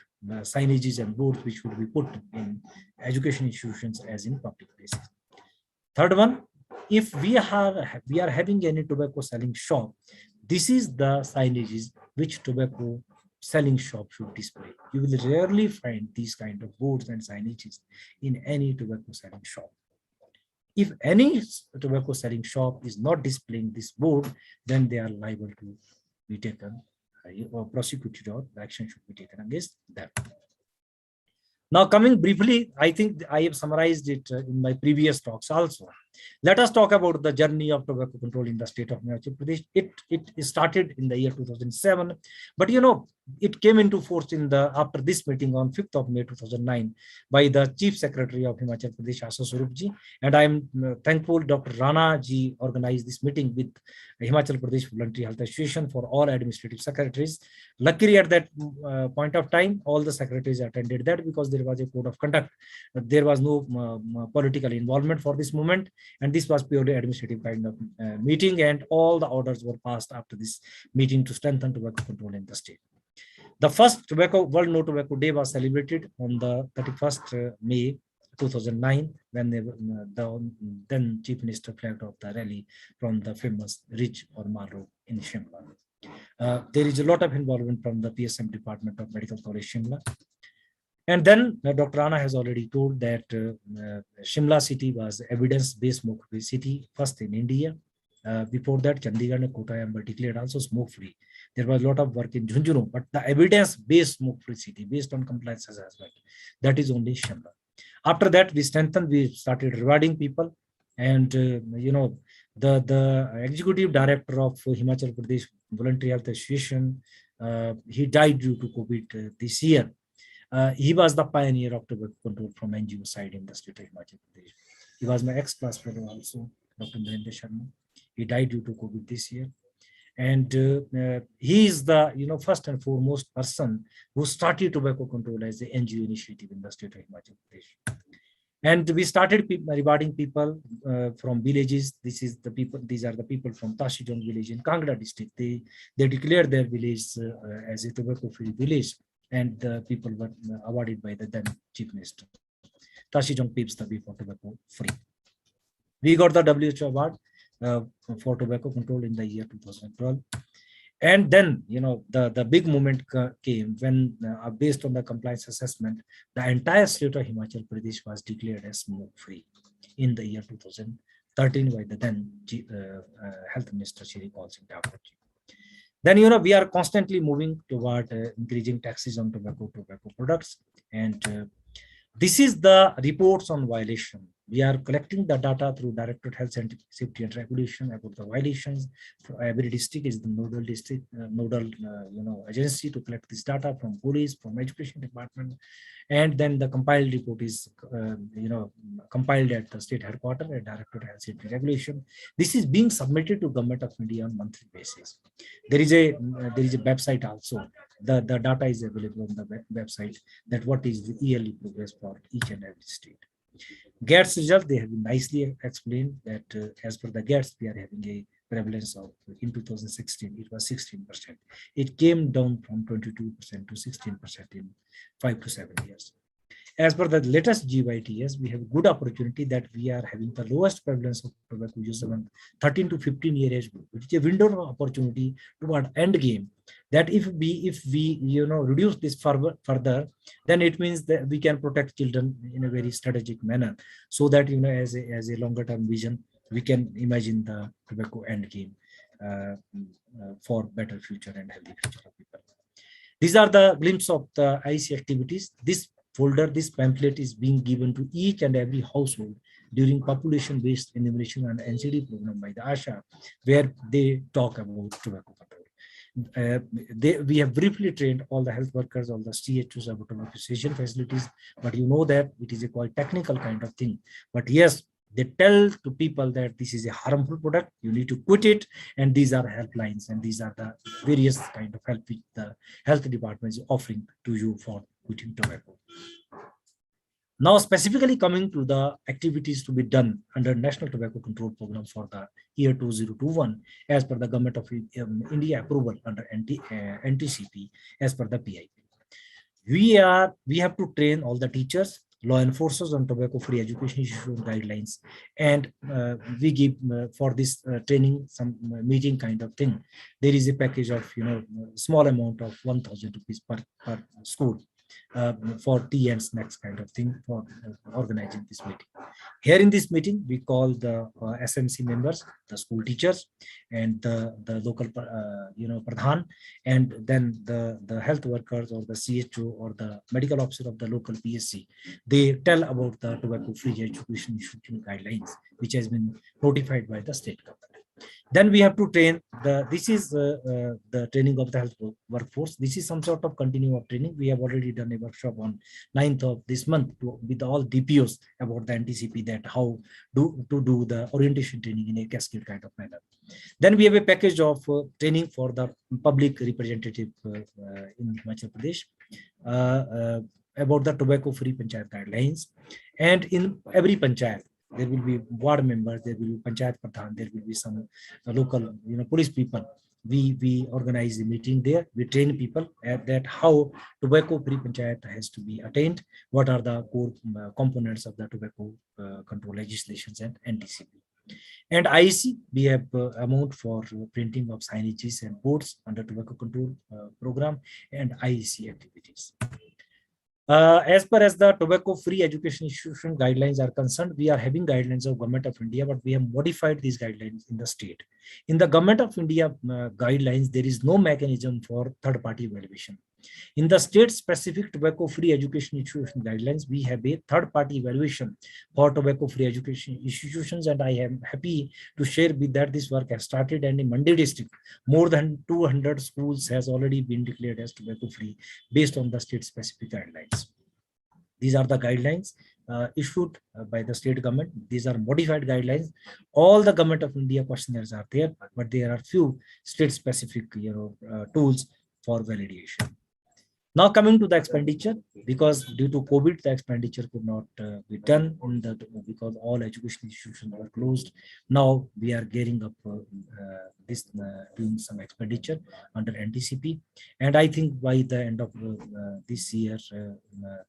signages and boards which would be put in education institutions as in public places. Third one, if we are having any tobacco selling shop, this is the signages which tobacco selling shop should display. You will rarely find these kind of boards and signages in any tobacco selling shop. If any tobacco selling shop is not displaying this board, then they are liable to be taken or prosecuted, or action should be taken against them. Now, coming briefly, I think I have summarized it in my previous talks also. Let us talk about the journey of tobacco control in the state of Himachal Pradesh. It started in the year 2007, but it came into force after this meeting on 5th of May 2009 by the Chief Secretary of Himachal Pradesh, Asha Swarup ji, and I am thankful Dr. Rana ji organized this meeting with Himachal Pradesh Voluntary Health Association for all administrative secretaries. Luckily, at that point of time, all the secretaries attended that because there was a code of conduct. There was no political involvement for this movement, and this was purely administrative kind of meeting, and all the orders were passed after this meeting to strengthen tobacco control in the state. The first World No Tobacco Day was celebrated on the 31st May 2009 when the then Chief Minister flagged off the rally from the famous Ridge or Mall Road in Shimla. There is a lot of involvement from the PSM Department of Medical College Shimla. And then Dr. Rana has already told that Shimla city was evidence-based smoke-free city, first in India. Before that, Chandigarh and Kottayam were declared also smoke-free. There was a lot of work in Jhunjhunu, but the evidence-based smoke-free city, based on compliances as well, that is only Shimla. After that, we started rewarding people, and the executive director of Himachal Pradesh Voluntary Health Association, he died due to COVID this year. He was the pioneer of tobacco control from NGO side in the state of Himachal Pradesh. He was my ex-class fellow also, Dr. Narendra Sharma. He died due to COVID this year. And he is the first and foremost person who started tobacco control as an NGO initiative in the state of Himachal Pradesh. And we started rewarding people from villages. These are the people from Tashijong village in Kangra district. They declared their village as a tobacco-free village, and the people were awarded by the then Chief Minister. Tashijong paves the way for tobacco free. We got the WHO award for tobacco control in the year 2012. And then, the big moment came when, based on the compliance assessment, the entire state of Himachal Pradesh was declared as smoke-free in the year 2013 by the then Health Minister, Shri Kaul Singh Thakur. Then, we are constantly moving toward increasing taxes on tobacco products. And this is the reports on violation. We are collecting the data through Directorate Health Safety and Regulation about the violations. Every district is the nodal district, agency to collect this data from police, from education department, and then the compiled report is, compiled at the state headquarters at Directorate Health Safety and Regulation. This is being submitted to Government of India on monthly basis. There is a website also. The data is available on the website, that what is the yearly progress for each and every state. GATS result, they have been nicely explained that as per the GATS, we are having a prevalence of, in 2016, it was 16%. It came down from 22% to 16% in 5 to 7 years. As per the latest GYTS, we have good opportunity that we are having the lowest prevalence of tobacco use among 13 to 15 year age group, which is a window of opportunity toward end game. That if we reduce this further, then it means that we can protect children in a very strategic manner, so that as a longer term vision, we can imagine the tobacco end game for better future and healthy future of people. These are the glimpse of the IC activities. This folder, this pamphlet is being given to each and every household during population-based enumeration and NCD program by the ASHA, where they talk about tobacco control. We have briefly trained all the health workers, all the CHOs about tobacco cessation facilities, but you know that it is a quite technical kind of thing. But yes, they tell to people that this is a harmful product, you need to quit it, and these are helplines, and these are the various kind of help which the health department is offering to you for quitting tobacco. Now, specifically coming to the activities to be done under National Tobacco Control Program for the year 2021, as per the Government of India approval under NTCP, as per the PIP. We have to train all the teachers, law enforcers on tobacco-free education issue guidelines, and we give for this training some meeting kind of thing. There is a package of small amount of 1,000 rupees per school for tea and snacks kind of thing for organizing this meeting. Here in this meeting, we call the SMC members, the school teachers, and the local pradhan, and then the health workers or the CHO or the medical officer of the local PSC. They tell about the tobacco-free education institution guidelines, which has been notified by the state government. Then we have to train this is the training of the health workforce. This is some sort of continuum of training. We have already done a workshop on 9th of this month with all DPOs about the NTCP, that how to do the orientation training in a cascade kind of manner. Then we have a package of training for the public representative in Himachal Pradesh about the tobacco-free panchayat guidelines. And in every panchayat, there will be ward members, there will be panchayat pradhan, there will be some local police people. We organize a meeting there. We train people at that how tobacco-free panchayat has to be attained. What are the core components of the tobacco control legislations and NTCP. And IEC, we have amount for printing of signages and boards under tobacco control program and IEC activities. As far as the tobacco-free education institution guidelines are concerned, we are having guidelines of Government of India, but we have modified these guidelines in the state. In the Government of India guidelines, there is no mechanism for third-party evaluation. In the state-specific tobacco-free education institution guidelines, we have a third-party evaluation for tobacco-free education institutions, and I am happy to share with that this work has started, and in Mandi district, more than 200 schools has already been declared as tobacco-free based on the state-specific guidelines. These are the guidelines issued by the state government. These are modified guidelines. All the Government of India questionnaires are there, but there are few state-specific tools for validation. Now coming to the expenditure, because due to COVID, the expenditure could not be done because all education institutions were closed. Now we are gearing up doing some expenditure under NTCP, and I think by the end of this year,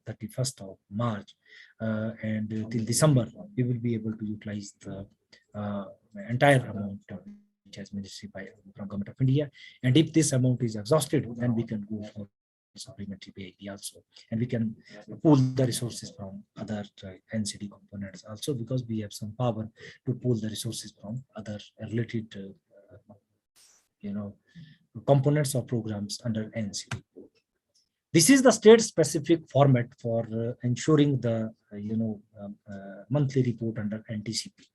31st of March and till December, we will be able to utilize the entire amount which has been received from Government of India. And if this amount is exhausted, then we can go for supplementary PIP also, and we can pool the resources from other NCD components also, because we have some power to pool the resources from other related components of programs under NCD. This is the state-specific format for ensuring the monthly report under NTCP.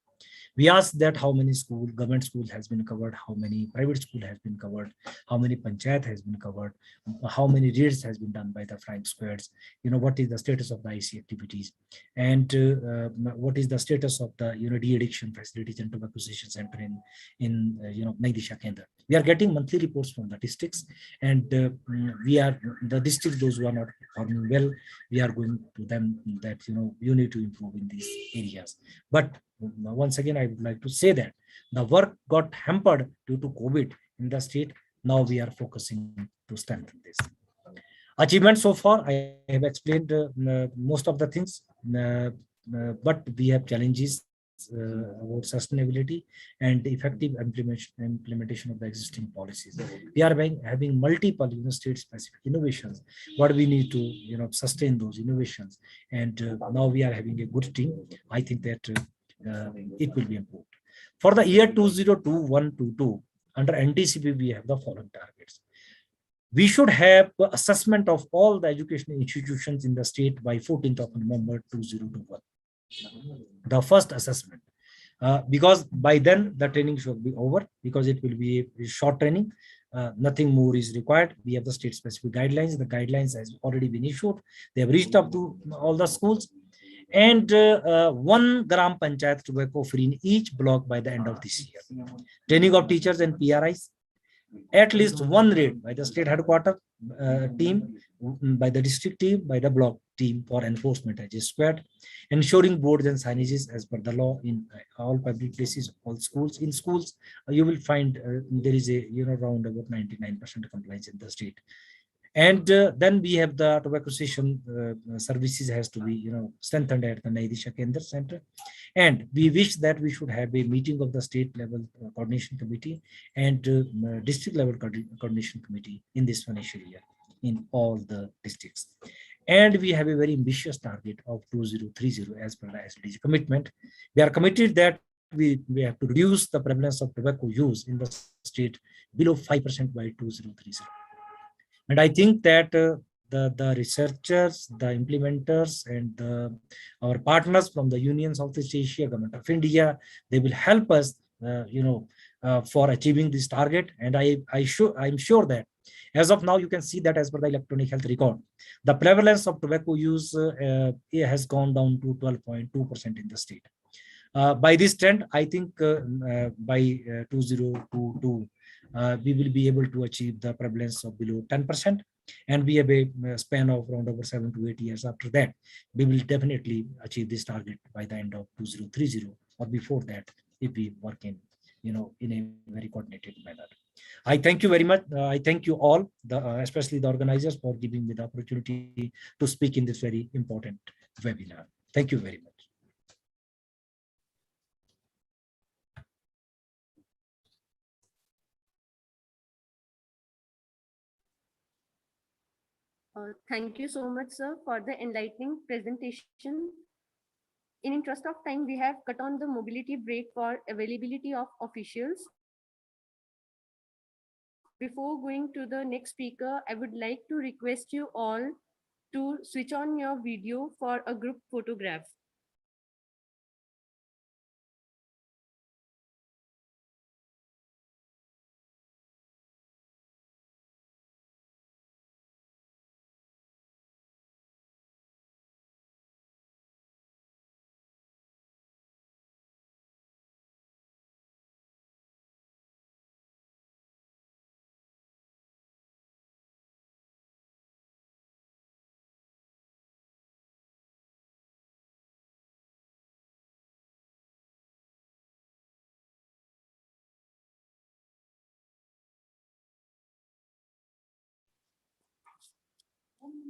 We asked that how many government school has been covered, how many private school has been covered, how many panchayat has been covered, how many raids has been done by the flying squads, what is the status of the IC activities, and what is the status of the de-addiction facilities and tobacco cessation center in Naidisha Kendra. We are getting monthly reports from the districts, and the districts, those who are not performing well, we are going to them that you need to improve in these areas. But once again, I would like to say that the work got hampered due to COVID in the state. Now we are focusing to strengthen this. Achievements so far, I have explained most of the things, but we have challenges about sustainability and effective implementation of the existing policies. We are having multiple state-specific innovations, but we need to sustain those innovations. And now we are having a good team. I think that it will be improved. For the year 2021-22, under NTCP, we have the following targets. We should have assessment of all the educational institutions in the state by 14th of November 2021. The first assessment, because by then the training should be over, because it will be a short training. Nothing more is required. We have the state-specific guidelines. The guidelines has already been issued. They have reached up to all the schools. And 1 gram panchayat tobacco free in each block by the end of this year. Training of teachers and PRIs. At least one raid by the state headquarters team by the district team, by the block team for enforcement as a squad, ensuring boards and signages as per the law in all public places, all schools. In schools, you will find there is a around about 99% compliance in the state. And then we have the tobacco cessation services has to be strengthened at the Naidisha Kendra Center. And we wish that we should have a meeting of the state level coordination committee and district level coordination committee in this financial year in all the districts. And we have a very ambitious target of 2030 as per the SDG commitment. We are committed that we have to reduce the prevalence of tobacco use in the state below 5% by 2030. And I think that the researchers, the implementers, and our partners from the Union Southeast Asia, Government of India, they will help us, for achieving this target. And I'm sure that as of now, you can see that as per the electronic health record, the prevalence of tobacco use has gone down to 12.2% in the state. By this trend, I think by 2022, we will be able to achieve the prevalence of below 10%. And we have a span of around over 7 to 8 years after that. We will definitely achieve this target by the end of 2030 or before that, if we work in a very coordinated manner. I thank you very much. I thank you all, especially the organizers, for giving me the opportunity to speak in this very important webinar. Thank you very much. Thank you so much, sir, for the enlightening presentation. In interest of time, we have cut on the mobility break for availability of officials. Before going to the next speaker, I would like to request you all to switch on your video for a group photograph.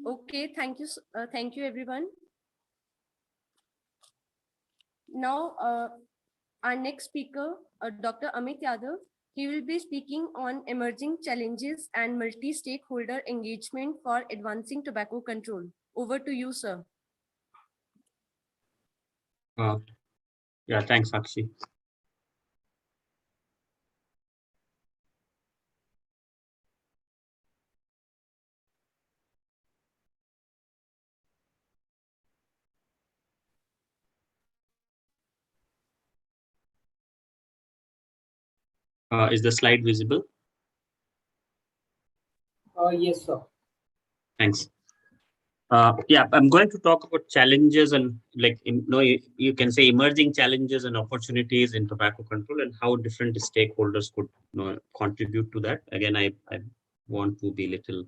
Okay, thank you everyone. Now, our next speaker, Dr. Amit Yadav, he will be speaking on emerging challenges and multi-stakeholder engagement for advancing tobacco control. Over to you, sir. Yeah, thanks, Sakshi. Is the slide visible? Yes, sir. Thanks. Yeah, I'm going to talk about challenges and you can say emerging challenges and opportunities in tobacco control and how different stakeholders could contribute to that. Again, I want to be a little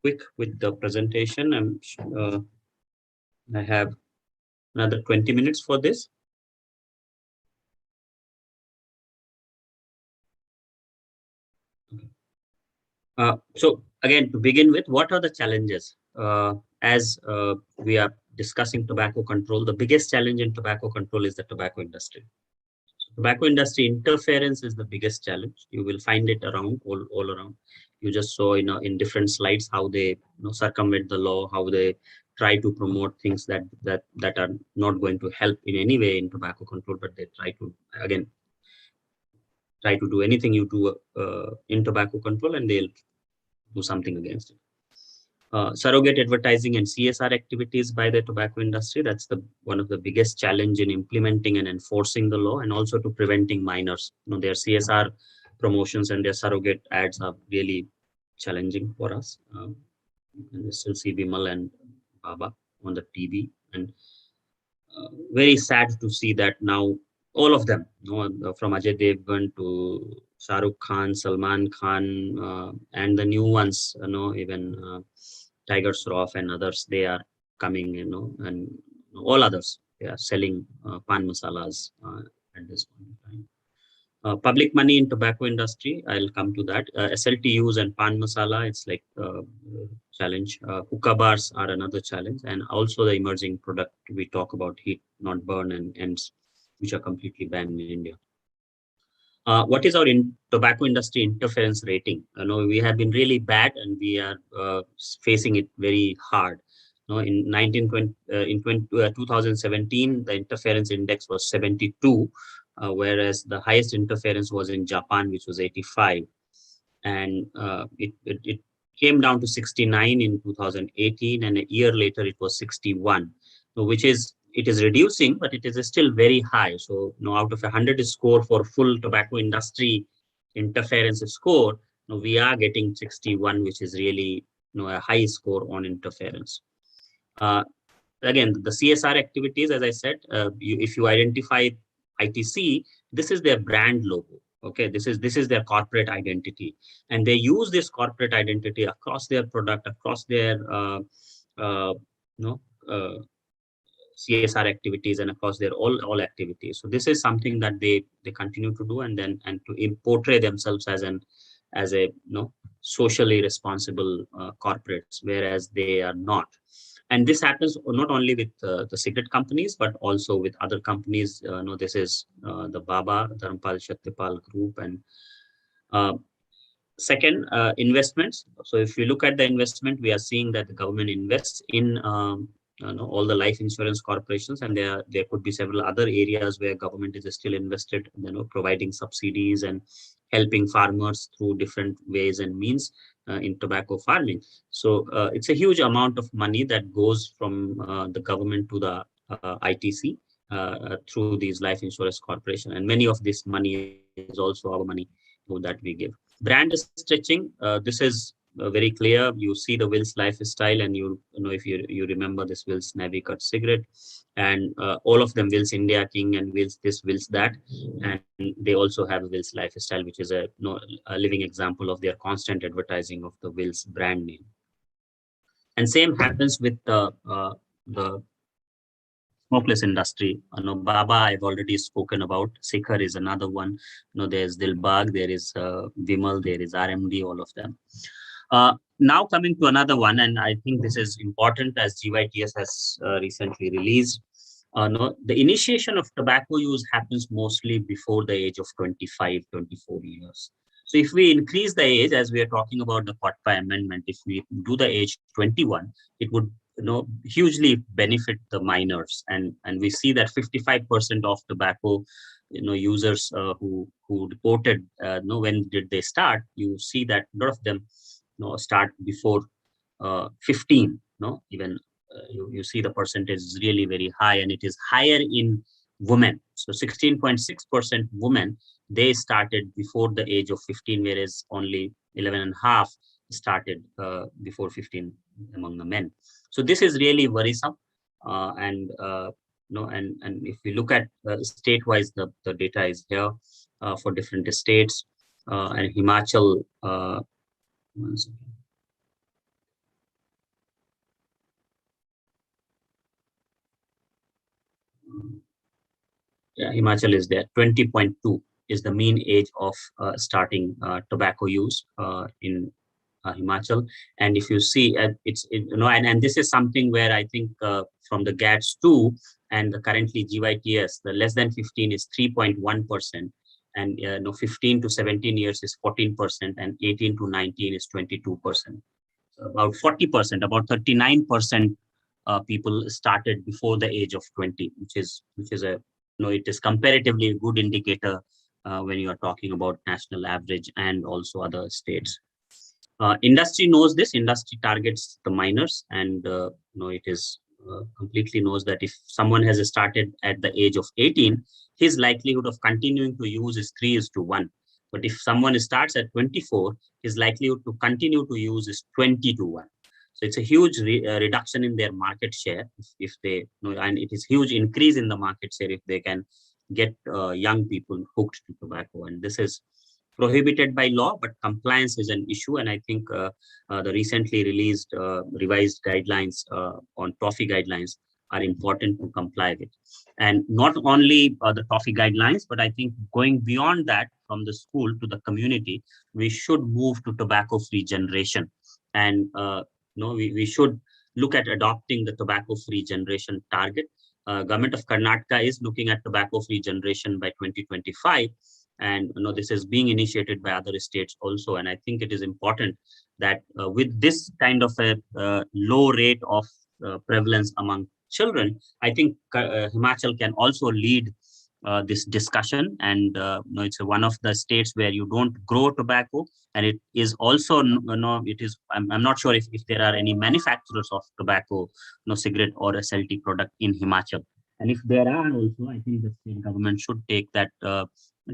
quick with the presentation. I have another 20 minutes for this. So again, to begin with, what are the challenges? As we are discussing tobacco control, the biggest challenge in tobacco control is the tobacco industry. Tobacco industry interference is the biggest challenge. You will find it around, all around. You just saw in different slides how they circumvent the law, how they try to promote things that are not going to help in any way in tobacco control, but they try to, again, try to do anything you do in tobacco control, and they'll do something against it. Surrogate advertising and CSR activities by the tobacco industry, that's one of the biggest challenge in implementing and enforcing the law, and also to preventing minors. Their CSR promotions and their surrogate ads are really challenging for us. And we still see Vimal and Baba on the TV, and very sad to see that now all of them, from Ajay Devgan to Shah Rukh Khan, Salman Khan, and the new ones, even Tiger Shroff and others, they are coming, and all others, they are selling pan masalas at this point in time. Public money in tobacco industry, I'll come to that. SLTUs and pan masala, it's like challenge. Hookah bars are another challenge, and also the emerging product we talk about, heat not burn and ends, which are completely banned in India. What is our tobacco industry interference rating? We have been really bad, and we are facing it very hard. In 2017, the interference index was 72, whereas the highest interference was in Japan, which was 85. And it came down to 69 in 2018, and a year later it was 61, which is, it is reducing, but it is still very high. So out of 100 score for full tobacco industry interference score, we are getting 61, which is really a high score on interference. Again, the CSR activities, as I said, if you identify ITC, this is their brand logo. Okay, this is their corporate identity, and they use this corporate identity across their product, across their CSR activities, and across their all activities. So this is something that they continue to do, and to portray themselves as a socially responsible corporates, whereas they are not. And this happens not only with the cigarette companies, but also with other companies. This is the Baba Dharmpal Shatyapal group. And second, investments. So if you look at the investment, we are seeing that the government invests in all the life insurance corporations, and there could be several other areas where government is still invested, providing subsidies and helping farmers through different ways and means in tobacco farming. So it's a huge amount of money that goes from the government to the ITC through these life insurance corporation, and many of this money is also our money that we give. Brand stretching, this is very clear. You see the Wills lifestyle, and if you remember this Wills Navy Cut cigarette, and all of them, Wills India King and Wills this, Wills that, and they also have a Wills lifestyle, which is a living example of their constant advertising of the Wills brand name. And same happens with the smokeless industry. Baba, I've already spoken about. Sikhar is another one. There's Dilbag, there is Vimal, there is RMD, all of them. Now coming to another one, and I think this is important, as GYTS has recently released. The initiation of tobacco use happens mostly before the age of 25, 24 years. So if we increase the age, as we are talking about the Kotpa amendment, if we do the age 21, it would hugely benefit the minors, and we see that 55% of tobacco users who reported when did they start, you see that a lot of them start before 15. Even you see the percentage is really very high, and it is higher in women. So 16.6% women, they started before the age of 15, whereas only 11.5 started before 15 among the men. So this is really worrisome, and if we look at state-wise, the data is here for different states, and Himachal. One second. Yeah, Himachal is there. 20.2 is the mean age of starting tobacco use in Himachal. And if you see, and this is something where I think from the GATS 2 and the currently GYTS, the less than 15 is 3.1%, and 15 to 17 years is 14%, and 18 to 19 is 22%. So about 40%, about 39% people started before the age of 20, which is a it is comparatively a good indicator when you are talking about national average and also other states. Industry knows this. Industry targets the minors, and it is completely knows that if someone has started at the age of 18, his likelihood of continuing to use is 3:1. But if someone starts at 24, his likelihood to continue to use is 20:1. So it's a huge reduction in their market share if they and it is huge increase in the market share if they can get young people hooked to tobacco. And this is prohibited by law, but compliance is an issue. And I think the recently released revised guidelines on toffee guidelines are important to comply with. And not only the toffee guidelines, but I think going beyond that, from the school to the community, we should move to tobacco-free generation. And we should look at adopting the tobacco-free generation target. Government of Karnataka is looking at tobacco-free generation by 2025. And this is being initiated by other states also. And I think it is important that with this kind of a low rate of prevalence among children, I think Himachal can also lead this discussion. And it's one of the states where you don't grow tobacco, and it is also it is I'm not sure if there are any manufacturers of tobacco, cigarette or SLT product in Himachal. And if there are also, I think the state government should take that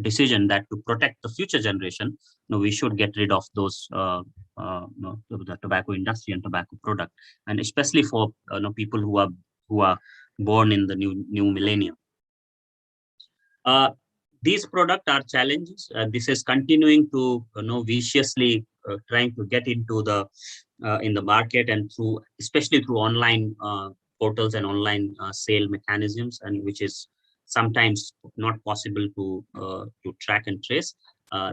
decision that to protect the future generation, we should get rid of those the tobacco industry and tobacco product, and especially for people who are born in the new millennium. These products are challenges. This is continuing to viciously trying to get into the in the market, and especially through online portals and online sale mechanisms, and which is sometimes not possible to track and trace.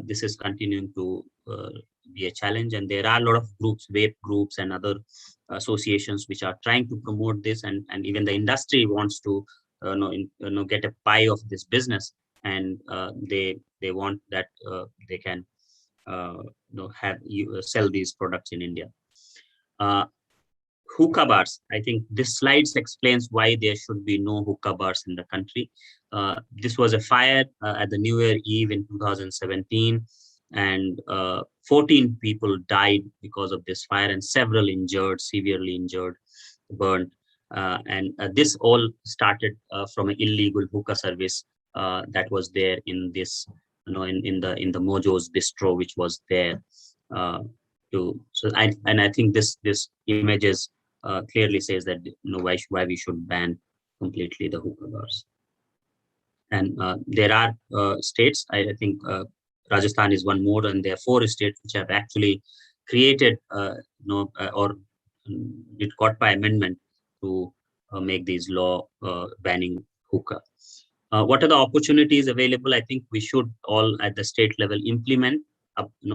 This is continuing to be a challenge, and there are a lot of groups, vape groups and other associations which are trying to promote this, and even the industry wants to get a pie of this business, and they want that they can sell these products in India. Hookah bars. I think this slides explains why there should be no hookah bars in the country. This was a fire at the New Year Eve in 2017, and 14 people died because of this fire, and several injured, severely injured, burnt. And this all started from an illegal hookah service that was there in this, in the Mojo's bistro, which was there. I think this images clearly says that why we should ban completely the hookah bars. And there are states, I think Rajasthan is one more, and there are 4 states which have actually created or it got by amendment to make these law banning hookah. What are the opportunities available? I think we should all at the state level implement,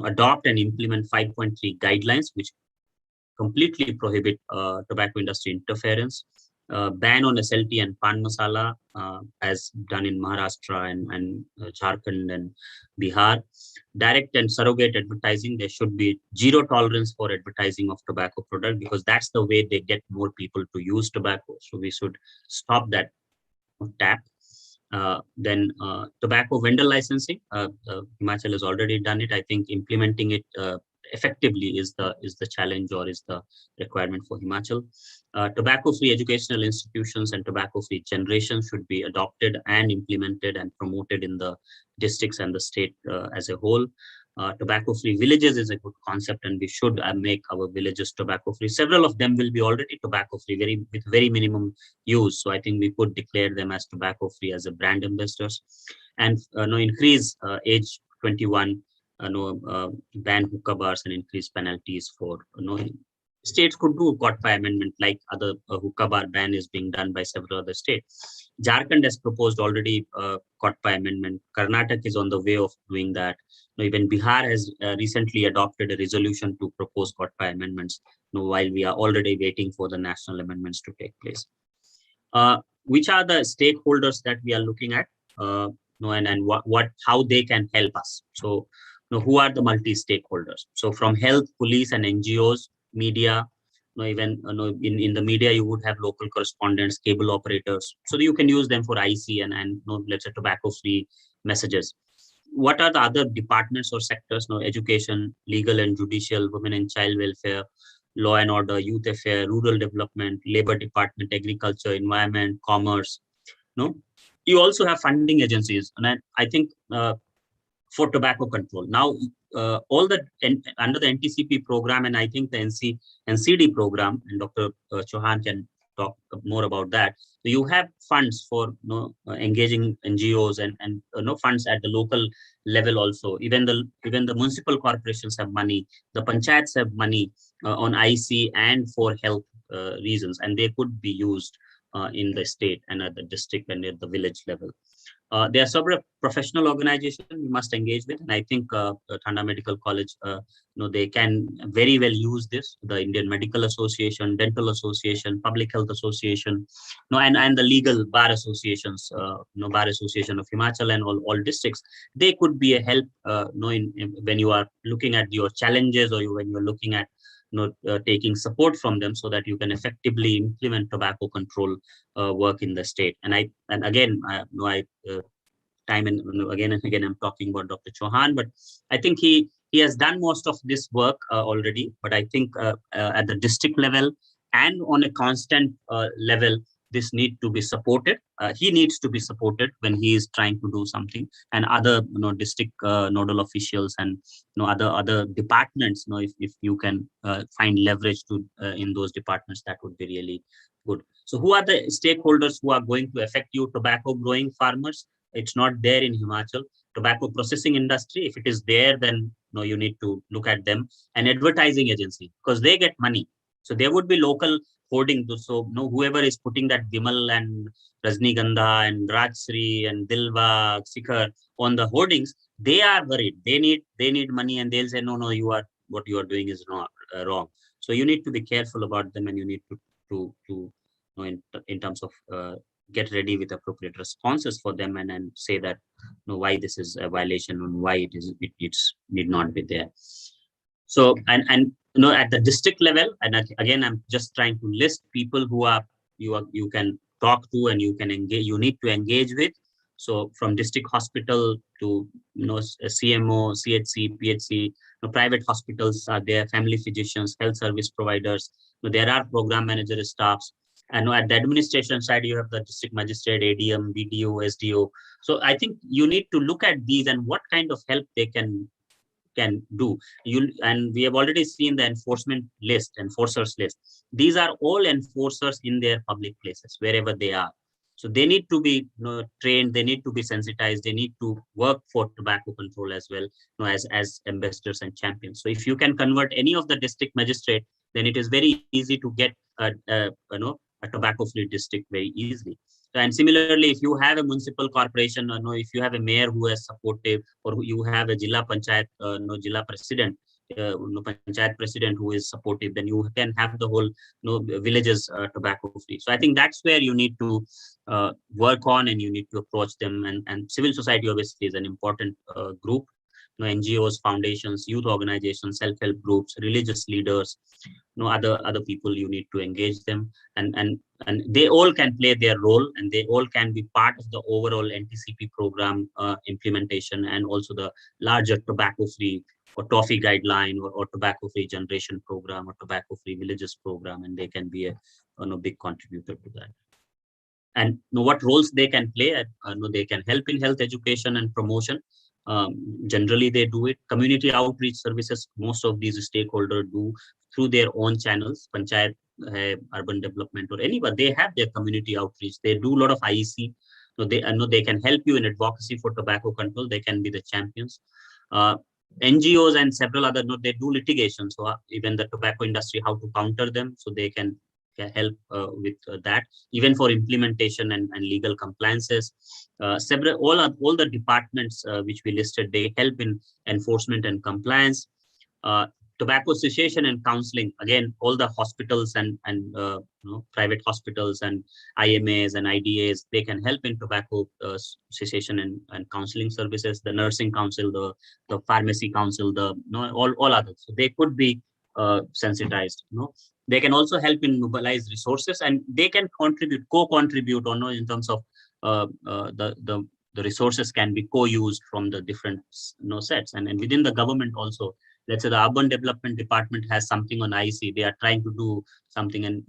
adopt and implement 5.3 guidelines, which completely prohibit tobacco industry interference, ban on SLT and pan masala, as done in Maharashtra and Jharkhand and Bihar. Direct and surrogate advertising, there should be zero tolerance for advertising of tobacco product, because that's the way they get more people to use tobacco. So we should stop that tap. Then tobacco vendor licensing, Himachal has already done it. I think implementing it effectively is the challenge, or is the requirement for Himachal. Tobacco-free educational institutions and tobacco-free generation should be adopted and implemented and promoted in the districts and the state as a whole. Tobacco-free villages is a good concept, and we should make our villages tobacco-free. Several of them will be already tobacco-free, with very minimum use. So I think we could declare them as tobacco-free as a brand ambassadors, and increase age 21. Ban hookah bars and increase penalties for states could do got by amendment, like other hookah bar ban is being done by several other states. Jharkhand has proposed already got by amendment. Karnataka is on the way of doing that. Even Bihar has recently adopted a resolution to propose got by amendments, while we are already waiting for the national amendments to take place. Which are the stakeholders that we are looking at, and how they can help us? So who are the multi-stakeholders? So from health, police and NGOs, media, even in the media, you would have local correspondents, cable operators. So you can use them for IC and let's say tobacco-free messages. What are the other departments or sectors? Education, legal and judicial, women and child welfare, law and order, youth affairs, rural development, labor department, agriculture, environment, commerce. You also have funding agencies, and I think for tobacco control. Now, all the under the NTCP program, and I think the NCD program, and Dr. Chauhan can talk more about that. You have funds for engaging NGOs and funds at the local level also. Even the municipal corporations have money, the panchayats have money on IC and for health reasons, and they could be used in the state and at the district and at the village level. There are several professional organizations we must engage with, and I think Thanda Medical College, they can very well use this. The Indian Medical Association, Dental Association, Public Health Association, and the legal bar associations, Bar Association of Himachal and all districts. They could be a help, when you are looking at your challenges or when you are looking at taking support from them, so that you can effectively implement tobacco control work in the state. And again, time and again I'm talking about Dr. Chauhan, but I think he has done most of this work already. But I think at the district level and on a constant level, this need to be supported. He needs to be supported when he is trying to do something, and other district nodal officials and other departments. If you can find leverage to in those departments, that would be really good. So who are the stakeholders who are going to affect you? Tobacco growing farmers. It's not there in Himachal. Tobacco processing industry, if it is there, then you need to look at them. And advertising agency, because they get money. So there would be local hoarding. So whoever is putting that Vimal and Rajnigandha and Rajshri and Dilva, Sikhar on the hoardings, they are worried. They need money, and they'll say, no, what you are doing is wrong. So you need to be careful about them, and you need to in terms of get ready with appropriate responses for them, and say that why this is a violation and why it need not be there. So and at the district level, and again I'm just trying to list people who are you can talk to and you can engage, you need to engage with. So from district hospital to CMO, CHC, PHC, private hospitals are there, family physicians, health service providers. There are program manager staffs. And at the administration side, you have the district magistrate, ADM, BDO, SDO. So I think you need to look at these and what kind of help they can do. And we have already seen the enforcers list. These are all enforcers in their public places, wherever they are. So they need to be trained, they need to be sensitized, they need to work for tobacco control as well, as ambassadors and champions. So if you can convert any of the district magistrate, then it is very easy to get a tobacco-free district very easily. And similarly, if you have a municipal corporation, if you have a mayor who is supportive, or you have a Jilla Panchayat, Jilla President, Panchayat President who is supportive, then you can have the whole villages tobacco-free. So I think that's where you need to work on, and you need to approach them. And civil society obviously is an important group. NGOs, foundations, youth organizations, self-help groups, religious leaders, other people, you need to engage them, and they all can play their role, and they all can be part of the overall NTCP program implementation, and also the larger tobacco-free or toffee guideline or tobacco-free generation program or tobacco-free villages program, and they can be a big contributor to that. And what roles they can play? They can help in health education and promotion. Generally, they do it. Community outreach services, most of these stakeholders do through their own channels, panchayat, urban development, or anyone. They have their community outreach. They do a lot of IEC. So they can help you in advocacy for tobacco control. They can be the champions. NGOs and several other, they do litigation. So even the tobacco industry, how to counter them, so they can help with that, even for implementation and legal compliances. All the departments which we listed, they help in enforcement and compliance. Tobacco cessation and counseling, again, all the hospitals and private hospitals and IMAs and IDAs, they can help in tobacco cessation and counseling services. The nursing council, the pharmacy council, all others. So they could be sensitized. They can also help in mobilize resources, and they can co-contribute, in terms of the resources can be co-used from the different sets, and within the government also. Let's say the urban development department has something on IC, they are trying to do something, and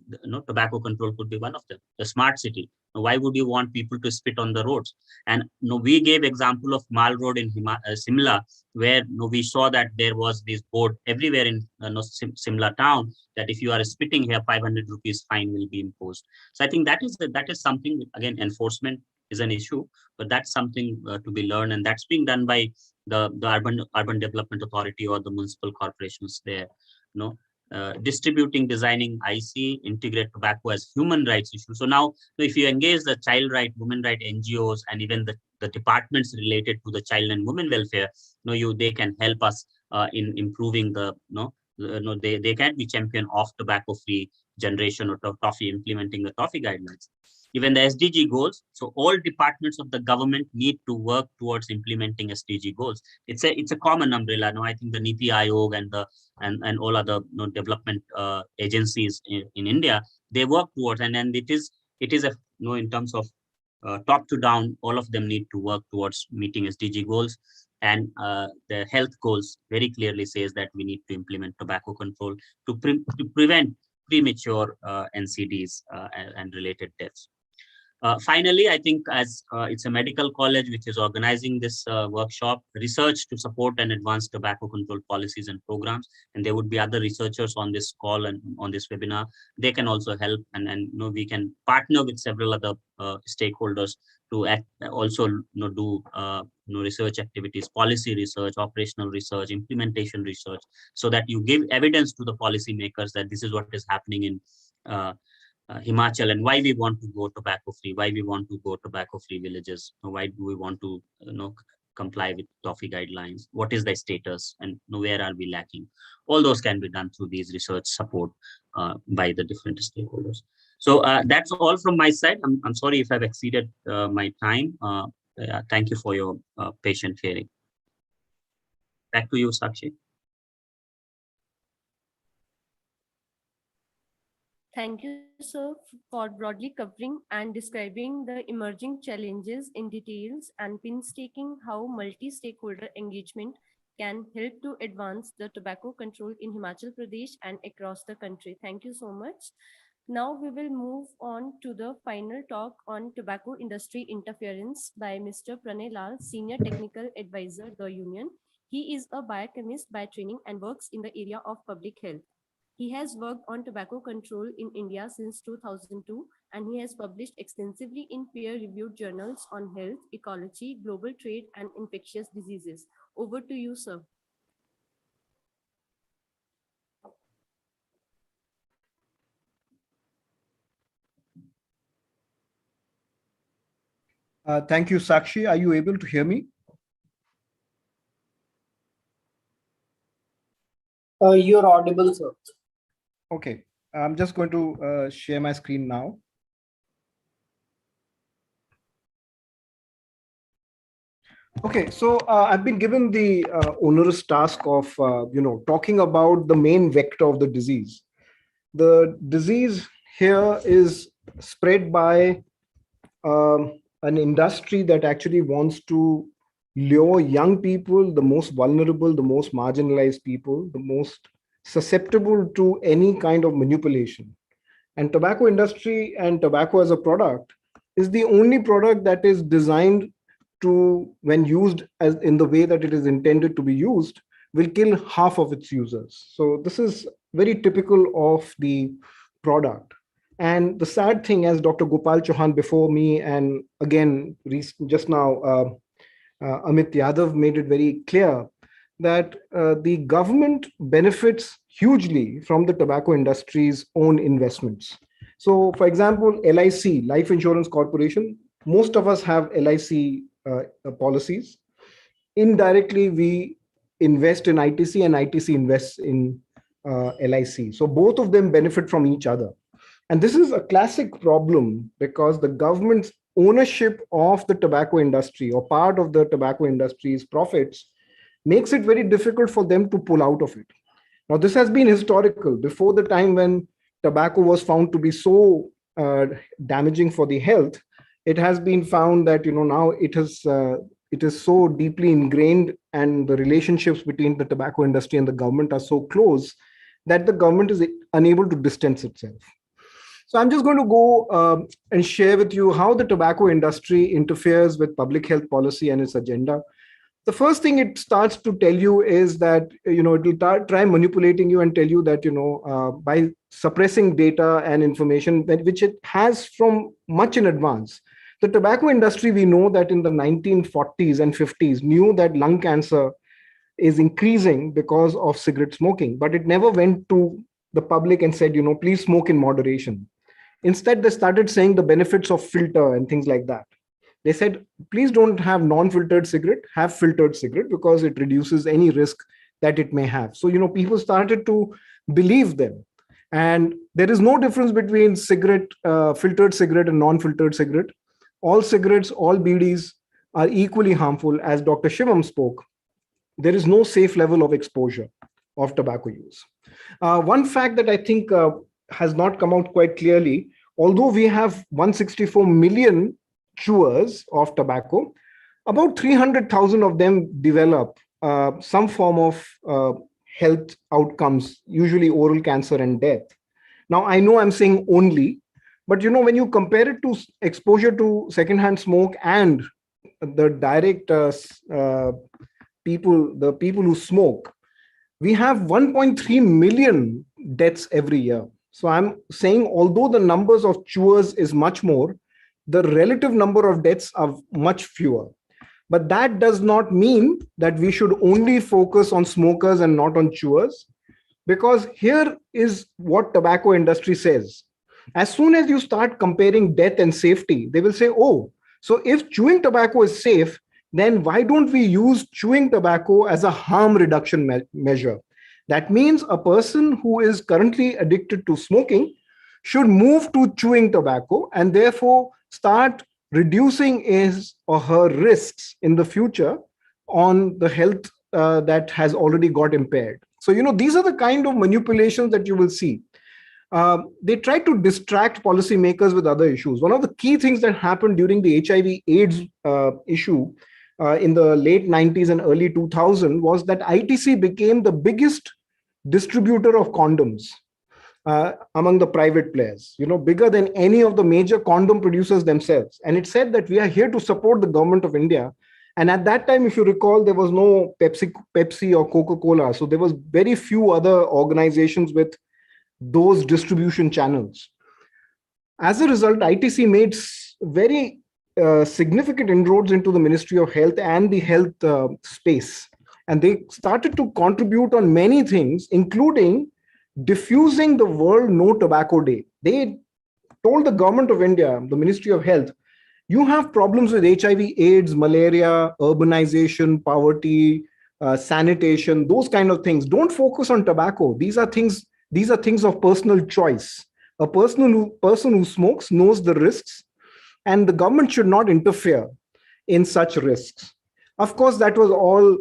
tobacco control could be one of them. The smart city, Why would you want people to spit on the roads? And we gave example of Mal Road in Simla, where we saw that there was this board everywhere in Simla town that if you are spitting here, 500 rupees fine will be imposed. So I think that is something, again, enforcement is an issue, but that's something to be learned, and that's being done by the urban development authority or the municipal corporations there. Distributing, designing IC, integrate tobacco as human rights issue. So now, if you engage the child right, women right NGOs, and even the departments related to the child and women welfare, they can help us in improving they can be champion of tobacco-free generation or toffee, implementing the toffee guidelines. Even the SDG goals. So all departments of the government need to work towards implementing SDG goals. It's a common umbrella. I think the Niti Aayog and all other development agencies in India, they work towards, and it is in terms of top to down, all of them need to work towards meeting SDG goals. And the health goals very clearly says that we need to implement tobacco control to prevent premature NCDs and related deaths. Finally, I think as it's a medical college which is organizing this workshop, research to support and advance tobacco control policies and programs, and there would be other researchers on this call and on this webinar. They can also help, and we can partner with several other stakeholders to also do research activities, policy research, operational research, implementation research, so that you give evidence to the policymakers that this is what is happening in Himachal, and why we want to go tobacco free, why we want to go tobacco free villages, why do we want to comply with toffee guidelines, what is the status, and where are we lacking. All those can be done through these research support by the different stakeholders. So that's all from my side. I'm sorry if I've exceeded my time. Thank you for your patient hearing. Back to you, Sakshi. Thank you, sir, for broadly covering and describing the emerging challenges in details and painstaking how multi-stakeholder engagement can help to advance the tobacco control in Himachal Pradesh and across the country. Thank you so much. Now we will move on to the final talk on tobacco industry interference by Mr. Pranay Lal, Senior Technical Advisor, the Union. He is a biochemist by training and works in the area of public health. He has worked on tobacco control in India since 2002, and he has published extensively in peer-reviewed journals on health, ecology, global trade, and infectious diseases. Over to you, sir. Thank you, Sakshi. Are you able to hear me? You're audible, sir. Okay, I'm just going to share my screen now. Okay, so I've been given the onerous task of, talking about the main vector of the disease. The disease here is spread by an industry that actually wants to lure young people, the most vulnerable, the most marginalized people, the most susceptible to any kind of manipulation. And tobacco industry and tobacco as a product is the only product that is designed to, when used as in the way that it is intended to be used, will kill half of its users. So this is very typical of the product. And the sad thing, as Dr. Gopal Chauhan before me, and again, just now, Amit Yadav made it very clear that the government benefits hugely from the tobacco industry's own investments. So, for example, LIC, Life Insurance Corporation, most of us have LIC policies. Indirectly, we invest in ITC and ITC invests in LIC. So both of them benefit from each other. And this is a classic problem because the government's ownership of the tobacco industry or part of the tobacco industry's profits makes it very difficult for them to pull out of it. Now, this has been historical. Before the time when tobacco was found to be so damaging for the health, it has been found that now it is so deeply ingrained, and the relationships between the tobacco industry and the government are so close that the government is unable to distance itself. So I'm just going to go and share with you how the tobacco industry interferes with public health policy and its agenda. The first thing it starts to tell you is that, it will try manipulating you and tell you that, by suppressing data and information, which it has from much in advance. The tobacco industry, we know that in the 1940s and 50s, knew that lung cancer is increasing because of cigarette smoking, but it never went to the public and said, please smoke in moderation. Instead, they started saying the benefits of filter and things like that. They said, please don't have non-filtered cigarette, have filtered cigarette, because it reduces any risk that it may have. So, people started to believe them. And there is no difference between cigarette, filtered cigarette and non-filtered cigarette. All cigarettes, all BDs are equally harmful. As Dr. Shivam spoke, there is no safe level of exposure of tobacco use. One fact that I think has not come out quite clearly, although we have 164 million chewers of tobacco, about 300,000 of them develop some form of health outcomes, usually oral cancer and death. Now, I know I'm saying only, but when you compare it to exposure to secondhand smoke and the direct the people who smoke, we have 1.3 million deaths every year. So I'm saying, although the numbers of chewers is much more, the relative number of deaths are much fewer. But that does not mean that we should only focus on smokers and not on chewers, because here is what tobacco industry says. As soon as you start comparing death and safety, they will say, oh, so if chewing tobacco is safe, then why don't we use chewing tobacco as a harm reduction measure? That means a person who is currently addicted to smoking should move to chewing tobacco and therefore start reducing his or her risks in the future on the health that has already got impaired. So, these are the kind of manipulations that you will see. They try to distract policymakers with other issues. One of the key things that happened during the HIV/AIDS issue in the late 90s and early 2000 was that ITC became the biggest distributor of condoms among the private players, bigger than any of the major condom producers themselves. And it said that we are here to support the government of India. And at that time, if you recall, there was no Pepsi or Coca-Cola. So there was very few other organizations with those distribution channels. As a result, ITC made very significant inroads into the Ministry of Health and the health space. And they started to contribute on many things, including diffusing the World No Tobacco Day. They told the government of India, the Ministry of Health, you have problems with HIV/AIDS, malaria, urbanization, poverty, sanitation, those kind of things. Don't focus on tobacco. These are things of personal choice. A person who smokes knows the risks, and the government should not interfere in such risks. Of course, that was all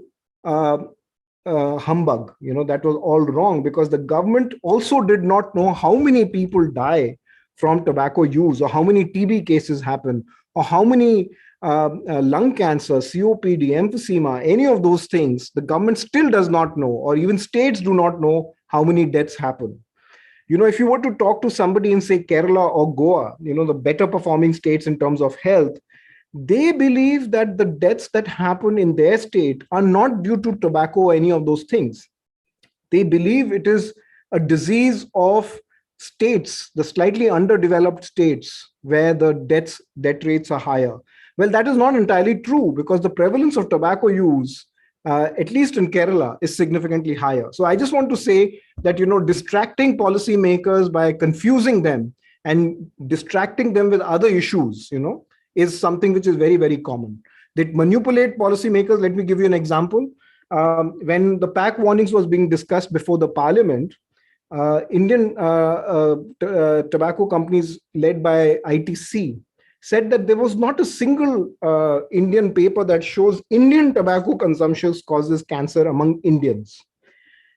humbug. That was all wrong, because the government also did not know how many people die from tobacco use, or how many TB cases happen, or how many lung cancer, COPD, emphysema, any of those things. The government still does not know, or even states do not know how many deaths happen. If you were to talk to somebody in, say, Kerala or Goa, the better performing states in terms of health, they believe that the deaths that happen in their state are not due to tobacco or any of those things. They believe it is a disease of states, the slightly underdeveloped states, where the death rates are higher. Well, that is not entirely true, because the prevalence of tobacco use, at least in Kerala, is significantly higher. So I just want to say that, distracting policymakers by confusing them and distracting them with other issues, is something which is very, very common. They manipulate policymakers. Let me give you an example. When the pack warnings was being discussed before the parliament, Indian tobacco companies led by ITC said that there was not a single Indian paper that shows Indian tobacco consumption causes cancer among Indians.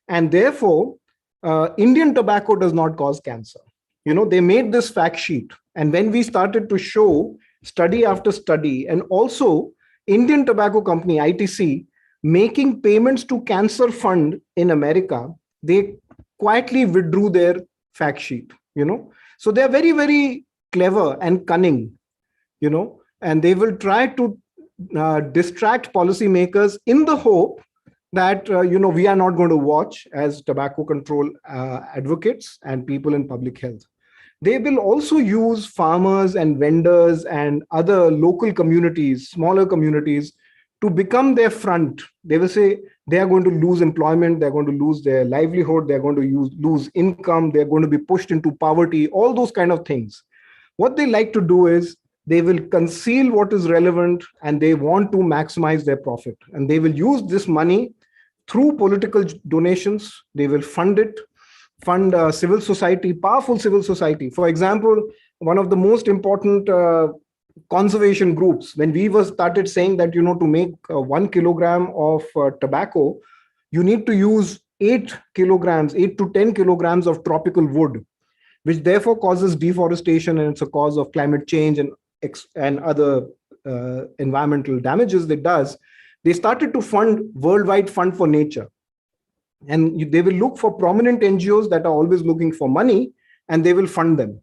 And therefore, Indian tobacco does not cause cancer. They made this fact sheet. And when we started to show study after study, and also Indian Tobacco Company, ITC, making payments to cancer fund in America, they quietly withdrew their fact sheet. So they're very, very clever and cunning, and they will try to distract policymakers in the hope that, we are not going to watch as tobacco control advocates and people in public health. They will also use farmers and vendors and other local communities, smaller communities, to become their front. They will say they are going to lose employment, they're going to lose their livelihood, they're going to lose income, they're going to be pushed into poverty, all those kind of things. What they like to do is they will conceal what is relevant and they want to maximize their profit. And they will use this money through political donations. They will fund civil society, powerful civil society. For example, one of the most important conservation groups, when we were started saying that, to make 1 kilogram of tobacco, you need to use 8 to 10 kilograms of tropical wood, which therefore causes deforestation, and it's a cause of climate change and other environmental damages it does. They started to fund worldwide fund for nature. And they will look for prominent NGOs that are always looking for money, and they will fund them,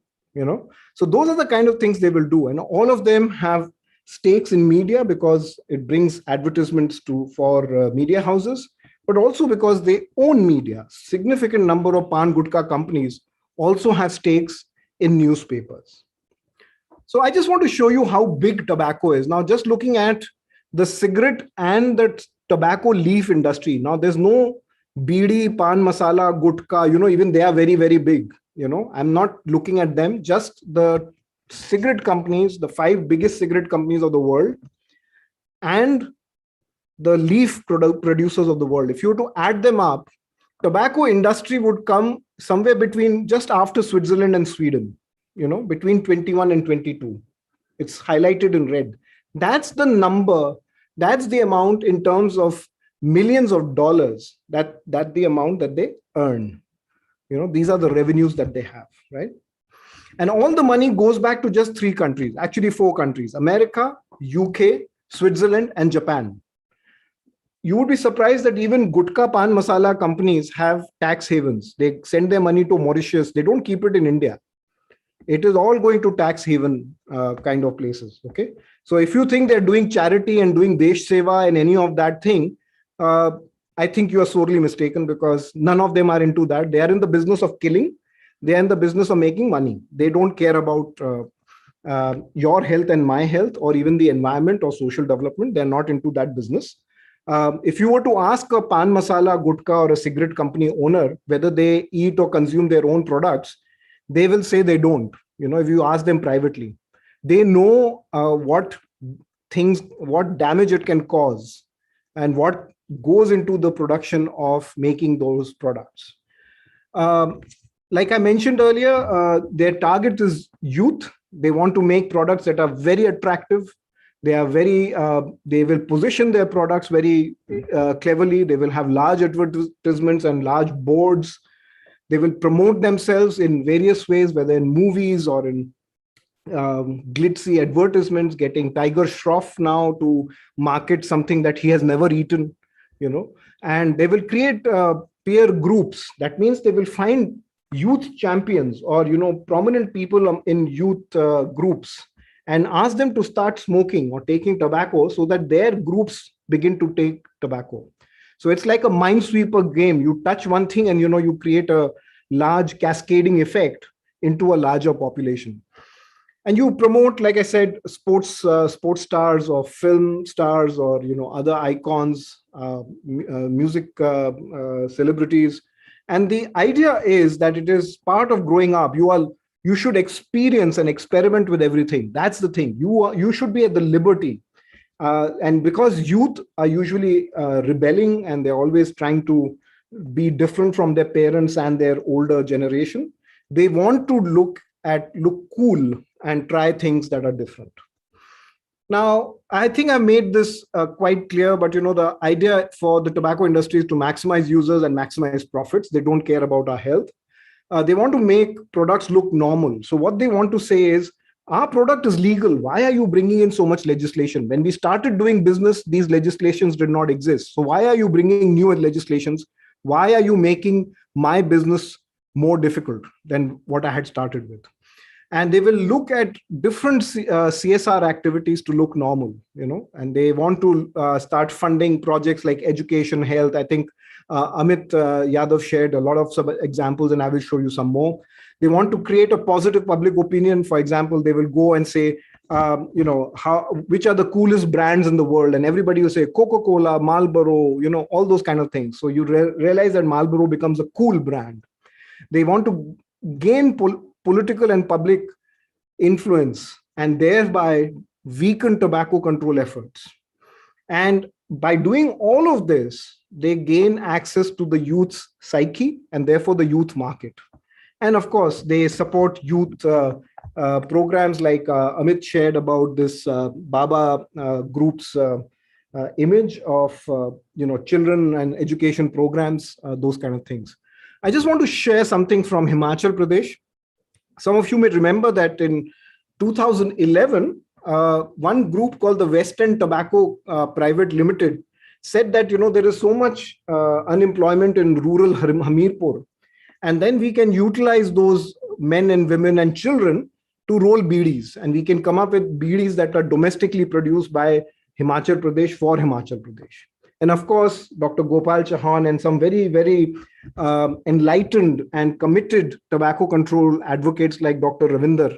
So those are the kind of things they will do. And all of them have stakes in media because it brings advertisements for media houses, but also because they own media. Significant number of pan gutka companies also have stakes in newspapers. So I just want to show you how big tobacco is. Now, just looking at the cigarette and the tobacco leaf industry. Now, there's no bidi, pan masala, gutka, even they are very, very big. I'm not looking at them, just the cigarette companies, the 5 biggest cigarette companies of the world, and the leaf producers of the world. If you were to add them up, tobacco industry would come somewhere between just after Switzerland and Sweden, between 21 and 22. It's highlighted in red. That's the number, that's the amount in terms of millions of dollars, that the amount that they earn. These are the revenues that they have, right? And all the money goes back to just 3 countries, actually 4 countries: America, UK, Switzerland, and Japan. You would be surprised that even gutka pan masala companies have tax havens. They send their money to Mauritius. They don't keep it in India. It is all going to tax haven kind of places. Okay. So if you think they're doing charity and doing desh seva and any of that thing, I think you are sorely mistaken, because none of them are into that. They are in the business of killing. They are in the business of making money. They don't care about your health and my health, or even the environment or social development. They're not into that business. If you were to ask a pan masala, gutka, or a cigarette company owner whether they eat or consume their own products, they will say they don't. If you ask them privately, they know what damage it can cause and what goes into the production of making those products. Like I mentioned earlier, their target is youth. They want to make products that are very attractive. They will position their products very cleverly. They will have large advertisements and large boards. They will promote themselves in various ways, whether in movies or in glitzy advertisements, getting Tiger Shroff now to market something that he has never eaten, and they will create peer groups. That means they will find youth champions or, prominent people in youth groups and ask them to start smoking or taking tobacco so that their groups begin to take tobacco. So it's like a minesweeper game. You touch one thing and, you create a large cascading effect into a larger population. And you promote, like I said, sports stars or film stars or, other icons, music celebrities. And the idea is that it is part of growing up. You should experience and experiment with everything. That's the thing. You should be at the liberty. And because youth are usually rebelling and they're always trying to be different from their parents and their older generation, they want to look cool and try things that are different. Now, I think I made this quite clear, but the idea for the tobacco industry is to maximize users and maximize profits. They don't care about our health. They want to make products look normal. So what they want to say is, our product is legal. Why are you bringing in so much legislation? When we started doing business, these legislations did not exist. So why are you bringing new legislations? Why are you making my business more difficult than what I had started with? and they will look at different CSR activities to look normal, and they want to start funding projects like education, health. I think Amit Yadav shared a lot of some examples, and I will show you some more. They want to create a positive public opinion. For example, they will go and say, which are the coolest brands in the world, and everybody will say Coca-Cola, Marlboro, all those kind of things. So you realize that Marlboro becomes a cool brand. They want to gain political and public influence and thereby weaken tobacco control efforts. And by doing all of this, they gain access to the youth's psyche and therefore the youth market. And of course, they support youth programs like Amit shared about this Baba group's image of children and education programs, those kind of things. I just want to share something from Himachal Pradesh. Some of you may remember that in 2011, one group called the Western Tobacco Private Limited said that there is so much unemployment in rural Hamirpur, and then we can utilize those men and women and children to roll bidis, and we can come up with bidis that are domestically produced by Himachal Pradesh for Himachal Pradesh. And of course, Dr. Gopal Chauhan and some very, very enlightened and committed tobacco control advocates like Dr. Ravinder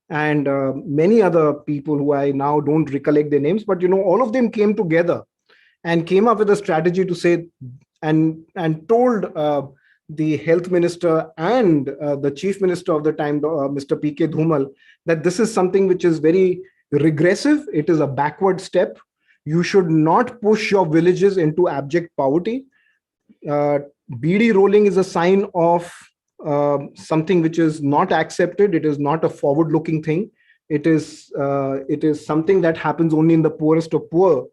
and many other people who I now don't recollect their names, but all of them came together and came up with a strategy to say and told the health minister and the chief minister of the time, Mr. P.K. Dhumal, that this is something which is very regressive. It is a backward step. You should not push your villages into abject poverty. Bidi rolling is a sign of something which is not accepted. It is not a forward-looking thing. It is something that happens only in the poorest of poor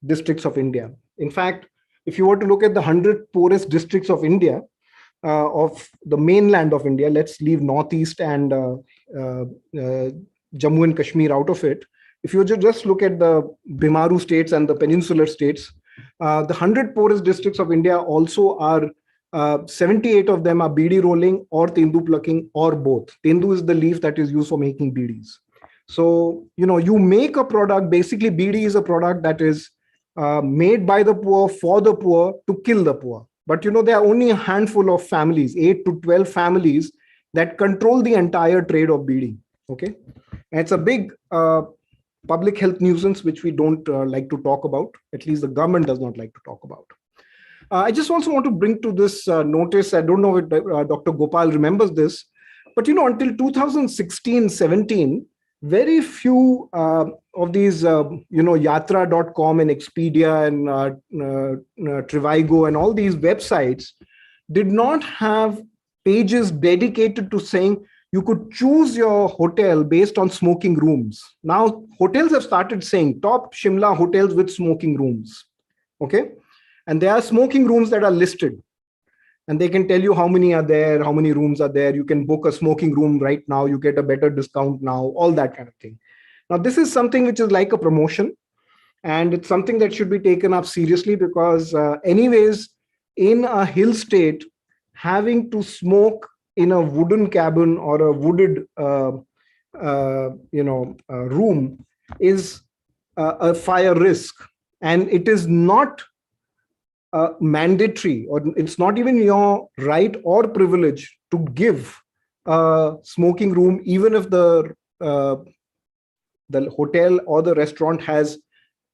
districts of India. In fact, if you were to look at the 100 poorest districts of India, of the mainland of India, let's leave Northeast and Jammu and Kashmir out of it. If you just look at the Bimaru states and the peninsular states, the 100 poorest districts of India also are 78 of them are bidi rolling or tendu plucking or both. Tendu is the leaf that is used for making bidis. So, you make a product, basically bidi is a product that is made by the poor for the poor to kill the poor. But, there are only a handful of families, 8 to 12 families that control the entire trade of bidi. Okay. And it's a big public health nuisance, which we don't like to talk about. At least the government does not like to talk about. I just also want to bring to this notice, I don't know if Dr. Gopal remembers this, but until 2016-17, very few of these, yatra.com and Expedia and Trivago and all these websites did not have pages dedicated to saying you could choose your hotel based on smoking rooms. Now, hotels have started saying top Shimla hotels with smoking rooms. Okay. And there are smoking rooms that are listed. And they can tell you how many are there, how many rooms are there. You can book a smoking room right now. You get a better discount now, all that kind of thing. Now, this is something which is like a promotion. And it's something that should be taken up seriously because anyways, in a hill state, having to smoke in a wooden cabin or a wooded, room is a fire risk. And it is not mandatory, or it's not even your right or privilege to give a smoking room, even if the hotel or the restaurant has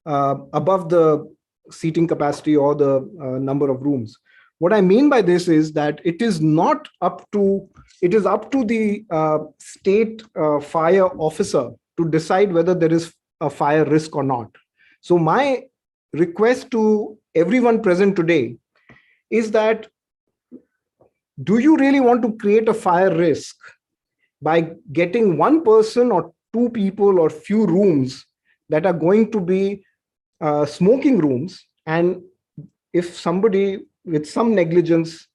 above the seating capacity or the number of rooms. What I mean by this is that it is up to the state fire officer to decide whether there is a fire risk or not. So my request to everyone present today is that, do you really want to create a fire risk by getting one person or two people or few rooms that are going to be smoking rooms? And if somebody with some negligence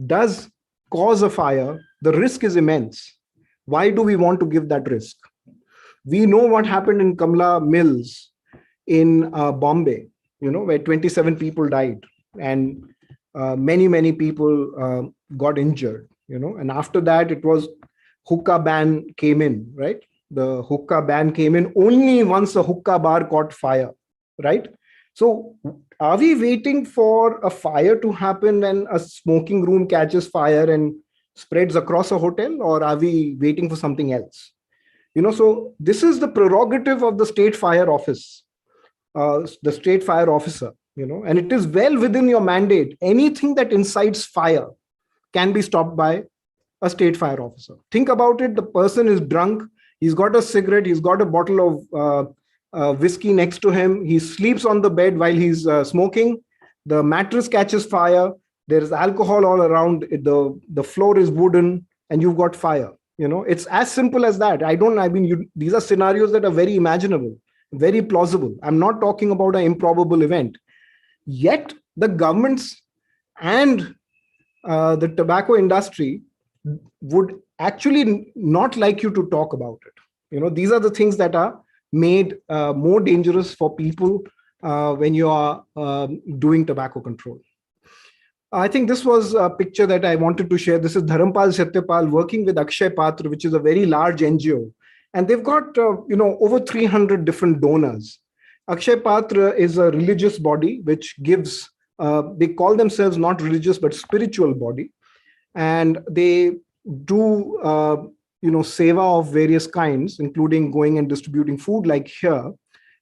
does cause a fire, the risk is immense. Why do we want to give that risk? We know what happened in Kamla Mills in Bombay, where 27 people died and many people got injured, and after that it was hookah ban came in, right? The hookah ban came in only once a hookah bar caught fire, right? So are we waiting for a fire to happen when a smoking room catches fire and spreads across a hotel, or are we waiting for something else? So this is the prerogative of the state fire office, the state fire officer, and it is well within your mandate. Anything that incites fire can be stopped by a state fire officer. Think about it. The person is drunk. He's got a cigarette. He's got a bottle of whiskey next to him. He sleeps on the bed while he's smoking. The mattress catches fire. There is alcohol all around. The floor is wooden, and you've got fire. It's as simple as that. These are scenarios that are very imaginable, very plausible. I'm not talking about an improbable event. Yet the governments and the tobacco industry would actually not like you to talk about it. These are the things that are made more dangerous for people when you are doing tobacco control. I think this was a picture that I wanted to share. This is Dharampal Satyapal working with Akshay Patra, which is a very large NGO. And they've got, over 300 different donors. Akshay Patra is a religious body which gives, they call themselves not religious, but spiritual body. And they do, seva of various kinds, including going and distributing food, like here,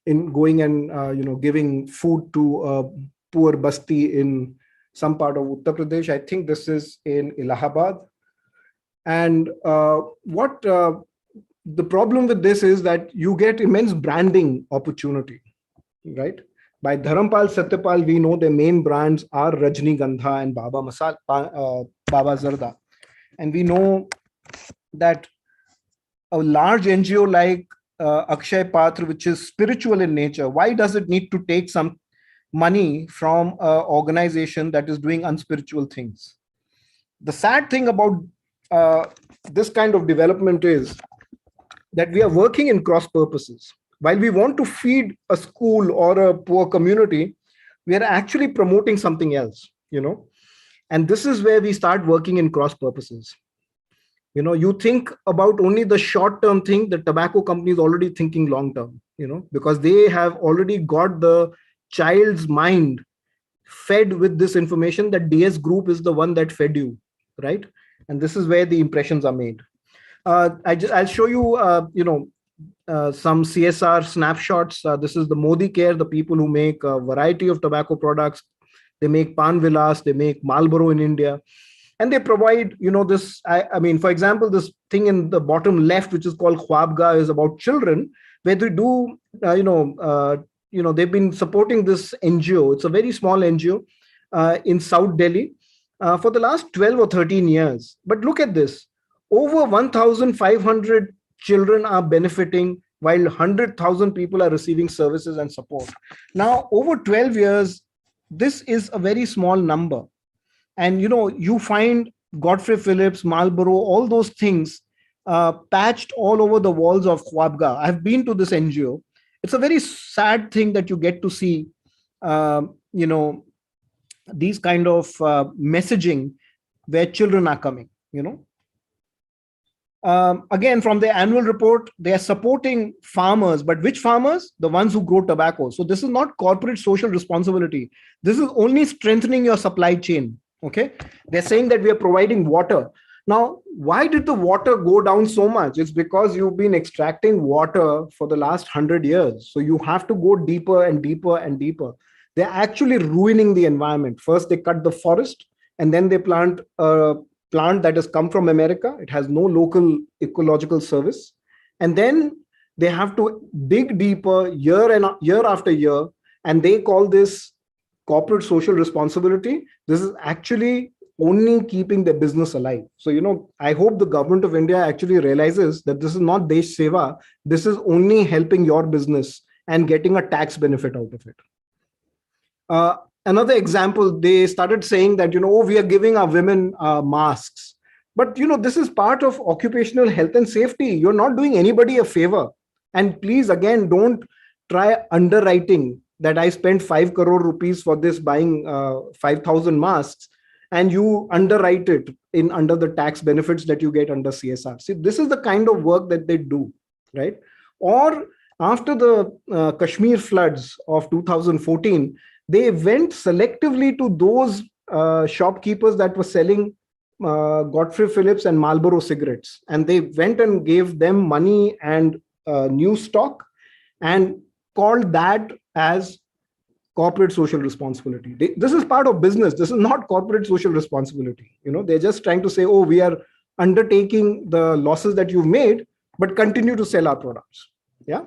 in going and, giving food to a poor basti in some part of Uttar Pradesh. I think this is in Allahabad. And what the problem with this is that you get immense branding opportunity, right? By Dharampal Satyapal, we know their main brands are Rajnigandha and Baba Zarda. And we know that a large NGO like Akshay Patra, which is spiritual in nature, why does it need to take some money from an organization that is doing unspiritual things? The sad thing about this kind of development is that we are working in cross purposes. While we want to feed a school or a poor community, we are actually promoting something else, and this is where we start working in cross purposes. You think about only the short-term thing. The tobacco company is already thinking long-term, because they have already got the child's mind fed with this information that DS Group is the one that fed you, right? And this is where the impressions are made. I'll show you, some CSR snapshots. This is the Modi Care, the people who make a variety of tobacco products. They make Pan Vilas, they make Marlboro in India. And they provide, this, for example, this thing in the bottom left, which is called Khwabga, is about children, where they do, they've been supporting this NGO. It's a very small NGO in South Delhi for the last 12 or 13 years. But look at this. Over 1,500 children are benefiting, while 100,000 people are receiving services and support. Now, over 12 years, this is a very small number. And, you find Godfrey Phillips, Marlboro, all those things patched all over the walls of Khwabga. I've been to this NGO. It's a very sad thing that you get to see, these kind of messaging where children are coming, Again, from the annual report, they are supporting farmers, but which farmers? The ones who grow tobacco. So this is not corporate social responsibility. This is only strengthening your supply chain. Okay. They're saying that we are providing water. Now, why did the water go down so much? It's because you've been extracting water for the last 100 years. So you have to go deeper and deeper and deeper. They're actually ruining the environment. First, they cut the forest, and then they plant a plant that has come from America. It has no local ecological service. And then they have to dig deeper year after year. And they call this corporate social responsibility. This is actually only keeping the business alive. So, I hope the government of India actually realizes that this is not Desh Seva. This is only helping your business and getting a tax benefit out of it. Another example, they started saying that, we are giving our women masks. But, this is part of occupational health and safety. You're not doing anybody a favor. And please, again, don't try underwriting that I spent 5 crore rupees for this, buying 5,000 masks. and you underwrite it in under the tax benefits that you get under CSR. See, this is the kind of work that they do, right? Or after the Kashmir floods of 2014, they went selectively to those shopkeepers that were selling Godfrey Phillips and Marlboro cigarettes, and they went and gave them money and new stock and called that as corporate social responsibility. This is part of business. This is not corporate social responsibility. They're just trying to say, oh, we are undertaking the losses that you've made, but continue to sell our products. Yeah.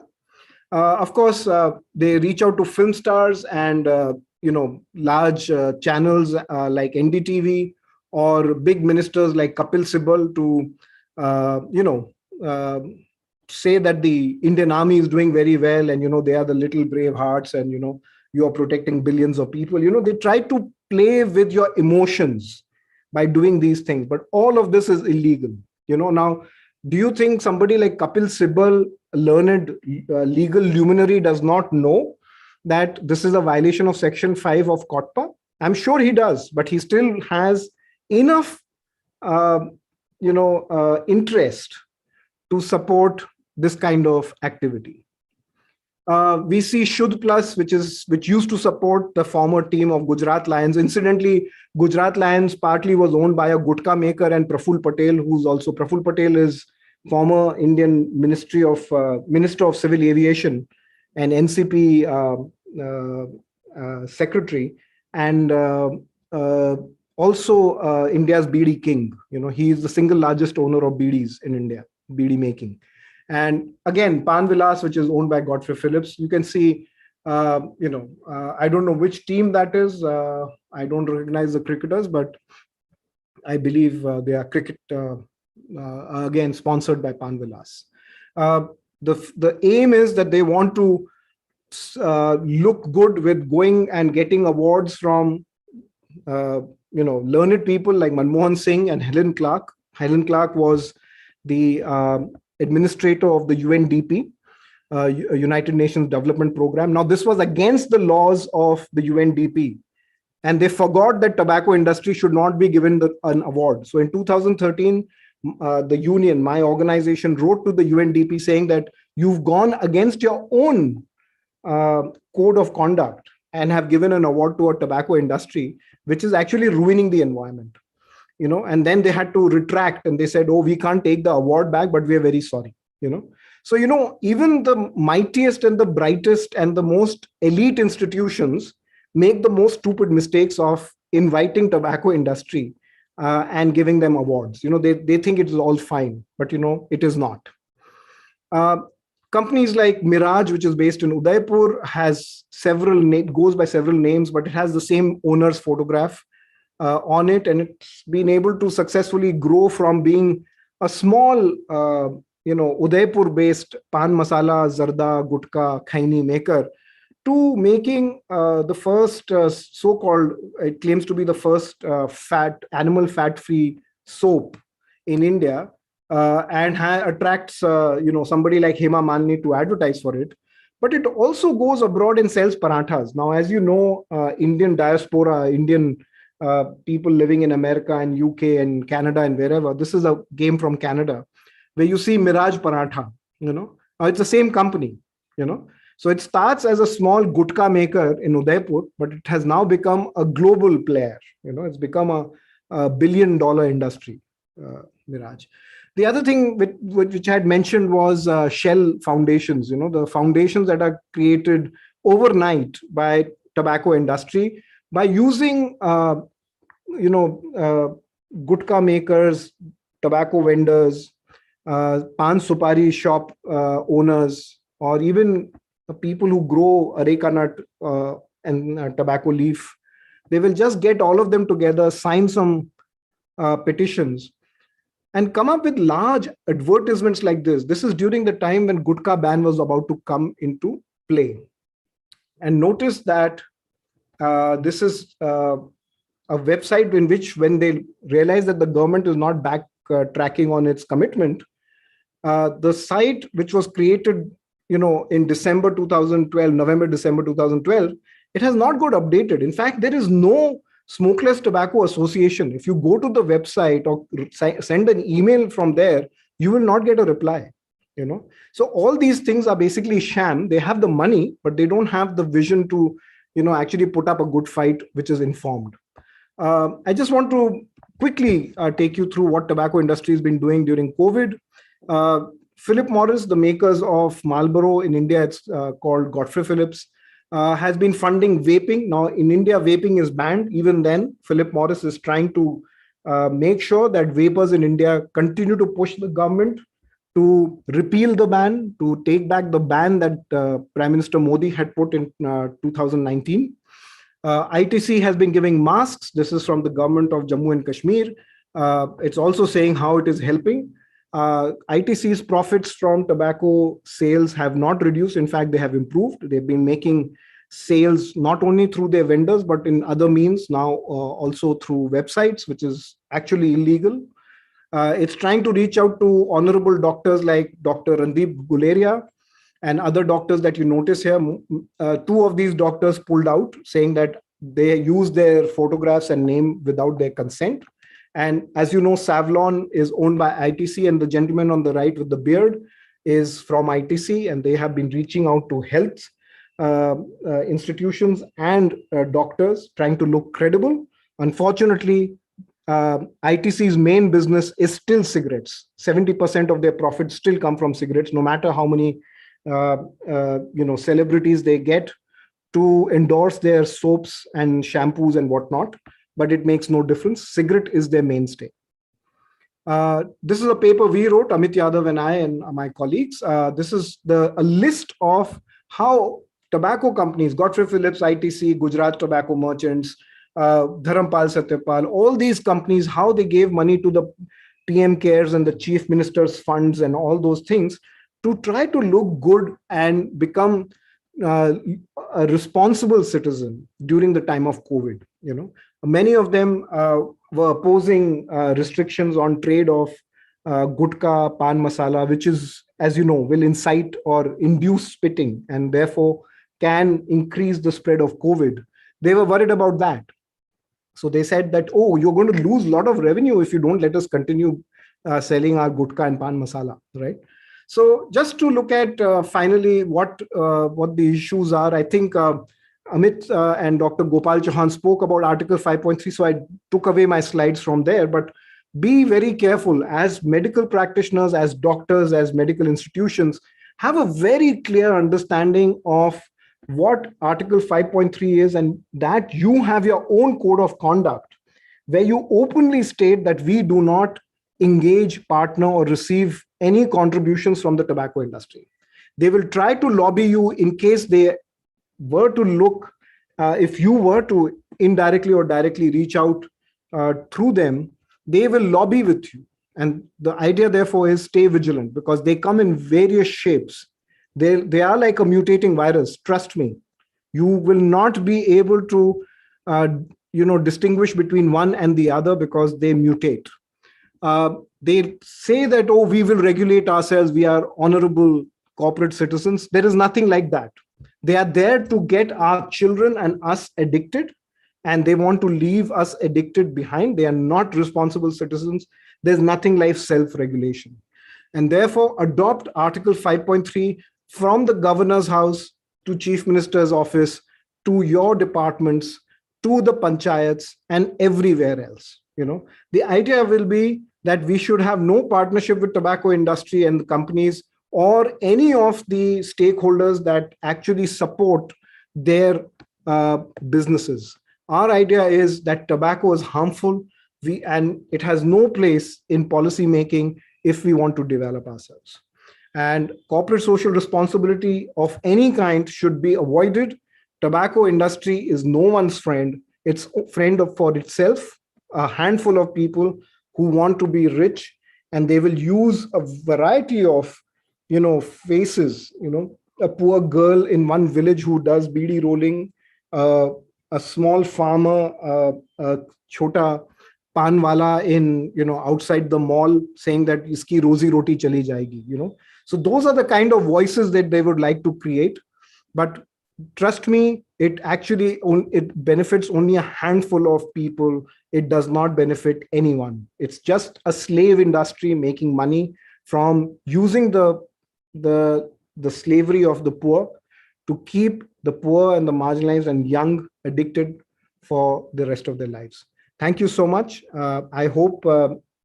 Of course, they reach out to film stars and large channels like NDTV, or big ministers like Kapil Sibal to say that the Indian army is doing very well, and they are the little brave hearts, and you are protecting billions of people. They try to play with your emotions by doing these things, but all of this is illegal. Now, do you think somebody like Kapil Sibal, learned legal luminary, does not know that this is a violation of Section 5 of COTPA? I'm sure he does, but he still has enough interest to support this kind of activity. We see Shuddh Plus, which used to support the former team of Gujarat Lions. Incidentally, Gujarat Lions partly was owned by a gutka maker and Praful Patel, Praful Patel is former Indian Minister of Civil Aviation and NCP secretary, and also India's BD king. He is the single largest owner of BDs in India, BD making. And again, Pan Vilas, which is owned by Godfrey Phillips. You can see, I don't know which team that is. I don't recognize the cricketers, but I believe they are cricket, again, sponsored by Pan Vilas. The aim is that they want to look good with going and getting awards from learned people like Manmohan Singh and Helen Clark. Helen Clark was the administrator of the UNDP, United Nations Development Program. Now, this was against the laws of the UNDP, and they forgot that tobacco industry should not be given an award. So in 2013, the union, my organization, wrote to the UNDP saying that you've gone against your own code of conduct and have given an award to a tobacco industry, which is actually ruining the environment. And then they had to retract, and they said, oh, we can't take the award back, but we are very sorry. So, even the mightiest and the brightest and the most elite institutions make the most stupid mistakes of inviting tobacco industry and giving them awards. They think it is all fine, but it is not. Companies like Mirage, which is based in Udaipur, has goes by several names, but it has the same owner's photograph on it, and it's been able to successfully grow from being a small, Udaipur-based pan masala, zarda, gutka, khaini maker to making the first so-called, it claims to be the first animal fat-free soap in India, and attracts somebody like Hema Malini to advertise for it. But it also goes abroad and sells parathas. Now, as you know, Indian diaspora, Indian people living in America and UK and Canada and wherever, this is a game from Canada, where you see Mirage Paratha, it's the same company, So it starts as a small gutka maker in Udaipur, but it has now become a global player. It's become a $1 billion industry, Mirage. The other thing which I had mentioned was shell foundations, the foundations that are created overnight by tobacco industry by using, gutka makers, tobacco vendors, pan supari shop owners, or even people who grow areca nut and tobacco leaf. They will just get all of them together, sign some petitions, and come up with large advertisements like this. This is during the time when gutka ban was about to come into play. And notice that this is a website in which, when they realize that the government is not tracking on its commitment, the site, which was created, in November 2012, it has not got updated. In fact, there is no Smokeless Tobacco Association, if you go to the website or send an email from there, you will not get a reply. So all these things are basically sham. They have the money, but they don't have the vision to actually put up a good fight which is informed. I just want to quickly take you through what tobacco industry has been doing during COVID. Philip Morris, the makers of Marlboro in India, it's called Godfrey Phillips, has been funding vaping. Now in India, vaping is banned. Even then, Philip Morris is trying to make sure that vapers in India continue to push the government to repeal the ban, to take back the ban that Prime Minister Modi had put in 2019. ITC has been giving masks. This is from the government of Jammu and Kashmir. It's also saying how it is helping. ITC's profits from tobacco sales have not reduced. In fact, they have improved. They've been making sales not only through their vendors, but in other means now also through websites, which is actually illegal. It's trying to reach out to honorable doctors like Dr. Randeep Guleria and other doctors that you notice here. Two of these doctors pulled out, saying that they use their photographs and name without their consent. And as you know, Savlon is owned by ITC, and the gentleman on the right with the beard is from ITC, and they have been reaching out to health institutions and doctors, trying to look credible. Unfortunately, ITC's main business is still cigarettes. 70% of their profits still come from cigarettes, no matter how many celebrities they get to endorse their soaps and shampoos and whatnot, but it makes no difference. Cigarette is their mainstay. This is a paper we wrote, Amit Yadav and I and my colleagues. This is a list of how tobacco companies, Godfrey Phillips, ITC, Gujarat Tobacco Merchants, Dharampal Satyapal, all these companies, how they gave money to the PM Cares and the Chief Minister's funds and all those things to try to look good and become a responsible citizen during the time of COVID. Many of them were opposing restrictions on trade of gutka, pan masala, which is, as you know, will incite or induce spitting and therefore can increase the spread of COVID. They were worried about that. So they said that, oh, you're going to lose a lot of revenue if you don't let us continue selling our gutka and pan masala, right? So just to look at finally what the issues are, I think Amit and Dr. Gopal Chauhan spoke about Article 5.3, so I took away my slides from there. But be very careful as medical practitioners, as doctors, as medical institutions, have a very clear understanding of what Article 5.3 is, and that you have your own code of conduct where you openly state that we do not engage, partner, or receive any contributions from the tobacco industry. They will try to lobby you in case they were to look, if you were to indirectly or directly reach out through them, they will lobby with you. And the idea, therefore, is stay vigilant, because they come in various shapes. They are like a mutating virus. Trust me, you will not be able to distinguish between one and the other because they mutate. They say that, oh, we will regulate ourselves, we are honorable corporate citizens. There is nothing like that. They are there to get our children and us addicted, and they want to leave us addicted behind. They are not responsible citizens. There's nothing like self-regulation. And therefore, adopt Article 5.3 from the governor's house to Chief Minister's office, to your departments, to the panchayats, and everywhere else. The idea will be that we should have no partnership with tobacco industry and the companies or any of the stakeholders that actually support their businesses. Our idea is that tobacco is harmful, and it has no place in policy making if we want to develop ourselves. And corporate social responsibility of any kind should be avoided. Tobacco industry is no one's friend. It's a friend for itself, a handful of people who want to be rich, and they will use a variety of faces, a poor girl in one village who does beedi rolling, a small farmer, a chota pan wala in, outside the mall saying that iski rozi roti chali jayegi, So those are the kind of voices that they would like to create. But trust me, it actually it benefits only a handful of people. It does not benefit anyone. It's just a slave industry making money from using the slavery of the poor to keep the poor and the marginalized and young addicted for the rest of their lives. Thank you so much. I hope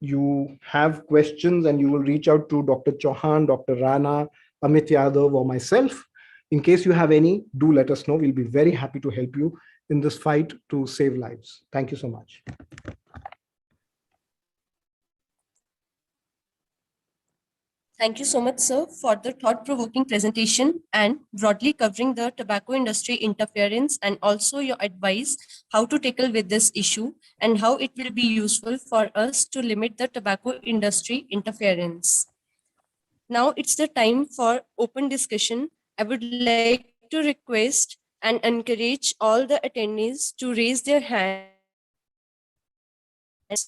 you have questions and you will reach out to Dr. Chauhan, Dr. Rana, Amit Yadav, or myself. In case you have any, do let us know. We'll be very happy to help you in this fight to save lives. Thank you so much. Thank you so much, sir, for the thought-provoking presentation and broadly covering the tobacco industry interference and also your advice how to tackle with this issue and how it will be useful for us to limit the tobacco industry interference. Now it's the time for open discussion. I would like to request and encourage all the attendees to raise their hands and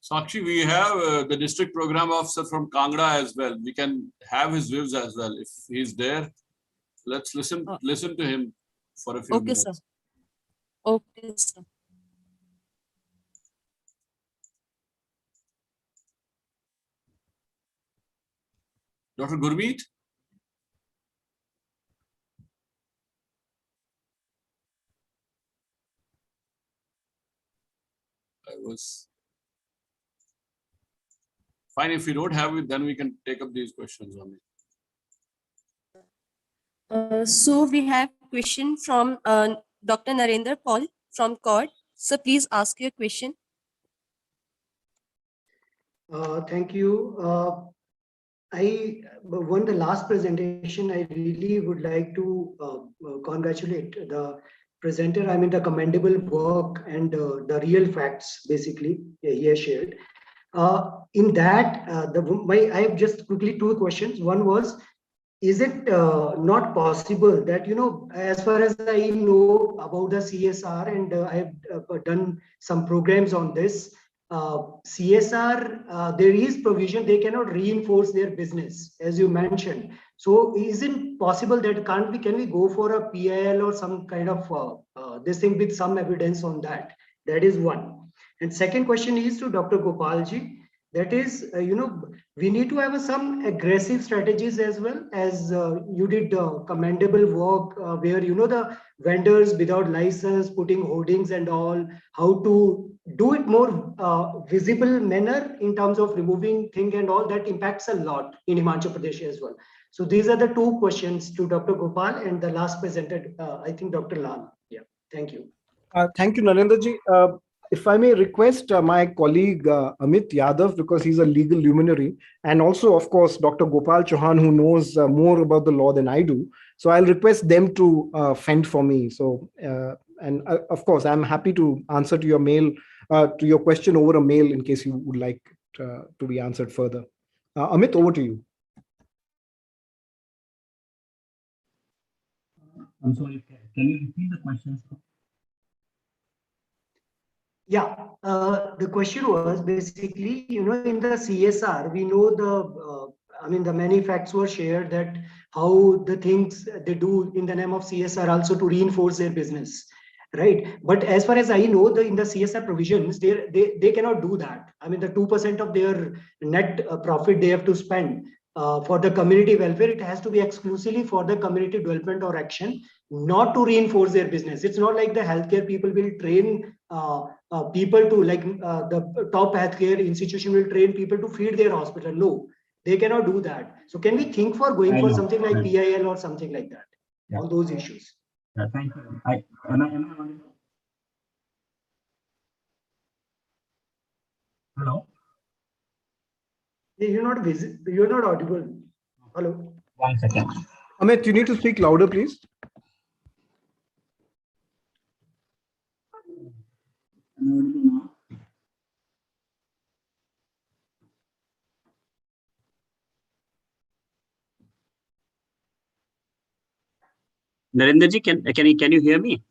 Sakshi, we have the district program officer from Kangra as well. We can have his views as well. If he's there, let's listen to him for a few okay, minutes. sir. Okay, sir. Dr. Gurmeet? I was fine. If we don't have it, then we can take up these questions on it. So we have question from Dr. Narendra Paul from CORD. So please ask your question. Thank you. I won the last presentation. I really would like to congratulate the presenter. I mean, the commendable work and the real facts, basically, he has shared. In that, I have just quickly two questions. One was, is it not possible that, as far as I know about the CSR, and I have done some programs on this, CSR, there is provision, they cannot reinforce their business, as you mentioned. So isn't possible that can we go for a PIL or some kind of this thing with some evidence on that? That is one. And second question is to Dr. Gopalji. That is, we need to have some aggressive strategies as well, as you did commendable work where, the vendors without license, putting hoardings and all, how to do it more visible manner in terms of removing thing and all that impacts a lot in Himachal Pradesh as well. So these are the two questions to Dr. Gopal, and the last presented, I think Dr. Lal. Yeah, thank you. Thank you, Narendraji. If I may request my colleague Amit Yadav, because he's a legal luminary, and also, of course, Dr. Gopal Chauhan, who knows more about the law than I do. So I'll request them to fend for me. So, of course, I'm happy to answer to your mail, to your question over a mail in case you would like to be answered further. Amit, over to you. I'm sorry, can you repeat the question? Yeah, the question was basically, in the CSR, we know the many facts were shared that how the things they do in the name of CSR also to reinforce their business, right? But as far as I know, in the CSR provisions, they cannot do that. I mean, the 2% of their net profit they have to spend for the community welfare, it has to be exclusively for the community development or action, not to reinforce their business. It's not like the healthcare people will train people to, like the top healthcare institution will train people to feed their hospital. No, they cannot do that. So can we think for going for something like PIL or something like that? Yeah. On those issues. Yeah, thank you. Am I Hello? You're not audible. Hello? 1 second. Amit, you need to speak louder, please. Narendraji, can you hear me?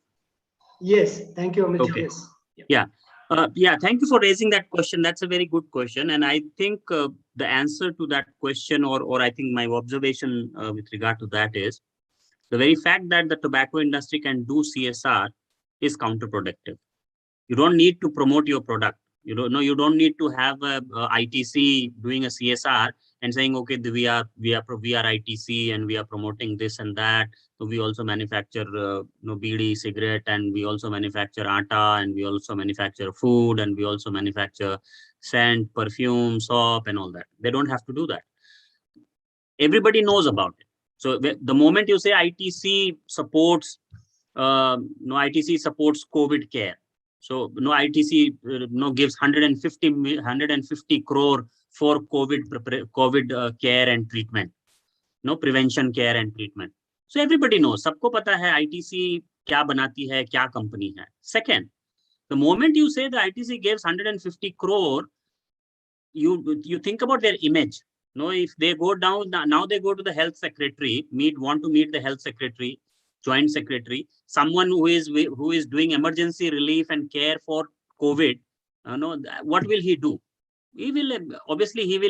Yes, thank you, Amit. Okay. Yes. Yeah. Thank you for raising that question. That's a very good question. And I think the answer to that question, or I think my observation with regard to that is the very fact that the tobacco industry can do CSR is counterproductive. You don't need to promote your product. You don't need to have a ITC doing a CSR and saying, okay, we are ITC and we are promoting this and that. So we also manufacture BD cigarette, and we also manufacture atta, and we also manufacture food, and we also manufacture scent, perfume, soap, and all that. They don't have to do that. Everybody knows about it. So the moment you say ITC supports, ITC supports COVID care. So ITC gives 150 crore for COVID care and treatment, prevention care and treatment. So everybody knows, सबको पता है ITC क्या बनाती है, क्या company है. Second, the moment you say the ITC gives 150 crore, you think about their image. If they go down, now they go to the health secretary, want to meet the health secretary, joint secretary, someone who is doing emergency relief and care for COVID. What will he do? He will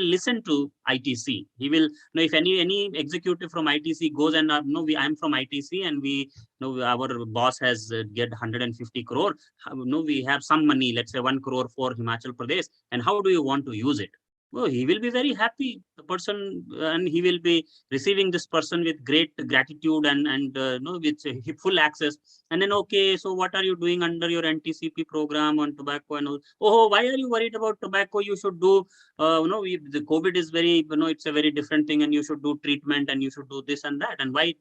listen to ITC. He will if any executive from ITC goes and I'm from ITC and our boss has get 150 crore. We have some money, let's say 1 crore for Himachal Pradesh, and how do you want to use it? Well, he will be very happy, the person, and he will be receiving this person with great gratitude and with full access. And then, okay, so what are you doing under your NTCP program on tobacco and all? Oh, why are you worried about tobacco? You should do, the COVID is very, it's a very different thing, and you should do treatment, and you should do this and that. And why,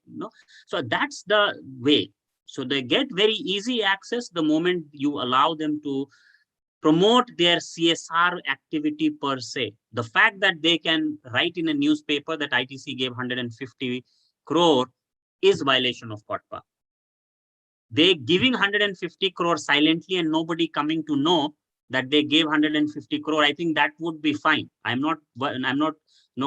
So that's the way. So they get very easy access the moment you allow them to promote their CSR activity per se. The fact that they can write in a newspaper that ITC gave 150 crore is violation of COTPA. They giving 150 crore silently and nobody coming to know that they gave 150 crore. I think that would be fine. I'm not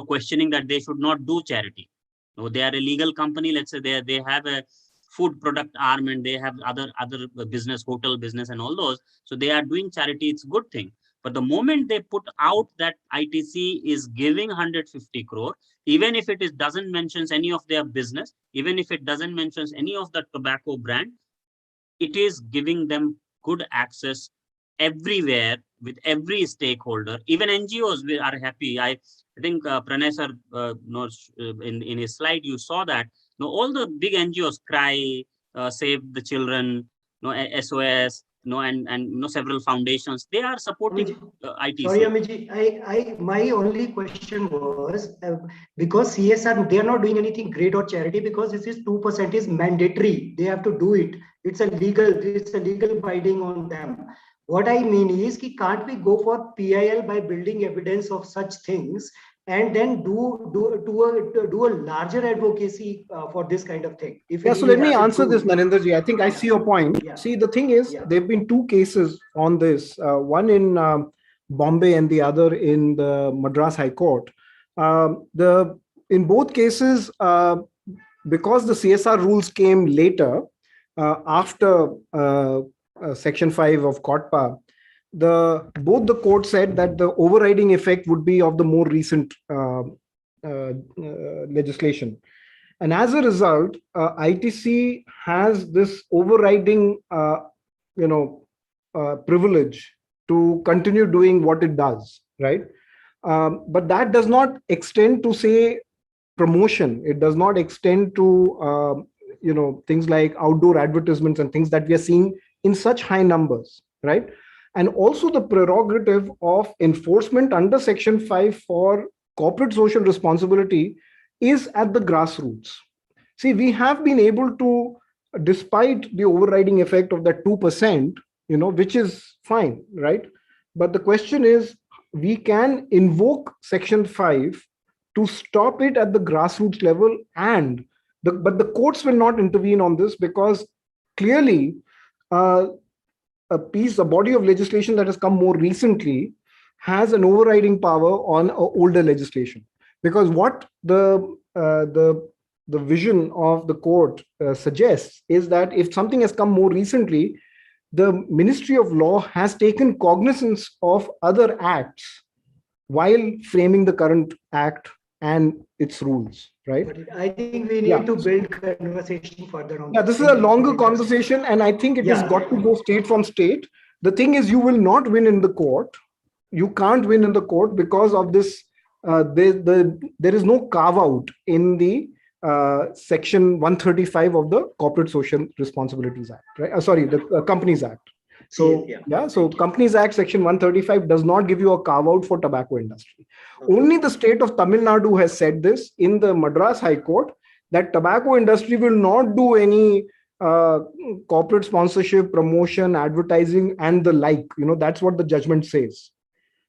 questioning that they should not do charity. No, they are a legal company. Let's say they have a food product arm and they have other business, hotel business and all those. So they are doing charity. It's a good thing. But the moment they put out that ITC is giving 150 crore, even if it doesn't mention any of their business, even if it doesn't mention any of the tobacco brand, it is giving them good access everywhere with every stakeholder. Even NGOs are happy. I think Pranay sir knows in his slide, you saw that. All the big NGOs, Cry, Save the Children, SOS, and several foundations, they are supporting ITC. Sorry, Amiji, my only question was because CSR, they are not doing anything great or charity because this is 2% is mandatory. They have to do it. It's a legal binding on them. What I mean is, can't we go for PIL by building evidence of such things and then do a larger advocacy for this kind of thing? So let me answer this, Narendraji. I think I see your point. Yeah. See, the thing is, there have been two cases on this, one in Bombay and the other in the Madras High Court. In both cases, because the CSR rules came later, after Section 5 of COTPA, both the court said that the overriding effect would be of the more recent legislation. And as a result, ITC has this overriding, privilege to continue doing what it does, right? But that does not extend to, say, promotion. It does not extend to, things like outdoor advertisements and things that we are seeing in such high numbers, right? And also the prerogative of enforcement under Section 5 for corporate social responsibility is at the grassroots. See, we have been able to, despite the overriding effect of that 2%, which is fine, right? But the question is, we can invoke Section 5 to stop it at the grassroots level, but the courts will not intervene on this because clearly a body of legislation that has come more recently has an overriding power on older legislation. Because what the vision of the court suggests is that if something has come more recently, the Ministry of Law has taken cognizance of other acts while framing the current act and its rules, right? But I think we Yeah. need to build conversation further on Yeah, this. this is Thank a you for longer the conversation, and I think it has Yeah. got to go state from state. The thing is, you will not win in the court. You can't win in the court because of this. There is no carve out in the section 135 of the Corporate Social Responsibilities Act, right? Sorry, the Companies Act. So yeah, so Companies Act section 135 does not give you a carve out for tobacco industry. Only the state of Tamil Nadu has said this in the Madras High Court, that tobacco industry will not do any corporate sponsorship, promotion, advertising, and the like. That's what the judgment says.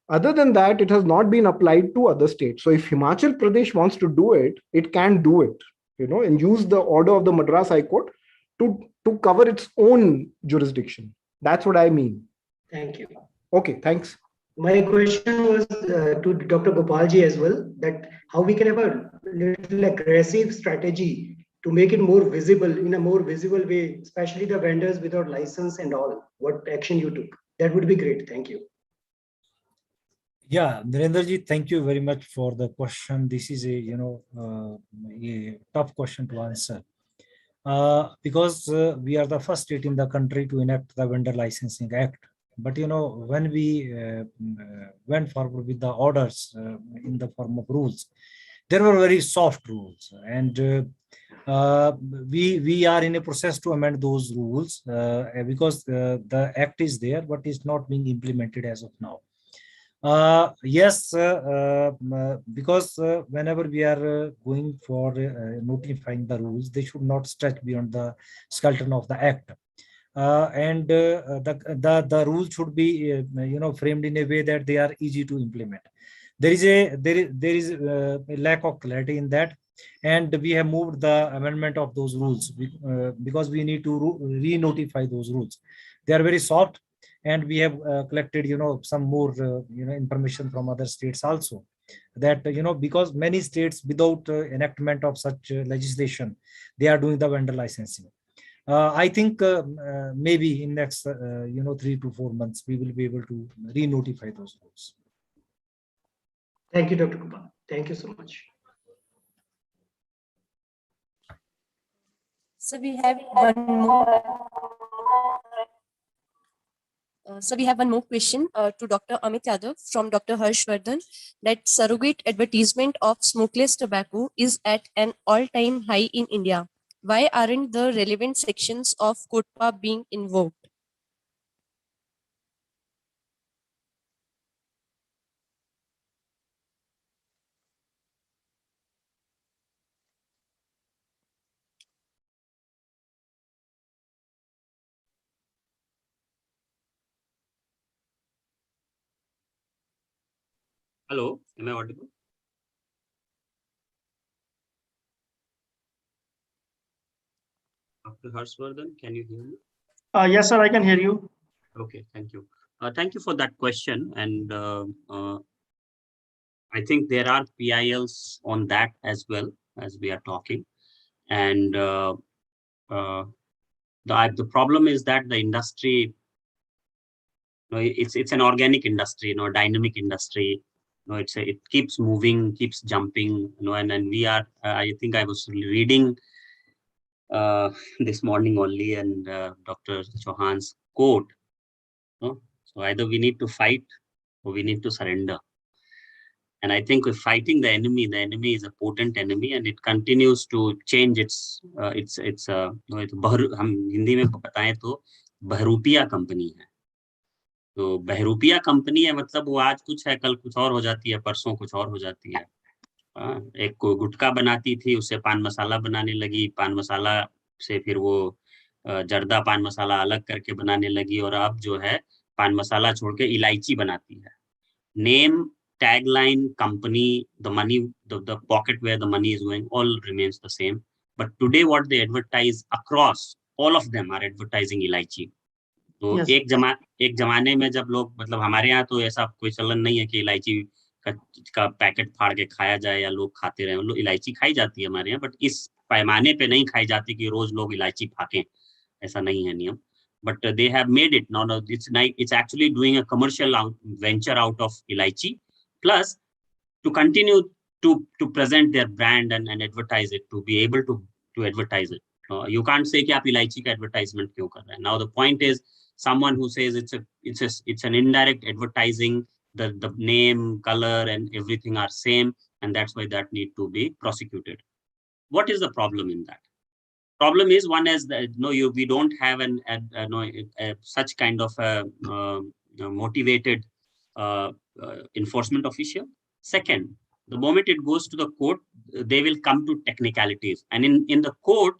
Other than that, it has not been applied to other states. So if Himachal Pradesh wants to do it, it can do it, and use the order of the Madras High Court to cover its own jurisdiction. That's what I mean. Thank you. Okay, thanks. My question was to Dr. Gopalji as well, that how we can have a little aggressive strategy to make it more visible, in a more visible way, especially the vendors without license and all. What action you took? That would be great. Thank you. Yeah, Narendraji, thank you very much for the question. This is a a tough question to answer because we are the first state in the country to enact the Vendor Licensing Act. But when we went forward with the orders in the form of rules, there were very soft rules, and we are in a process to amend those rules because the act is there, but it's not being implemented as of now. Yes, because whenever we are going for notifying the rules, they should not stretch beyond the skeleton of the act. And the rules should be framed in a way that they are easy to implement. There is a lack of clarity in that, and we have moved the amendment of those rules because we need to re-notify those rules. They are very soft, and we have collected some more information from other states also, that because many states without enactment of such legislation, they are doing the vendor licensing. I think maybe in next 3 to 4 months we will be able to re-notify those rules. Thank you, Dr. Gopal. Thank you so much. So we have one more. So we have one more question to Dr. Amit Yadav from Dr. Harshvardhan, that surrogate advertisement of smokeless tobacco is at an all-time high in India. Why aren't the relevant sections of COTPA being invoked? Hello, am I audible? Dr. Harshvardhan, can you hear me? Yes, sir, I can hear you. Okay, thank you. Thank you for that question. And I think there are PILs on that as well as we are talking. And the problem is that the industry, it's an organic industry, dynamic industry. It keeps moving, keeps jumping, and we are. I think I was reading this morning only, and Dr. Chauhan's quote. So either we need to fight or we need to surrender. And I think we're fighting the enemy is a potent enemy, and it continues to change its हम हिंदी में बताएं तो बहरूपिया company है. तो बहरूपिया company है, मतलब वो आज कुछ है, कल कुछ और हो जाती है, परसों कुछ और हो जाती है. एक गुटखा बनाती थी, उससे पान मसाला बनाने लगी, पान मसाला से फिर वो जर्दा पान मसाला अलग करके बनाने लगी, और अब जो है पान मसाला छोड़ के इलायची बनाती है. Name, tagline, company, the money, the pocket where the money is going, all remains the same. But today what they advertise across, all of them are advertising इलायची. तो Yes. एक जमाने में जब लोग, मतलब हमारे यहाँ तो ऐसा कोई चलन नहीं है कि इलायची का पैकेट फाड़ के खाया जाए या लोग खाते रहे. लोग इलायची खाई जाती है हमारे यहाँ, बट इस पैमाने पे नहीं खाई जाती कि रोज लोग इलायची फाकें, ऐसा नहीं है नियम. But they have made it now. It's actually doing a commercial venture out of इलायची. plus to continue to present their brand and advertise it, to be able to advertise it. You can't say कि आप इलायची का advertisement क्यों कर रहे हैं. Now the point is, someone who says it's an indirect advertising, the name, color, and everything are same, and that's why that need to be prosecuted. What is the problem in that? Problem is, one is that we don't have such kind of motivated enforcement official. Second, the moment it goes to the court, they will come to technicalities, and in the court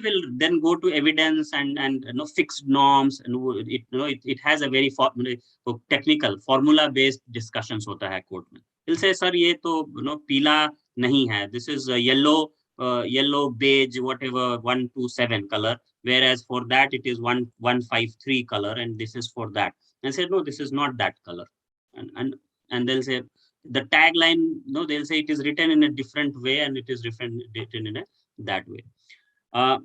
will then go to evidence and fixed norms, and it has a very technical formula based discussions hota hai court mein. He'll say, sir, ye to peela nahi hai, this is a yellow, beige, whatever, 127 color, whereas for that it is 153 color, and this is for that. And I said, no, this is not that color. And they'll say the tagline, they'll say it is written in a different way and it is written in a that way.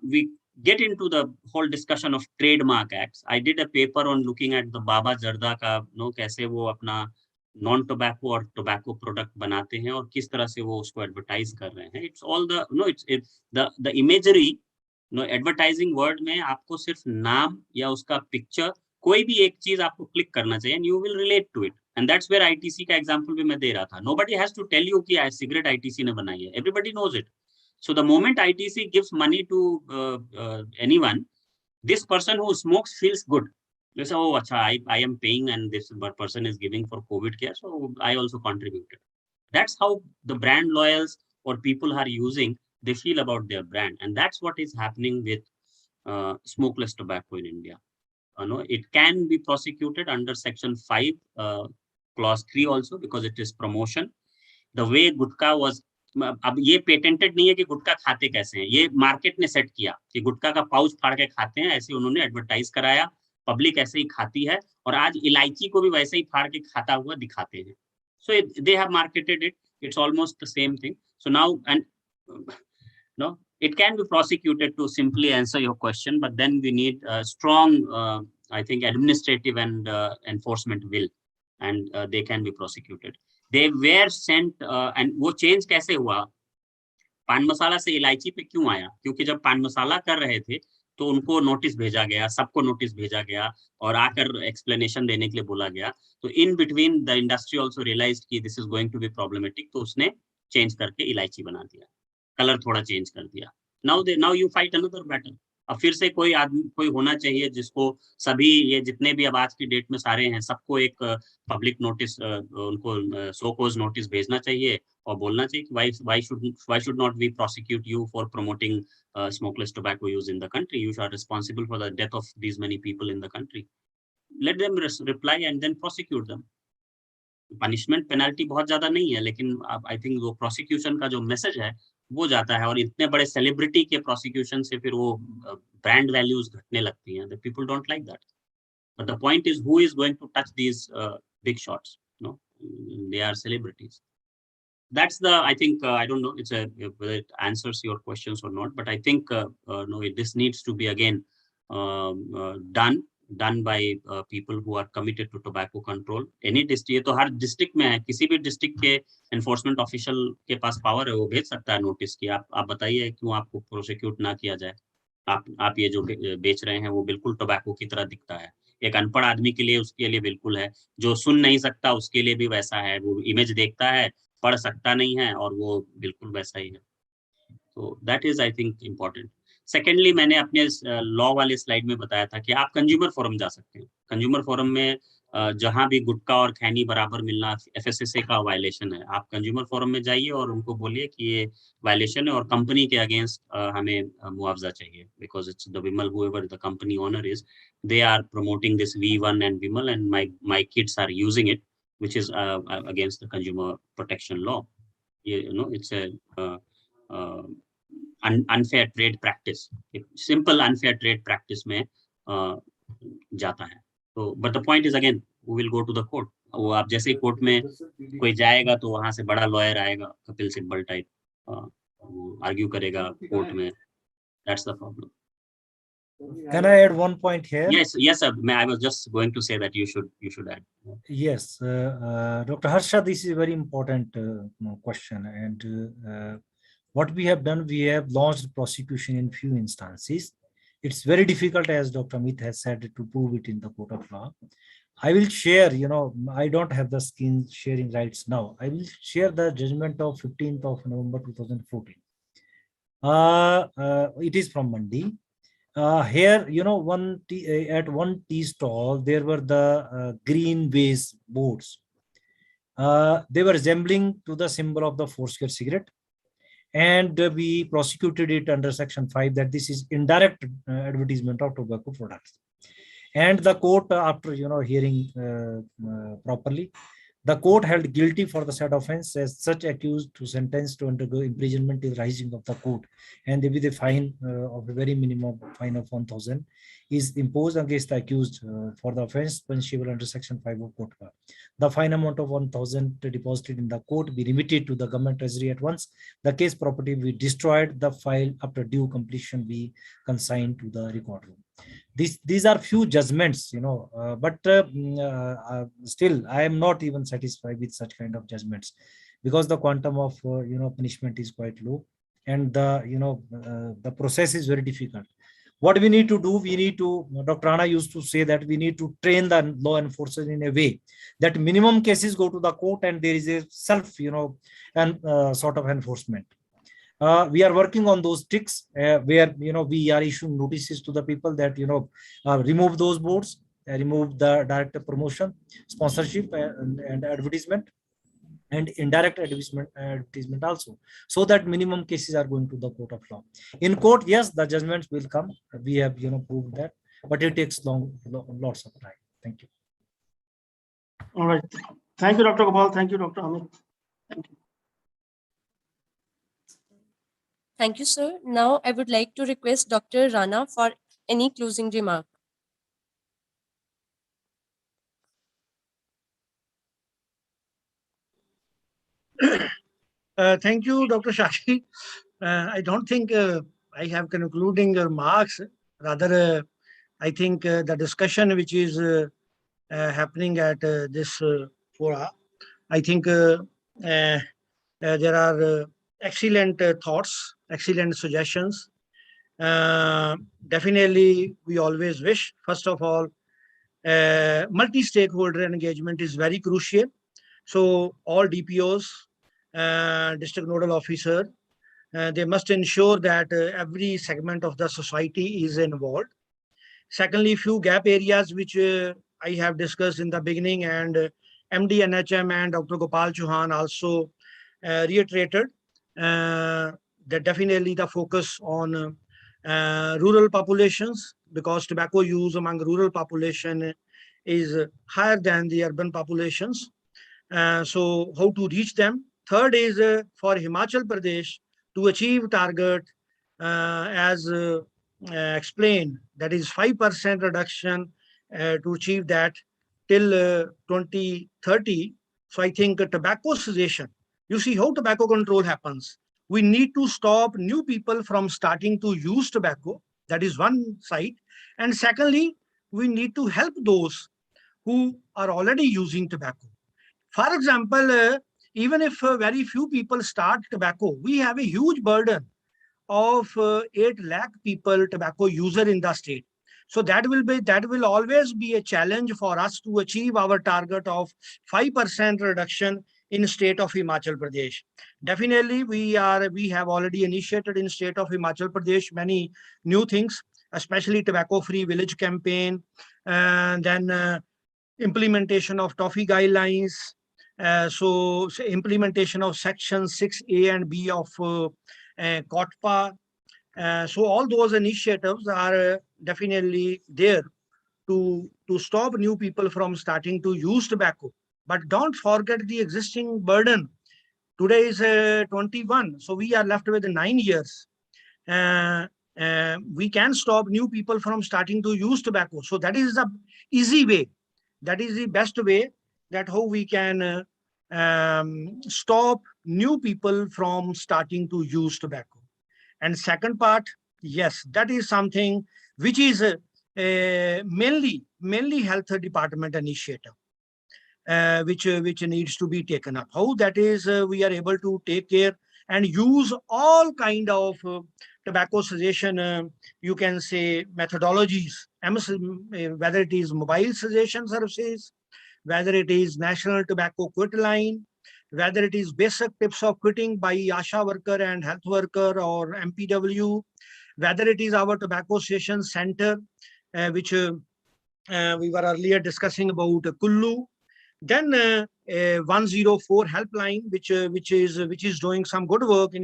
We get into the whole discussion of trademark acts. I did a paper on looking at the Baba Jarda ka, kaise wo apna non tobacco और tobacco product बनाते हैं और किस तरह से वो उसको advertise कर रहे हैं. It's all the imagery advertising word में आपको सिर्फ नाम या उसका पिक्चर, कोई भी एक चीज आपको क्लिक करना चाहिए, and you will relate to it. And that's where ITC का एग्जांपल भी मैं दे रहा था. Nobody has to tell you कि सिगरेट आईटीसी ने बनाई है, everybody knows it. So the moment ITC gives money to anyone, this person who smokes feels good. They say, oh, acha, I am paying and this person is giving for COVID care, so I also contributed. That's how the brand loyals or people are using, they feel about their brand. And that's what is happening with smokeless tobacco in India. It can be prosecuted under Section 5, Clause 3 also, because it is promotion. The way gutka was, अब ये patented नहीं है कि गुटखा खाते कैसे हैं, ये market ने सेट किया कि गुटखा का पाउच फाड़ के खाते हैं, ऐसे उन्होंने एडवर्टाइज कराया, पब्लिक ऐसे ही खाती है, और आज इलायची को भी वैसे ही फाड़ के खाता हुआ दिखाते हैं. So they have marketed it, it's almost the same thing. So now and no, it can be prosecuted, to simply answer your question, but then we need a strong, I think, administrative and enforcement will, and they can be prosecuted. They were sent, and वो change कैसे हुआ? पान मसाला से इलायची पे क्यों आया? क्योंकि जब पान मसाला कर रहे थे तो उनको नोटिस भेजा गया, सबको नोटिस भेजा गया और आकर एक्सप्लेनेशन देने के लिए बोला गया. तो in between the industry also realised कि this is going to be problematic, तो उसने चेंज करके इलायची बना दिया, कलर थोड़ा चेंज कर दिया. Now you fight another battle. अब फिर से कोई आदमी, कोई होना चाहिए जिसको सभी, ये जितने भी अब आज की डेट में सारे हैं, सबको एक पब्लिक नोटिस, उनको सो कॉज नोटिस भेजना चाहिए और बोलना चाहिए कि why should not we prosecute you for promoting smokeless tobacco use in the country? You are responsible for the death of these many people in the country. Let them reply and then prosecute them. Punishment penalty बहुत ज्यादा नहीं है, लेकिन I think वो prosecution का जो message है वो जाता है, और इतने बड़े सेलिब्रिटी के प्रोसिक्यूशन से फिर वो ब्रांड वैल्यूज घटने लगती हैं. The people don't like that. But the point is who is going to touch these big shots? No, they are celebrities. That's the, I think, I don't know, it's whether it answers your questions or not, but I think no, this needs to be again done by people who are committed to tobacco control. Any district, ये तो हर district में है, किसी भी district के enforcement official के पास power है, वो भेज सकता है नोटिस कि आप बताइए क्यों आपको प्रोसिक्यूट ना किया जाए. आप ये जो बेच रहे हैं वो बिल्कुल टोबैको की तरह दिखता है. एक अनपढ़ आदमी के लिए, उसके लिए बिल्कुल है, जो सुन नहीं सकता उसके लिए भी वैसा है. वो इमेज देखता है, पढ़ सकता नहीं है, और वो बिल्कुल वैसा ही है. तो that is, I think, important. Secondly, मैंने अपने लॉ वाले स्लाइड में बताया था कि आप कंज्यूमर फोरम जा सकते हैं. कंज्यूमर फोरम में जहां भी गुटखा और खैनी बराबर मिलना एफएसएसए का वायलेशन है, आप कंज्यूमर फोरम में जाइए और उनको बोलिए कि ये वायलेशन है और कंपनी के अगेंस्ट हमें मुआवजा चाहिए, because it's the Vimal, whoever the company owner is, they are promoting this V1 and Vimal, and my kids are using it, which is against the consumer protection law. It's a unfair trade practice. Simple unfair trade practice में जाता है. तो but the point is, again, we will go to the court. वो आप जैसे ही court में कोई जाएगा तो वहां से बड़ा लॉयर आएगा, कपिल सिब्बल टाइप, आर्ग्यू करेगा कोर्ट में. That's the problem. Can I add one point here? Yes, yes, sir. I was just going to say that you should add. Yes, Dr. Harsha, this is a very important question. And what we have done, we have launched prosecution in few instances. It's very difficult, as Dr. Amit has said, to prove it in the court of law. I will share, I don't have the screen sharing rights now. I will share the judgment of 15th of November 2014. It is from Mandi. Here, at one tea stall, there were the green base boards. They were resembling to the symbol of the Foursquare cigarette. And we prosecuted it under Section 5 that this is indirect advertisement of tobacco products. And the court, after hearing properly, the court held guilty for the said offense as such accused to sentence to undergo imprisonment till rising of the court, and with a fine of a very minimum fine of 1,000 is imposed against the accused for the offense punishable under Section 5 of Court Law. The fine amount of 1,000 deposited in the court be remitted to the government treasury at once. The case property be destroyed. The file after due completion be consigned to the record room. These are few judgments, but still I am not even satisfied with such kind of judgments, because the quantum of punishment is quite low, and the process is very difficult. What we need to do, Dr. Rana used to say that we need to train the law enforcement in a way that minimum cases go to the court and there is a self, and sort of enforcement. We are working on those tricks where we are issuing notices to the people that remove those boards, remove the direct promotion, sponsorship, and advertisement, and indirect advertisement also, so that minimum cases are going to the court of law. In court, yes, the judgments will come. We have proved that, but it takes lots of time. Thank you. All right. Thank you, Dr. Gopal. Thank you, Dr. Amit. Thank you. Thank you, sir. Now I would like to request Dr. Rana for any closing remark. Thank you, Dr. Shashi. I don't think I have concluding remarks. Rather, I think the discussion which is happening at this fora, I think there are excellent thoughts, excellent suggestions. Definitely, we always wish, first of all, multi-stakeholder engagement is very crucial. So all DPOs, district nodal officer, they must ensure that every segment of the society is involved. Secondly, few gap areas which I have discussed in the beginning, and MD NHM and Dr. Gopal Chauhan also reiterated that definitely the focus on rural populations, because tobacco use among rural population is higher than the urban populations. So how to reach them? Third is for Himachal Pradesh to achieve target as explained, that is 5% reduction to achieve that till 2030. So I think tobacco cessation, you see how tobacco control happens. We need to stop new people from starting to use tobacco. That is one side. And secondly, we need to help those who are already using tobacco. For example, even if very few people start tobacco, we have a huge burden of 8 lakh people tobacco user in the state. So that will always be a challenge for us to achieve our target of 5% reduction in state of Himachal Pradesh. Definitely, we have already initiated in state of Himachal Pradesh many new things, especially tobacco-free village campaign, and then implementation of toffee guidelines. So implementation of section 6A and B of COTPA. So all those initiatives are definitely there to stop new people from starting to use tobacco. But don't forget the existing burden. Today is 21, so we are left with 9 years. We can stop new people from starting to use tobacco. So that is the easy way. That is the best way that how we can stop new people from starting to use tobacco. And second part, Yes, that is something which is mainly health department initiative, which needs to be taken up. How that is, we are able to take care and use all kind of tobacco cessation, you can say, methodologies, whether it is mobile cessation services, whether it is National Tobacco Quit Line, whether it is basic tips of quitting by ASHA worker and health worker or MPW, whether it is our tobacco cessation center, which we were earlier discussing about Kullu, then 104 helpline, which is doing some good work in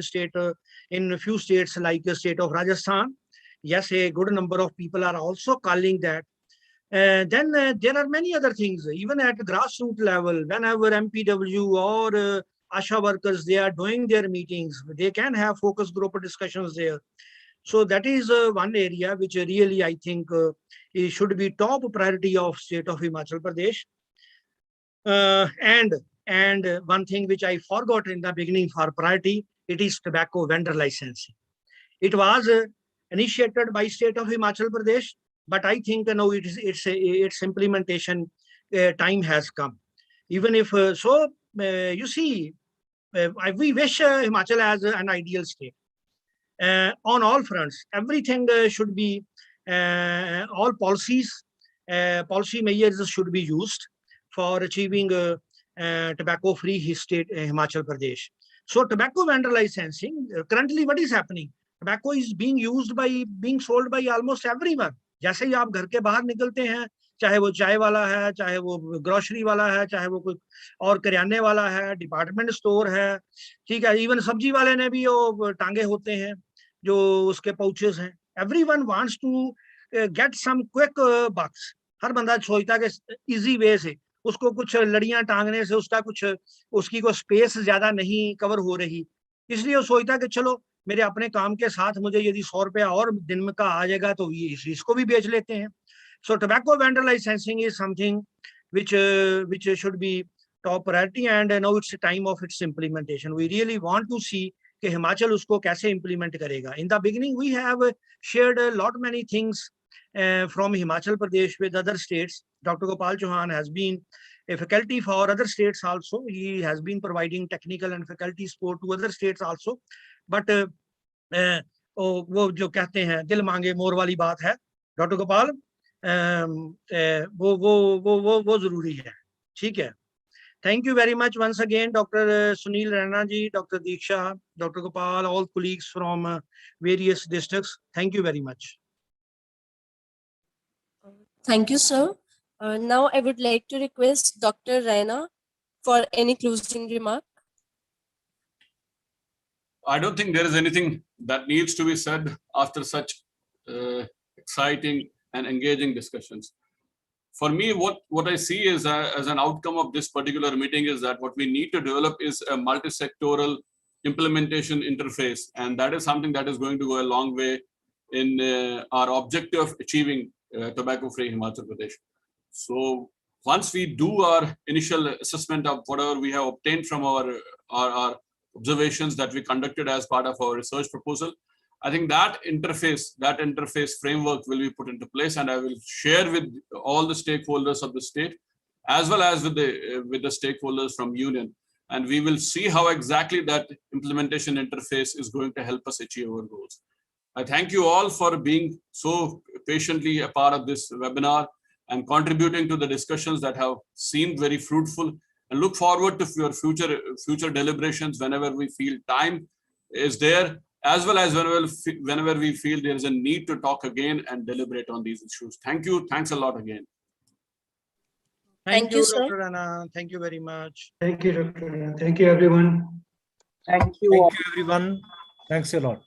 in a few states like the state of Rajasthan. Yes, a good number of people are also calling that. Then there are many other things, even at grassroots level. Whenever MPW or ASHA workers, they are doing their meetings, they can have focus group discussions there. So that is one area which really I think it should be top priority of state of Himachal Pradesh. And one thing which I forgot in the beginning for priority, it is tobacco vendor licensing. It was initiated by state of Himachal Pradesh, but I think now its implementation time has come. Even if you see, we wish Himachal as an ideal state on all fronts. Everything should be all policy measures should be used for achieving tobacco-free state Himachal Pradesh. So tobacco vendor licensing, currently what is happening? Tobacco is being sold by almost everyone. जैसे ही आप घर के बाहर निकलते हैं, चाहे वो चाय वाला है, चाहे वो ग्रोसरी वाला है, चाहे वो कोई और करियाने वाला है, डिपार्टमेंट स्टोर है, ठीक है, इवन सब्जी वाले ने भी वो टांगे होते हैं जो उसके पाउचेस हैं. Everyone wants to get some quick bucks. हर बंदा सोचता है कि इजी वे से उसको कुछ लड़ियां टांगने से उसकी को स्पेस ज्यादा नहीं कवर हो रही, इसलिए वो सोचता है कि चलो मेरे अपने काम के साथ मुझे यदि 100 रुपया और दिन में का आ जाएगा तो ये इसको भी बेच लेते हैं. So tobacco vendor licensing is something which should be top priority, and now it's the time of its implementation. We really want to see कि हिमाचल उसको कैसे implement करेगा. In the beginning, we have shared a lot many things from Himachal Pradesh with other states. Dr. Gopal Chauhan has been a faculty for other states also. He has been providing technical and faculty support to other states also. But वो जो कहते हैं दिल मांगे मोर वाली बात है, doctor Gopal, वो जरूरी है. ठीक है. Thank you very much once again, Dr. Sunil Rana ji, Dr. Diksha, Dr. Gopal, all colleagues from various districts. Thank you very much. Thank you, sir. Now I would like to request Dr. Rana for any closing remark. I don't think there is anything that needs to be said after such exciting and engaging discussions. For me, what I see is as an outcome of this particular meeting is that what we need to develop is a multi-sectoral implementation interface, and that is something that is going to go a long way in our objective of achieving tobacco-free Himachal Pradesh. So once we do our initial assessment of whatever we have obtained from our observations that we conducted as part of our research proposal, I think that interface framework will be put into place, and I will share with all the stakeholders of the state, as well as with the stakeholders from union, and we will see how exactly that implementation interface is going to help us achieve our goals. I thank you all for being so patiently a part of this webinar and contributing to the discussions that have seemed very fruitful, and look forward to your future deliberations whenever we feel time is there, as well as whenever we feel there is a need to talk again and deliberate on these issues. Thank you. Thanks a lot again. Thank you, sir. Dr. Rana. Thank you very much. Thank you, Dr. Rana. Thank you, everyone. Thank you. Thank you, everyone. Thanks a lot.